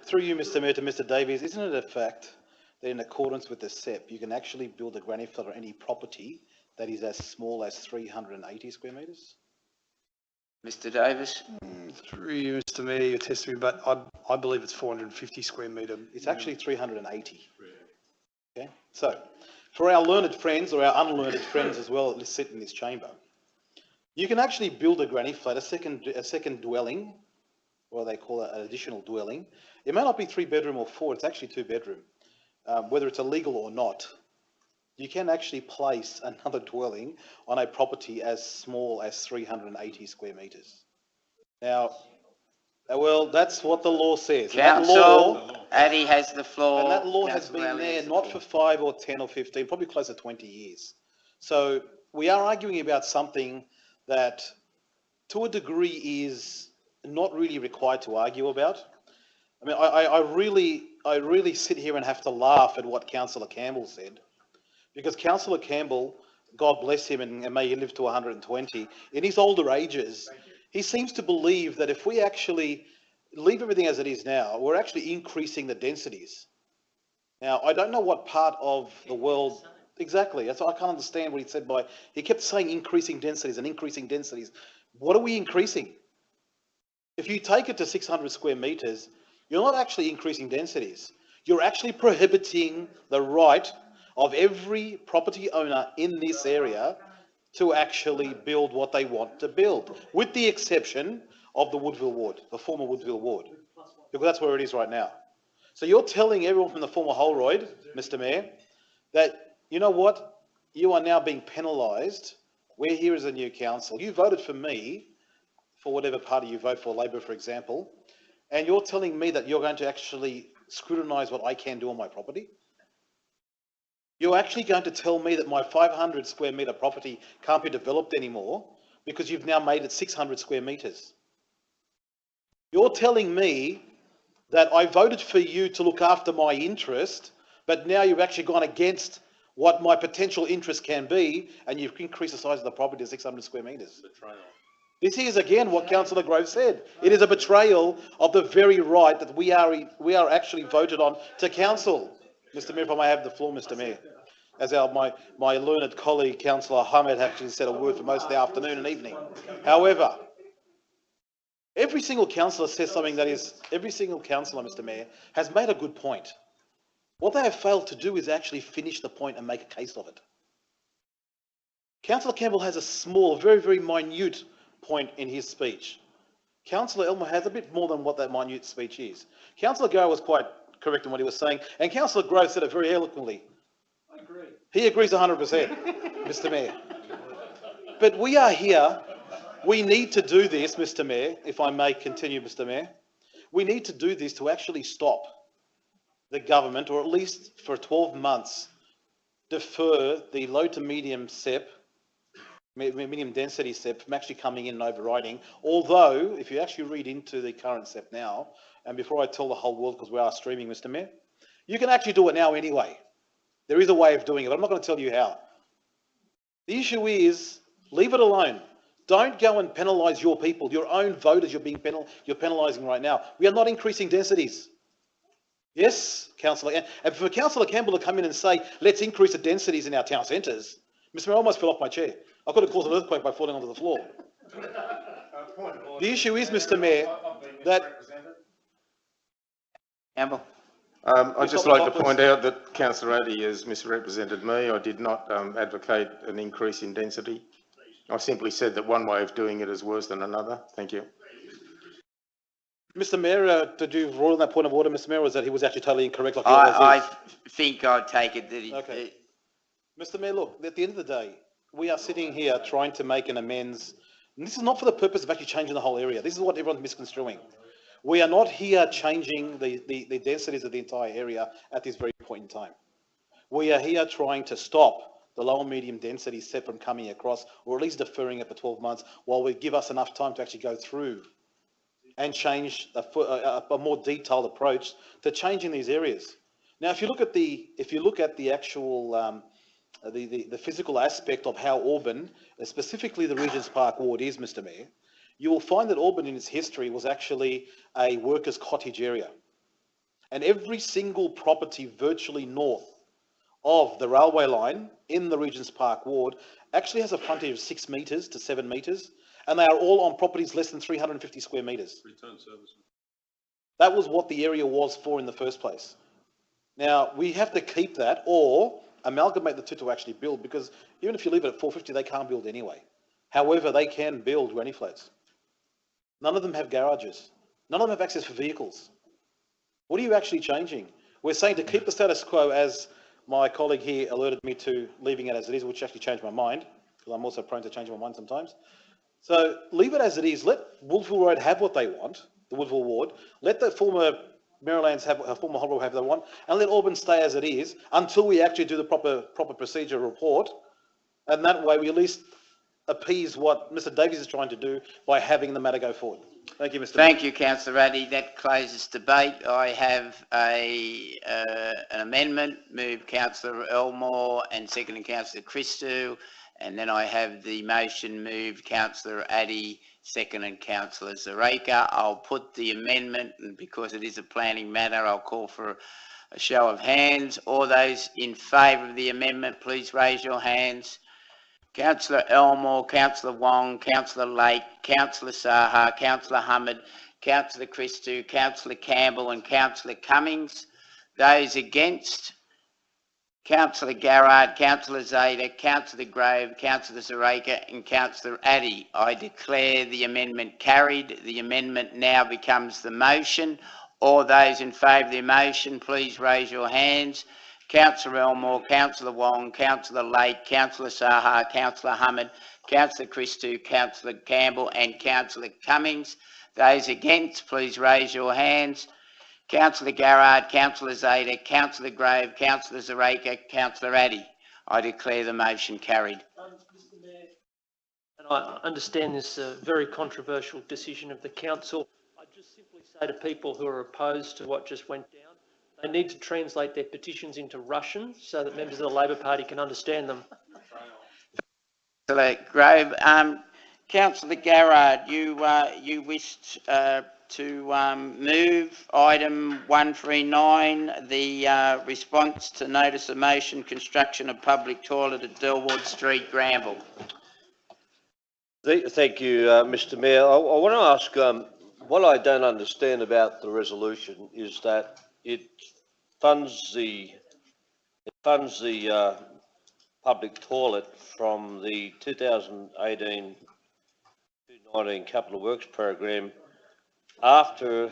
Through you, Mr. Mayor, to Mr. Davies, isn't it a fact that in accordance with the SEP, you can actually build a granny flat on any property that is as small as 380 square metres? Mr. Davis. Through you, Mr. Mayor, you're testing me, but I believe it's 450 square metre. It's actually 380. Okay, so for our learned friends or our unlearned friends as well that sit in this chamber, you can actually build a granny flat, a second dwelling, or they call it an additional dwelling. It may not be 3-bedroom or 4, it's actually 2-bedroom. Whether it's illegal or not, you can actually place another dwelling on a property as small as 380 square metres. Now, well, that's what the law says. Council, Addy has the floor. And that law has been there not for 5 or 10 or 15, probably close to 20 years. So we are arguing about something that to a degree is not really required to argue about. I mean, I really sit here and have to laugh at what Councillor Campbell said, because Councillor Campbell, God bless him and may he live to 120, in his older ages, he seems to believe that if we actually leave everything as it is now, we're actually increasing the densities. Now, I don't know what part of the world exactly. That's why I can't understand what he said by, he kept saying increasing densities and increasing densities. What are we increasing? If you take it to 600 square metres, you're not actually increasing densities. You're actually prohibiting the right of every property owner in this area to actually build what they want to build, with the exception of the Woodville Ward, the former Woodville Ward, because that's where it is right now. So you're telling everyone from the former Holroyd, Mr. Mayor, that, you know what, you are now being penalised. We're here as a new council. You voted for me, for whatever party you vote for, Labor for example, and you're telling me that you're going to actually scrutinise what I can do on my property? You're actually going to tell me that my 500 square metre property can't be developed anymore because you've now made it 600 square metres. You're telling me that I voted for you to look after my interest but now you've actually gone against what my potential interest can be, and you've increased the size of the property to 600 square metres. This is again what Councillor Grove said. It is a betrayal of the very right that we are actually voted on to council. Mr Mayor, if I may have the floor, Mr Mayor. As my learned colleague, Councillor Ahmed, actually said a word for most of the afternoon and evening. However, every single councillor says something that is, every single councillor, Mr Mayor, has made a good point. What they have failed to do is actually finish the point and make a case of it. Councillor Campbell has a small, very, very minute point in his speech. Councillor Elmer has a bit more than what that minute speech is. Councillor Gower was quite correct in what he was saying, and Councillor Grove said it very eloquently. I agree. He agrees 100%, Mr Mayor. But we are here, we need to do this, Mr Mayor, if I may continue, Mr Mayor. We need to do this to actually stop the government, or at least for 12 months, defer the low to medium SEP, medium density SEP, from actually coming in and overriding. Although, if you actually read into the current SEP now, and before I tell the whole world, because we are streaming, Mr Mayor, you can actually do it now anyway. There is a way of doing it, but I'm not going to tell you how. The issue is, leave it alone. Don't go and penalise your people, your own voters. You're penalising right now. We are not increasing densities. Yes, Councillor, and for Councillor Campbell to come in and say, let's increase the densities in our town centres, Mr Mayor, I almost fell off my chair. I could have caused an earthquake by falling onto the floor. The issue is, Mr Mayor, that... Campbell. I'd just like to point out that Councillor Addy has misrepresented me. I did not advocate an increase in density. I simply said that one way of doing it is worse than another. Thank you. Mr Mayor, did you rule on that point of order, Mr Mayor, or was that he was actually totally incorrect? Like I think I'd take it that he... Okay. Mr Mayor, look, at the end of the day, we are sitting here trying to make an amends. And this is not for the purpose of actually changing the whole area. This is what everyone's misconstruing. We are not here changing the densities of the entire area at this very point in time. We are here trying to stop the low and medium density set from coming across, or at least deferring it for 12 months, while we give us enough time to actually go through and change a more detailed approach to changing these areas. Now, if you look at the actual the physical aspect of how Auburn, specifically the Regent's Park ward, is, Mr Mayor, you will find that Auburn in its history was actually a workers' cottage area, and every single property virtually north of the railway line in the Regent's Park ward actually has a frontage of 6 metres to 7 metres. And they are all on properties less than 350 square metres. Return service. That was what the area was for in the first place. Now, we have to keep that or amalgamate the two to actually build, because even if you leave it at 450, they can't build anyway. However, they can build granny flats. None of them have garages. None of them have access for vehicles. What are you actually changing? We're saying to keep the status quo, as my colleague here alerted me to, leaving it as it is, which actually changed my mind, because I'm also prone to changing my mind sometimes. So leave it as it is. Let Woodville Road have what they want, the Woodville ward. Let the former Marylands have, former Holbrook have what they want, and let Auburn stay as it is until we actually do the proper procedure report. And that way we at least appease what Mr Davies is trying to do by having the matter go forward. Thank you, Mr. Thank you, Councillor Addy. That closes debate. I have an amendment, moved Councillor Elmore and seconded Councillor Christou. And then I have the motion moved Councillor Addy, seconded Councillor Zareka. I'll put the amendment, and because it is a planning matter, I'll call for a show of hands. All those in favour of the amendment, please raise your hands. Councillor Elmore, Councillor Wong, Councillor Lake, Councillor Saha, Councillor Hamid, Councillor Christou, Councillor Campbell and Councillor Cummings. Those against? Councillor Garrard, Councillor Zeta, Councillor Grove, Councillor Zareka and Councillor Addy. I declare the amendment carried. The amendment now becomes the motion. All those in favour of the motion, please raise your hands. Councillor Elmore, Councillor Wong, Councillor Lake, Councillor Saha, Councillor Hamid, Councillor Christou, Councillor Campbell and Councillor Cummings. Those against, please raise your hands. Councillor Garrard, Councillor Zeta, Councillor Grove, Councillor Zareka, Councillor Addy. I declare the motion carried. Mr Mayor, and I understand this very controversial decision of the council. I just simply say to people who are opposed to what just went down, They need to translate their petitions into Russian so that members of the Labor Party can understand them. Councillor Grove. Councillor Garrard, you wished to move item 139, the response to notice of motion, construction of public toilet at Delwood Street, Granville. Thank you, Mr Mayor. I want to ask, what I don't understand about the resolution is that it funds the public toilet from the 2018-19 Capital Works program after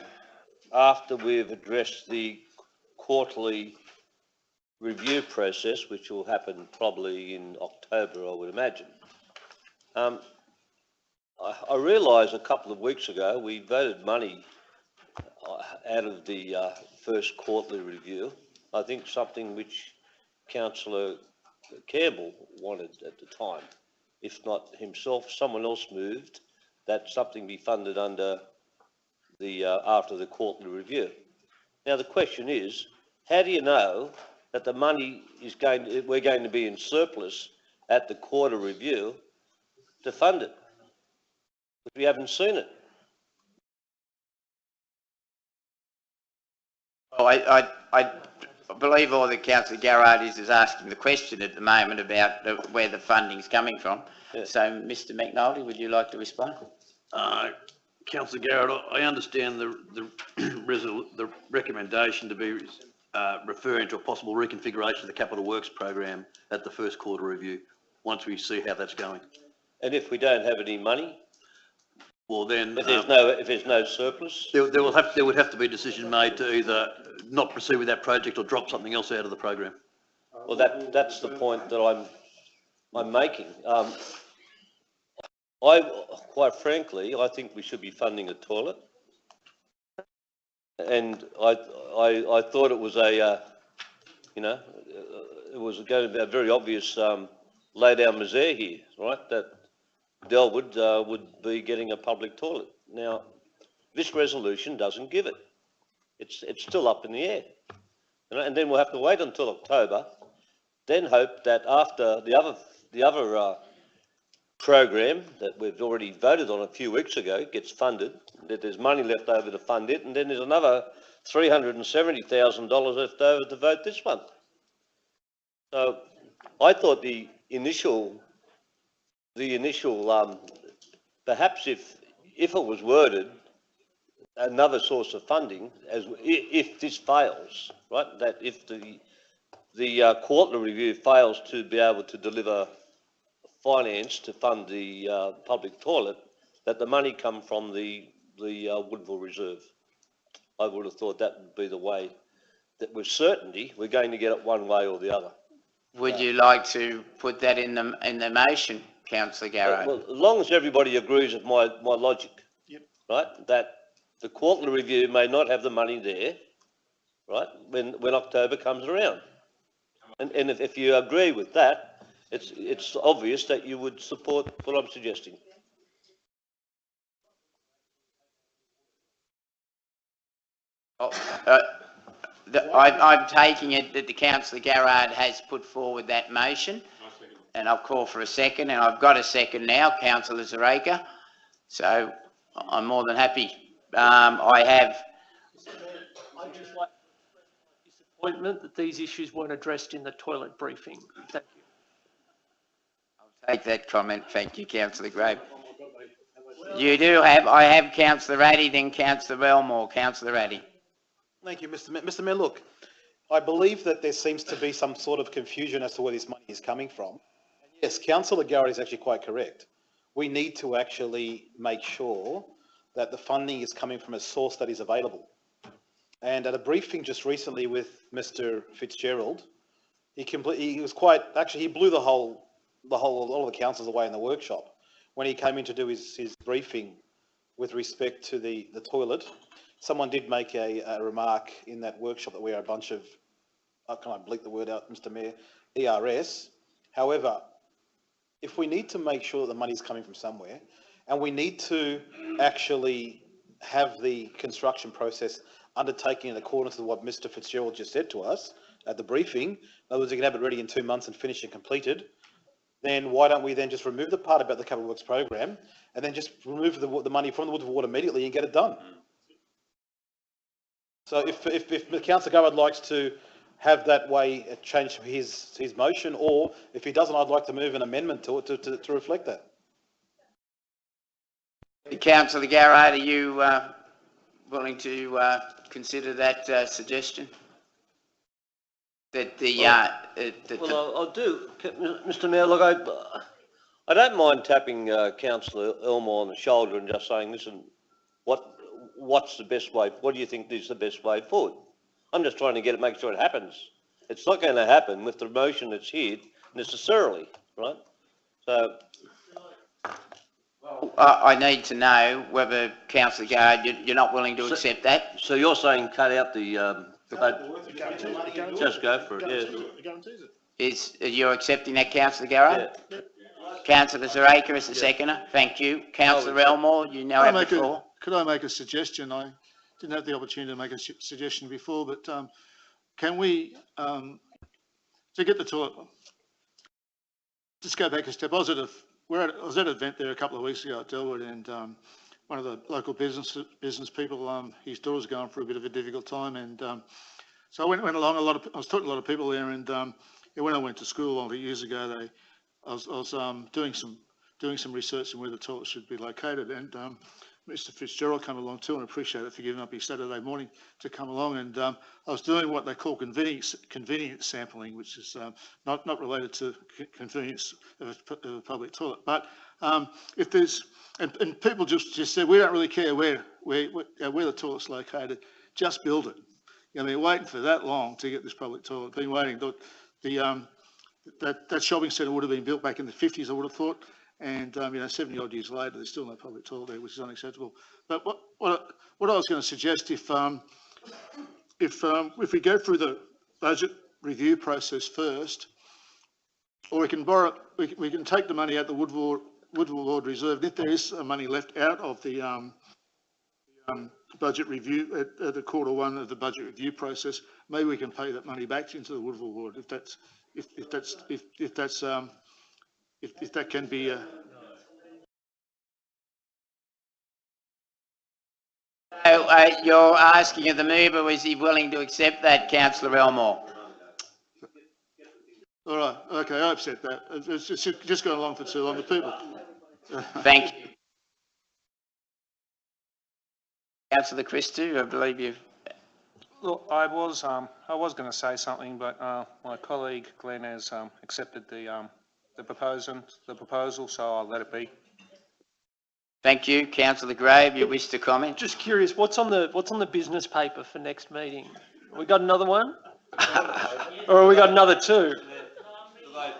we've addressed the quarterly review process, which will happen probably in October, I would imagine. I realised a couple of weeks ago we voted money out of the first quarterly review. I think something which Councillor Campbell wanted at the time, if not himself, someone else moved that something be funded under the after the quarterly review. Now the question is, how do you know that the money is we're going to be in surplus at the quarter review to fund it? Because we haven't seen it. Well, I believe all that Councillor Garrard is asking the question at the moment about where the funding's coming from. Yeah. So, Mr McNulty, would you like to respond? Councillor Garrard, I understand the recommendation to be referring to a possible reconfiguration of the Capital Works program at the first quarter review, once we see how that's going. And if we don't have any money? Well then, if there's no surplus, there would have to be a decision made to either not proceed with that project or drop something else out of the program. Well, that's the point that I'm making. Quite frankly, I think we should be funding a toilet, and I thought it was it was going to be a very obvious lay down misere here, right? That Delwood would be getting a public toilet. Now, this resolution doesn't give it. It's still up in the air. And then we'll have to wait until October, then hope that after the other program that we've already voted on a few weeks ago gets funded, that there's money left over to fund it, and then there's another $370,000 left over to vote this month. So I thought the initial perhaps if it was worded another source of funding, as if this fails, right, that if the quarterly review fails to be able to deliver finance to fund the public toilet, that the money come from the Woodville Reserve. I would have thought that would be the way, that with certainty we're going to get it one way or the other. Would you like to put that in the motion, Councillor Garrard? Well, as long as everybody agrees with my logic, yep, right, that the quarterly review may not have the money there, right, when October comes around. And if you agree with that, it's obvious that you would support what I'm suggesting. I'm taking it that the Councillor Garrard has put forward that motion, and I'll call for a second, and I've got a second now, Councillor Zareka, so I'm more than happy. I'd just like to express my disappointment that these issues weren't addressed in the toilet briefing. Thank you. I'll take that comment. Thank you, Councillor Grave. You do have, I have Councillor Addy, then Councillor Elmore. Councillor Addy. Thank you, Mr. Mayor. Mr. Mayor, look, I believe that there seems to be some sort of confusion as to where this money is coming from. And yes, Councillor Garrett is actually quite correct. We need to actually make sure that the funding is coming from a source that is available. And at a briefing just recently with Mr. Fitzgerald, he was quite, actually he blew all of the councillors away in the workshop when he came in to do his briefing with respect to the toilet. Someone did make a remark in that workshop that we are a bunch of, can I bleep the word out, Mr. Mayor, ERS. However, if we need to make sure that the money is coming from somewhere, and we need to actually have the construction process undertaking in accordance with what Mr Fitzgerald just said to us at the briefing, in other words, you can have it ready in 2 months and finish and completed, then why don't we then just remove the part about the capital works program and then just remove the money from the Woodville Ward immediately and get it done? So if Councillor Garrard likes to have that way changed to his motion, or if he doesn't, I'd like to move an amendment to it to reflect that. Councillor Garrard, are you willing to consider that suggestion? That the Well, I'll do, Mr Mayor, look, I don't mind tapping Councillor Elmore on the shoulder and just saying, listen, what's the best way, what do you think is the best way forward? I'm just trying to make sure it happens. It's not going to happen with the motion that's here necessarily, right? So... I need to know whether, Councillor Garrard, you're not willing to accept that? So you're saying cut out the just go for it, yeah. Are you accepting that, Councillor Garrard? Yeah. Councillor Zaraika is the seconder. Thank you. Councillor Elmore, you now have the floor. Could I make a suggestion? I didn't have the opportunity to make a suggestion before, but can we, to get the toilet, just go back a step. I was at an event there a couple of weeks ago at Delwood, and one of the local business people, his daughter's going through a bit of a difficult time, and so I went along. I was talking to a lot of people there, and when I went to school a lot of years ago, I was doing some research on where the toilet should be located, and Mr Fitzgerald came along too, and I appreciate it for giving up his Saturday morning to come along, and I was doing what they call convenience sampling, which is not related to convenience of a public toilet. But if there's, and people just said, we don't really care where the toilet's located, just build it. You know, they're waiting for that long to get this public toilet. Been waiting. That shopping centre would have been built back in the 50s, I would have thought. And 70 odd years later, there's still no public toilet there, which is unacceptable. But what I was going to suggest, if we go through the budget review process first, or we can take the money out the Woodville Ward Reserve. And if there is money left out of the budget review at the Q1 of the budget review process, maybe we can pay that money back into the Woodville Ward if that can be. You're asking of the mover, is he willing to accept that, Councillor Elmore? All right, okay, I accept that. It's just gone along for too long. The people. Thank you. Councillor Christou, I believe you. Look, I was going to say something, but my colleague Glenn has accepted the proposal, so I'll let it be. Thank you, Councillor Grave. You wish to comment? Just curious, what's on the business paper for next meeting? We got another one, or we got another two? I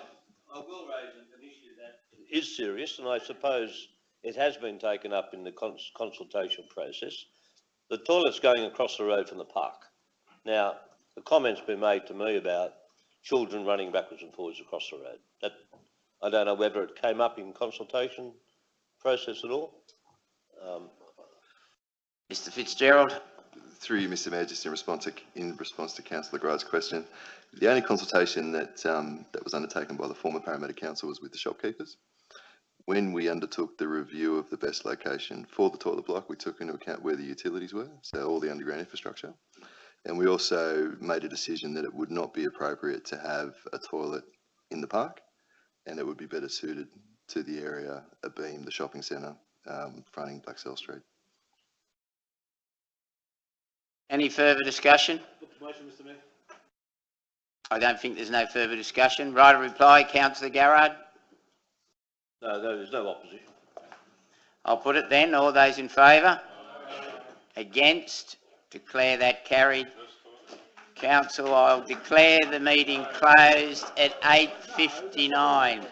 will raise an issue that is serious, and I suppose it has been taken up in the consultation process. The toilet's going across the road from the park. Now, the comment's been made to me about children running backwards and forwards across the road. I don't know whether it came up in consultation process at all. Mr Fitzgerald. Through you, Mr Mayor, just in response to Councillor Graves' question, the only consultation that was undertaken by the former Parramatta Council was with the shopkeepers. When we undertook the review of the best location for the toilet block, we took into account where the utilities were, so all the underground infrastructure. And we also made a decision that it would not be appropriate to have a toilet in the park, and it would be better suited to the area abeam the shopping centre fronting Blacksell Street. Any further discussion? Motion, Mr Mayor. I don't think there's no further discussion. Right of reply, Councillor Garrard? No, there's no opposition. I'll put it then. All those in favour? Against? Declare that carried. Council, I'll declare the meeting closed at 8:59.